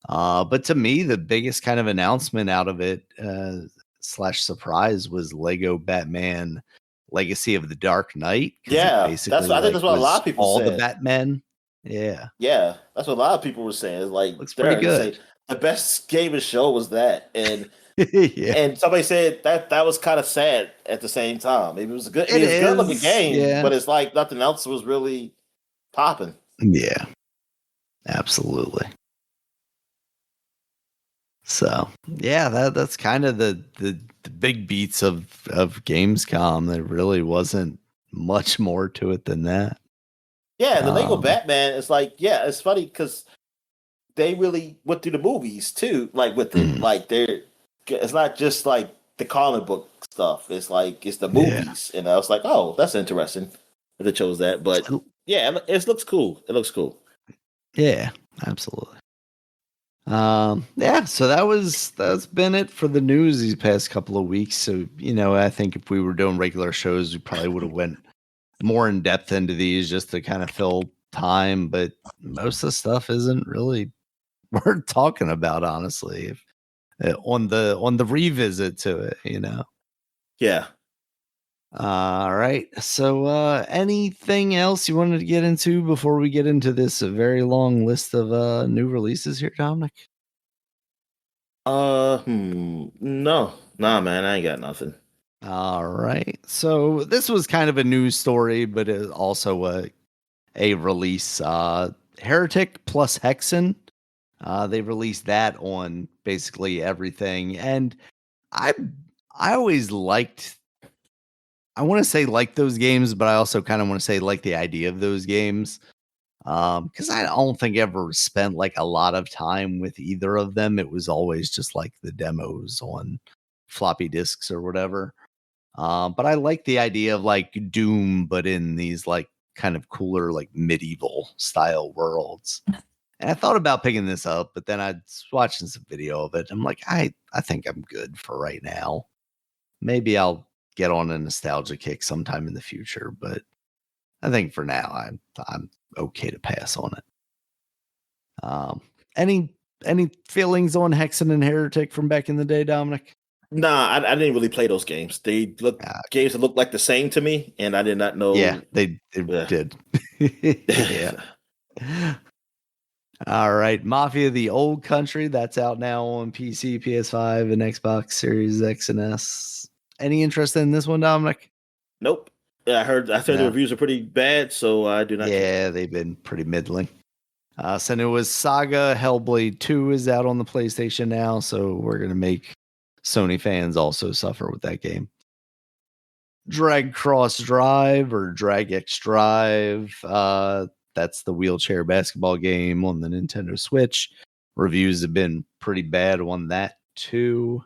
A: But to me, the biggest kind of announcement out of it / surprise was Lego Batman Legacy of the Dark Knight.
B: Yeah, I think that's what a lot of people
A: all
B: said.
A: the Batman Yeah.
B: Yeah, that's what a lot of people were saying. It's like
A: Looks pretty
B: they
A: good.
B: say the best game of the show was that,
A: Yeah.
B: and somebody said that was kind of sad at the same time. It was good. I
A: It
B: mean, it's a good looking
A: is.
B: game,
A: Yeah.
B: but it's like nothing else was really popping.
A: Yeah. Absolutely. So yeah, that's kind of the big beats of Gamescom. There really wasn't much more to it than that.
B: Yeah, the Lego
A: Um,
B: Batman is like, yeah, it's funny because they really went through the movies too, like with it.
A: mm,
B: Like it's not just like the comic book stuff. It's like it's the
A: yeah.
B: movies, and I was like, oh, that's interesting that they chose that. But yeah, it looks cool. It looks cool.
A: Yeah, absolutely. Yeah, so that's been it for the news these past couple of weeks. So, I think if we were doing regular shows, we probably would have went more in depth into these just to kind of fill time, but most of the stuff isn't really worth talking about, honestly. If on the revisit to it.
B: Yeah.
A: All right. So, anything else you wanted to get into before we get into this very long list of new releases here, Dominic?
B: No, nah, man, I ain't got nothing.
A: All right. So this was kind of a news story, but it also a release. Heretic plus Hexen. They released that on basically everything, and I I always liked. I want to say like those games, but I also kind of want to say like the idea of those games. Because I don't think I ever spent like a lot of time with either of them. It was always just like the demos on floppy disks or whatever. But I like the idea of like Doom, but in these like kind of cooler, like medieval style worlds. And I thought about picking this up, but then I was watching some video of it. I'm like, I think I'm good for right now. Maybe I'll get on a nostalgia kick sometime in the future, but I think for now I'm okay to pass on it. Um, any feelings on Hexen and Heretic from back in the day, Dominic?
B: Nah, I didn't really play those games. They look
A: Uh,
B: games that look like the same to me, and I did not
A: yeah,
B: know.
A: they
B: Yeah.
A: did. Yeah. All right, Mafia: The Old Country, that's out now on PC, PS5, and Xbox Series X and S. Any interest in this one, Dominic?
B: Nope. Yeah, I heard the
A: No.
B: reviews are pretty bad, so I do not care.
A: Yeah, they've been pretty middling. Senua's Saga Hellblade 2 is out on the PlayStation now, so we're going to make Sony fans also suffer with that game. Drag Cross Drive or Drag X Drive, that's the wheelchair basketball game on the Nintendo Switch. Reviews have been pretty bad on that too.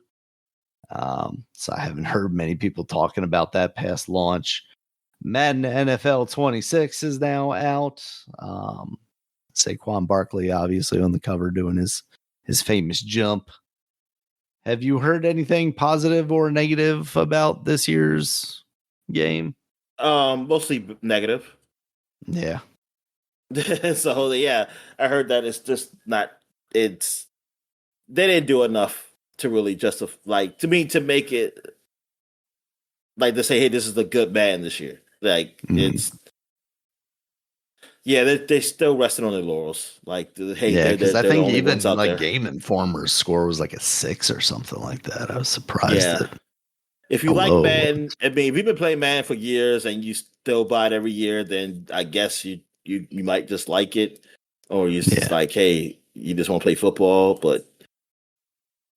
A: So I haven't heard many people talking about that past launch. Madden NFL 26 is now out. Saquon Barkley obviously on the cover doing his famous jump. Have you heard anything positive or negative about this year's game?
B: Mostly negative.
A: Yeah.
B: So yeah, I heard that it's just not. It's they didn't do enough to really justify, like to me, to make it like to say, hey, this is a good man this year. Like it's yeah, they're still resting on their laurels. Like hey,
A: Yeah, because I
B: they're the
A: think
B: only ones
A: even
B: out
A: like
B: there.
A: Game Informer's score was like a 6 or something like that. I was surprised
B: Yeah.
A: at
B: If you
A: how
B: like
A: low it was.
B: Man, I mean, if you've been playing Man for years and you still buy it every year, then I guess you might just like it, or you're just
A: Yeah.
B: like, hey, you just want to play football. But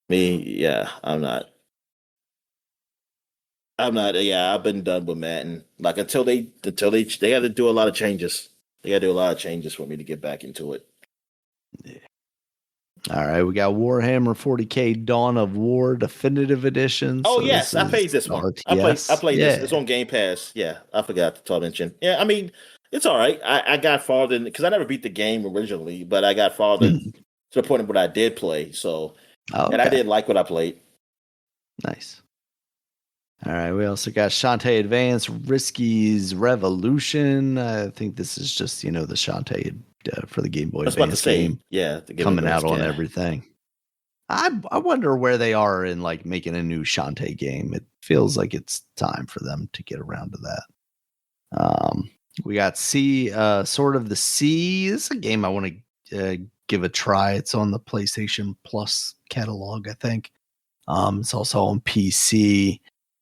B: me, yeah, I'm not. I'm not. Yeah, I've been done with Madden. Like until they have to do a lot of changes. They got to do a lot of changes for me to get back into it.
A: All right, we got Warhammer 40K Dawn of War Definitive Edition.
B: Oh
A: So
B: yes,
A: this
B: I
A: is
B: played this one. I
A: RTS.
B: played this.
A: Yeah.
B: It's on Game Pass. Yeah, I forgot to mention. Yeah, I mean, it's all right. I got farther because I never beat the game originally, but I got farther
A: Hmm.
B: to the point of what I did play. So,
A: Oh,
B: and I
A: okay.
B: did like what I played.
A: Nice. All right, we also got Shantae Advance Risky's Revolution. I think this is just, the Shantae for the Game Boy
B: I was about to
A: Advance
B: say,
A: game
B: yeah, the Game
A: coming
B: Advance
A: out on
B: game.
A: everything. I wonder where they are in like making a new Shantae game. It feels like it's time for them to get around to that. We got Sword of the Sea. This is a game I want to give a try. It's on the PlayStation Plus catalog, I think. It's also on PC.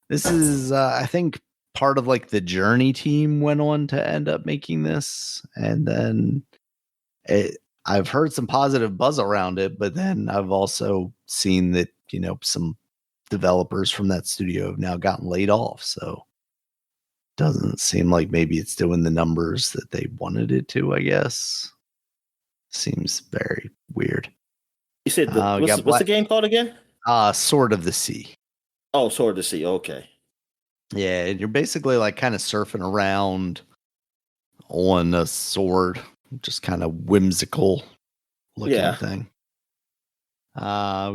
A: This is, I think, part of like the Journey team went on to end up making this, and then I've heard some positive buzz around it, but then I've also seen that some developers from that studio have now gotten laid off. So doesn't seem like maybe it's doing the numbers that they wanted it to, I guess. Seems very weird.
B: You said
A: We got
B: what's the game called again?
A: Sword of the Sea.
B: Oh, Sword of the Sea. Okay.
A: Yeah, and you're basically like kind of surfing around on a sword, just kind of whimsical looking thing. We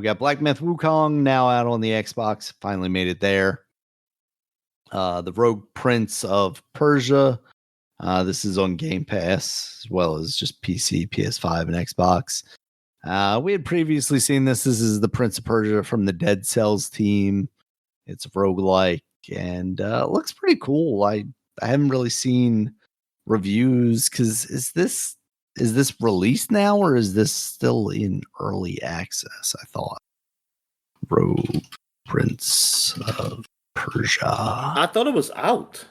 A: got Black Myth Wukong now out on the Xbox. Finally made it there. The Rogue Prince of Persia. This is on Game Pass as well as just PC, PS5, and Xbox. We had previously seen this. This is the Prince of Persia from the Dead Cells team. It's roguelike and it looks pretty cool. I haven't really seen reviews because is this released now or is this still in early access? I thought Rogue Prince of Persia.
B: I thought it was out.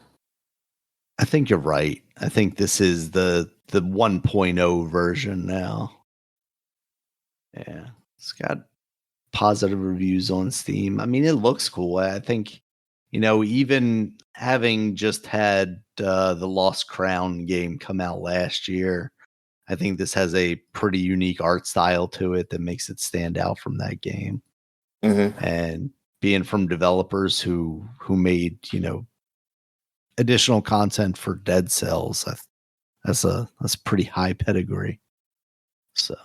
A: I think you're right. I think this is the 1.0 version now. Yeah, it's got positive reviews on Steam. I mean, it looks cool. I think, even having just had the Lost Crown game come out last year, I think this has a pretty unique art style to it that makes it stand out from that game.
B: Mm-hmm.
A: And being from developers who made, additional content for Dead Cells, that's a pretty high pedigree. So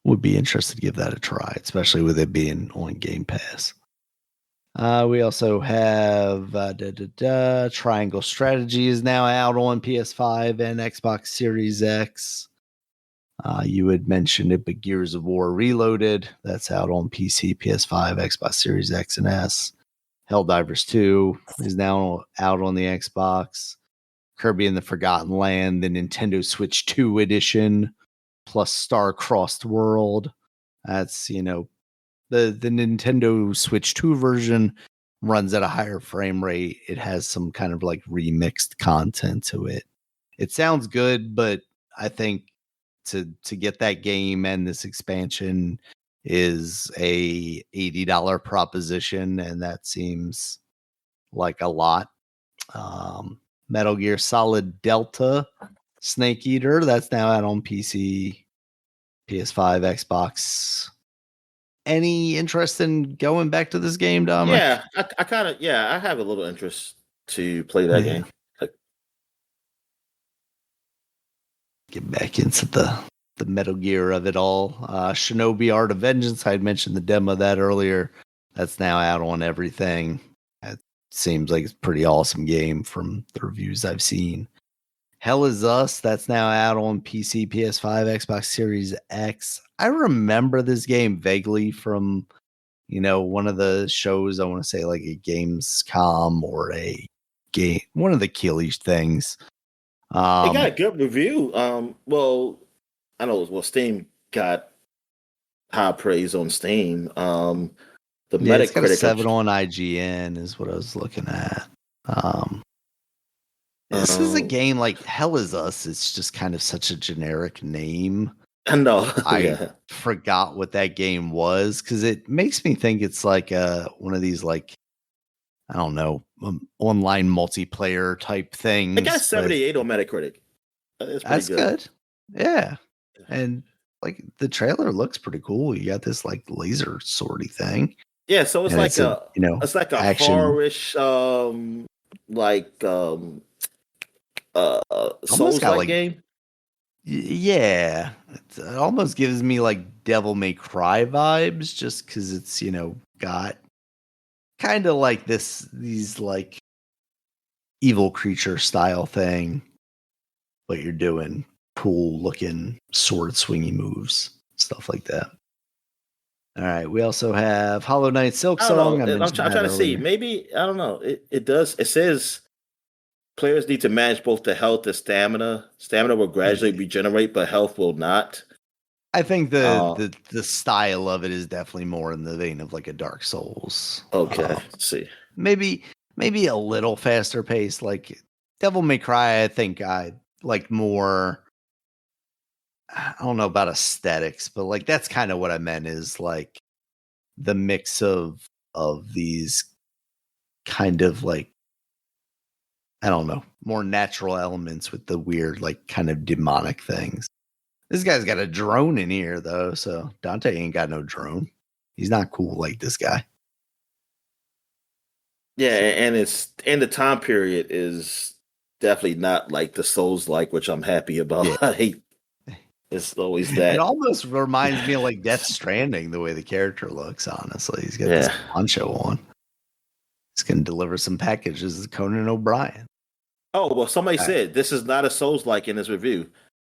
A: would be interested to give that a try, especially with it being on Game Pass. We also have Triangle Strategy is now out on PS5 and Xbox Series X. You had mentioned it, but Gears of War Reloaded, that's out on PC, PS5, Xbox Series X and S. Helldivers 2 is now out on the Xbox. Kirby and the Forgotten Land, the Nintendo Switch 2 edition, plus Star-Crossed World. That's, the Nintendo Switch 2 version runs at a higher frame rate. It has some kind of like remixed content to it. It sounds good, but I think to get that game and this expansion is a $80 proposition, and that seems like a lot. Metal Gear Solid Delta Snake Eater, that's now out on PC, PS5, Xbox. Any interest in going back to this game, Dominic?
B: Yeah, I kind of I have a little interest to play that game.
A: Get back into the Metal Gear of it all. Shinobi Art of Vengeance, I had mentioned the demo of that earlier. That's now out on everything. It seems like it's a pretty awesome game from the reviews I've seen. Hell Is Us, that's now out on PC, PS5, Xbox Series X. I remember this game vaguely from, one of the shows, I want to say like a Gamescom or a game, one of the Killish things.
B: It got a good review. Well, I know. Steam got high praise on Steam. The Metacritic,
A: it's got a 7 on IGN is what I was looking at. This is a game like Hell Is Us. It's just kind of such a generic name.
B: I know.
A: I forgot what that game was because it makes me think it's like one of these like, I don't know, online multiplayer type things.
B: It got 78 on Metacritic. That's
A: good. Yeah. And like the trailer looks pretty cool. You got this like laser swordy thing.
B: Yeah, so it's like it's like a
A: action.
B: horror-ish, Souls-like game.
A: Yeah, it almost gives me like Devil May Cry vibes, just because it's got kind of like these like evil creature style thing, but you're doing cool looking sword swingy moves, stuff like that. All right, we also have Hollow Knight Silk Song.
B: I'm trying to see. Maybe I don't know. It does. It says players need to manage both the health and stamina. Stamina will gradually regenerate, but health will not.
A: I think the style of it is definitely more in the vein of like a Dark Souls.
B: Okay, let's see.
A: Maybe a little faster pace. Like Devil May Cry, I think I like more. I don't know about aesthetics, but like that's kind of what I meant is like the mix of these kind of like, I don't know, more natural elements with the weird like kind of demonic things. This guy's got a drone in here though, so Dante ain't got no drone. He's not cool like this guy.
B: Yeah, and the time period is definitely not like the Souls like, which I'm happy about.
A: Yeah.
B: I hate it's always that.
A: It almost reminds me of like Death Stranding, the way the character looks, honestly. He's got this poncho on. He's gonna deliver some packages as Conan O'Brien.
B: Oh, well, somebody said this is not a Souls like in this review.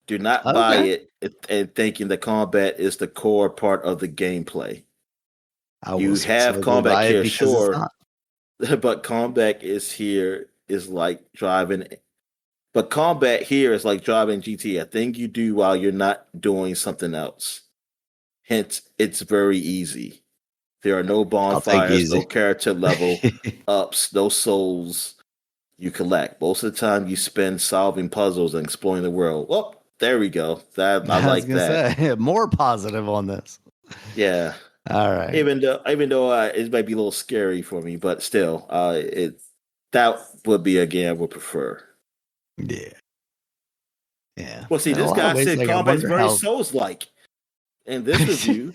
B: Do not buy it and thinking the combat is the core part of the gameplay. You have combat here, sure, but combat is like driving. But combat here is like driving GT, a thing you do while you're not doing something else. Hence, it's very easy. There are no bonfires, no character level ups, no souls you collect. Most of the time, you spend solving puzzles and exploring the world. Well, there we go. I like that.
A: Say, more positive on this.
B: Yeah.
A: All right.
B: Even though it might be a little scary for me, but still, that would be a game I would prefer.
A: Yeah. Yeah.
B: Well, see, this guy said combat's very Souls-like in this review.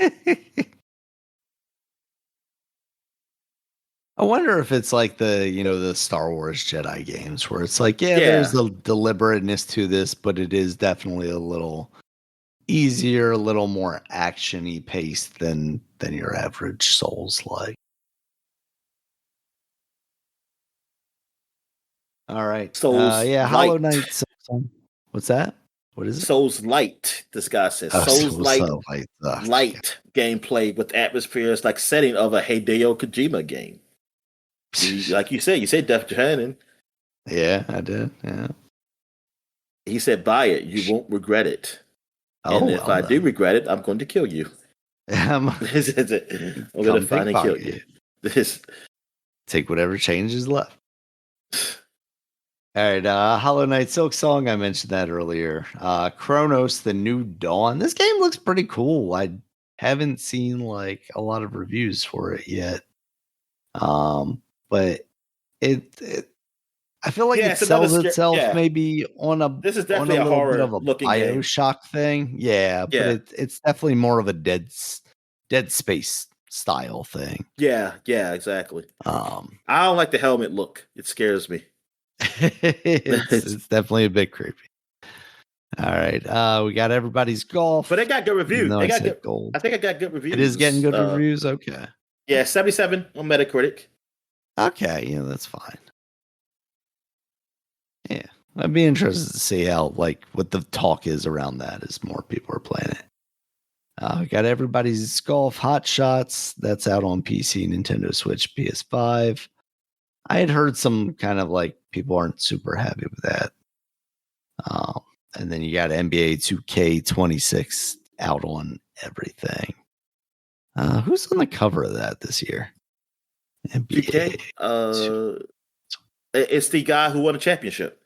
A: I wonder if it's like the Star Wars Jedi games where it's like, there's a deliberateness to this, but it is definitely a little easier, a little more action-y paced than your average Souls like. All right.
B: Souls
A: Hollow Knight. What's that? What is it?
B: Souls Light, this guy says. Souls Light gameplay with atmospheres like setting of a Hideo Kojima game. Like you said Death Stranding.
A: Yeah, I did. Yeah.
B: He said, buy it. You won't regret it. And if I do regret it, I'm going to kill you. I'm going to find and kill you.
A: Take whatever change is left. All right, Hollow Knight Silk Song, I mentioned that earlier. Chronos, The New Dawn. This game looks pretty cool. I haven't seen like a lot of reviews for it yet. But it I feel like it sells itself maybe on a
B: this is definitely a horror
A: bit of a
B: looking
A: BioShock thing. Yeah, but it's definitely more of a Dead Space style thing.
B: Yeah, exactly. I don't like the helmet look. It scares me.
A: it's definitely a bit creepy. All right, we got Everybody's Golf,
B: but it got good reviews.
A: I
B: think I got good reviews.
A: It is getting good reviews. Okay.
B: Yeah, 77 on Metacritic.
A: Okay, yeah, that's fine. Yeah, I'd be interested to see how what the talk is around that as more people are playing it. We got Everybody's Golf Hot Shots. That's out on PC, Nintendo Switch, PS5. I had heard some kind of people aren't super happy with that. And then you got NBA 2K26 out on everything. Who's on the cover of that this year?
B: NBA. It's the guy who won a championship.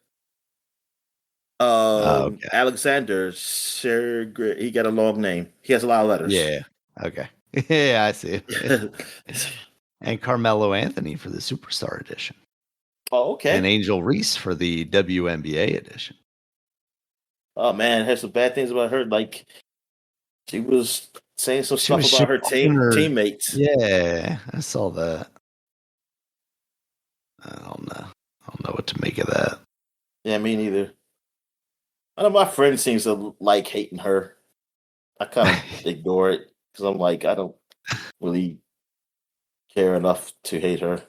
A: Okay.
B: Alexander, he got a long name. He has a lot of letters.
A: Yeah. Okay. Yeah, I see. And Carmelo Anthony for the Superstar Edition.
B: Oh, okay.
A: And Angel Reese for the WNBA Edition.
B: Oh man, I heard some bad things about her. Like she was saying some stuff about her teammates.
A: Yeah, I saw that. I don't know what to make of that.
B: Yeah, me neither. I know my friend seems to like hating her. I kind of ignore it because I'm like, I don't really care enough to hate her.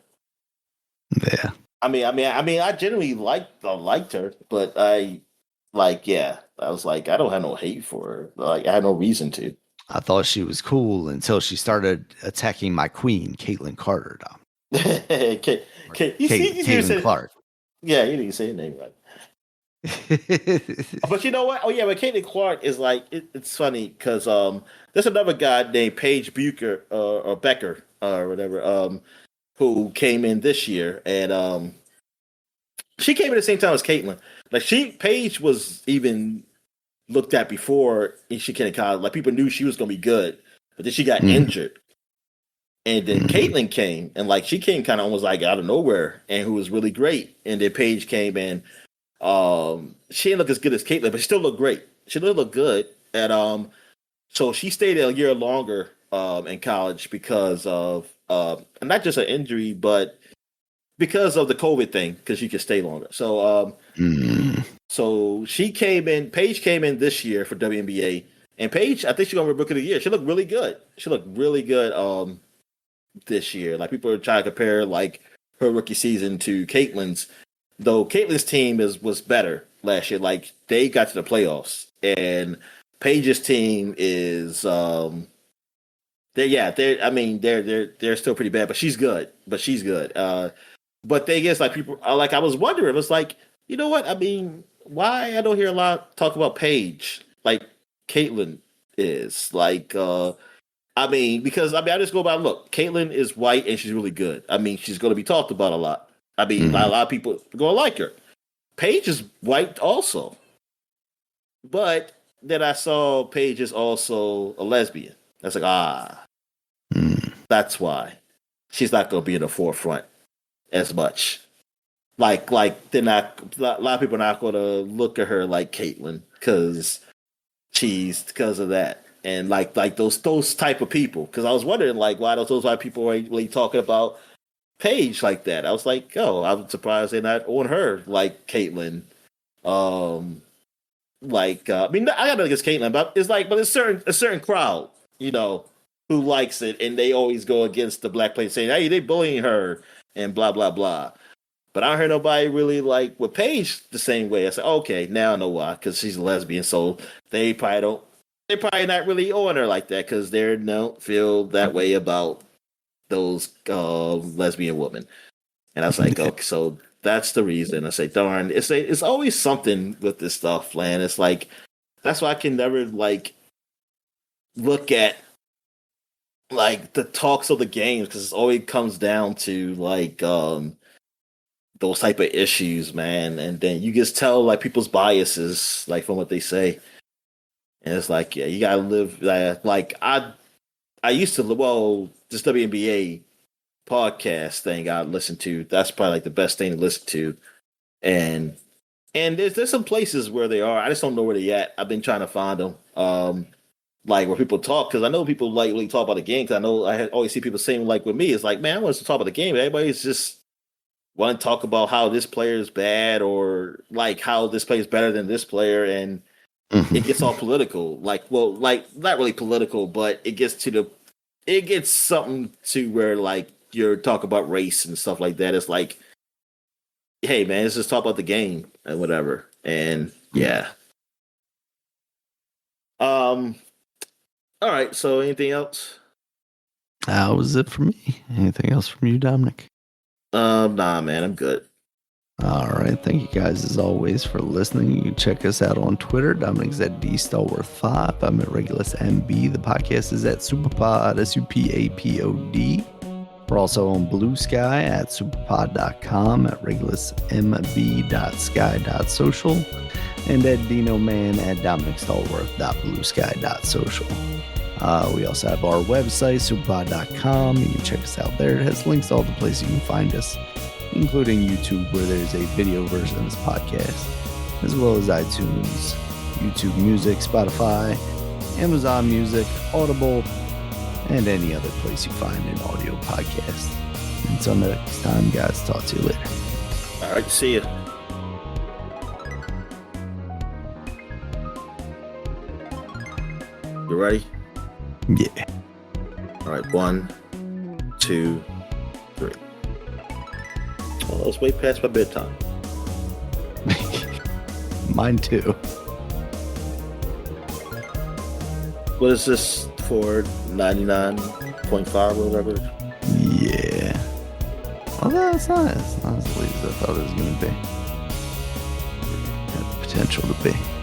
A: Yeah.
B: I mean, I genuinely liked her, but I was like, I don't have no hate for her. Like, I had no reason to.
A: I thought she was cool until she started attacking my queen, Caitlyn Carter.
B: Caitlyn
A: Clark.
B: Yeah, you didn't say your name right. But you know what? Oh yeah, but Caitlin Clark is like it's funny because there's another guy named Paige Bucher or Becker or whatever who came in this year and she came in the same time as Caitlin. Like Paige was even looked at before she came to college. Like people knew she was gonna be good, but then she got injured. And then Caitlyn came, and like she came kind of almost like out of nowhere, and who was really great. And then Paige came in. She didn't look as good as Caitlyn, but she still looked great. She did look good, and so she stayed a year longer in college because of not just an injury, but because of the COVID thing, because she could stay longer. So so she came in. Paige came in this year for WNBA, and Paige, I think she's gonna be Rookie of the Year. She looked really good. She looked really good. This year. Like people are trying to compare like her rookie season to Caitlyn's, though Caitlyn's team was better last year. Like they got to the playoffs, and Paige's team is they're still pretty bad, but she's good. But thing is, like people are like I was wondering, it's like you know what I mean? Why I don't hear a lot talk about Paige like Caitlyn is like. Because I just go by look. Caitlyn is white and she's really good. I mean, she's going to be talked about a lot. I mean, a lot of people are going to like her. Paige is white also, but then I saw Paige is also a lesbian. That's like that's why she's not going to be in the forefront as much. Like they're not. A lot of people are not going to look at her like Caitlyn because of that. And like those type of people, because I was wondering like why those white people were really talking about Paige like that. I was like, oh, I'm surprised they're not on her like Caitlyn. I mean, I got nothing against Caitlyn, but it's like, but it's a certain crowd, you know, who likes it, and they always go against the black players saying, hey, they bullying her and blah blah blah. But I don't hear nobody really like with Paige the same way. I said, okay, now I know why, because she's a lesbian, so they probably don't. They're probably not really on her like that because they don't feel that way about those lesbian women. And I was like, okay, so that's the reason. I say, darn, it's always something with this stuff, man. It's like that's why I can never like look at like the talks of the games because it always comes down to like those type of issues, man. And then you just tell like people's biases, like from what they say. And it's like, yeah, you gotta live like I used to this WNBA podcast thing I listened to. That's probably like the best thing to listen to. And there's some places where they are. I just don't know where they're at. I've been trying to find them. Like where people talk, because I know people like really talk about the game. Because I know always see people saying like with me, it's like, man, I want to talk about the game. Everybody's just want to talk about how this player is bad or like how this player is better than this player, and it gets all political. Like not really political, but it gets something to where like you're talking about race and stuff like that. It's like, hey man, let's just talk about the game and whatever. And yeah. All right. So anything else?
A: That was it for me. Anything else from you, Dominic?
B: Nah, man, I'm good.
A: All right. Thank you guys as always for listening. You can check us out on Twitter. Dominic's at DStalworth5. I'm at Regulus MB. The podcast is at Superpod, SUPAPOD. We're also on Blue Sky at superpod.com, at regulusmb.sky.social, and at DinoMan at DominicStallworth.bluesky.social. We also have our website, superpod.com. You can check us out there. It has links to all the places you can find us, including YouTube, where there's a video version of this podcast, as well as iTunes, YouTube Music, Spotify, Amazon Music, Audible, and any other place you find an audio podcast. Until next time, guys, talk to you later.
B: All right, see you. You ready?
A: Yeah.
B: All right, 1, 2, 3. Oh, it's way past my bedtime.
A: Mine too.
B: What is this for? 99.5 or whatever?
A: Yeah. Well, that's not as late as as I thought it was going to be. Had the potential to be.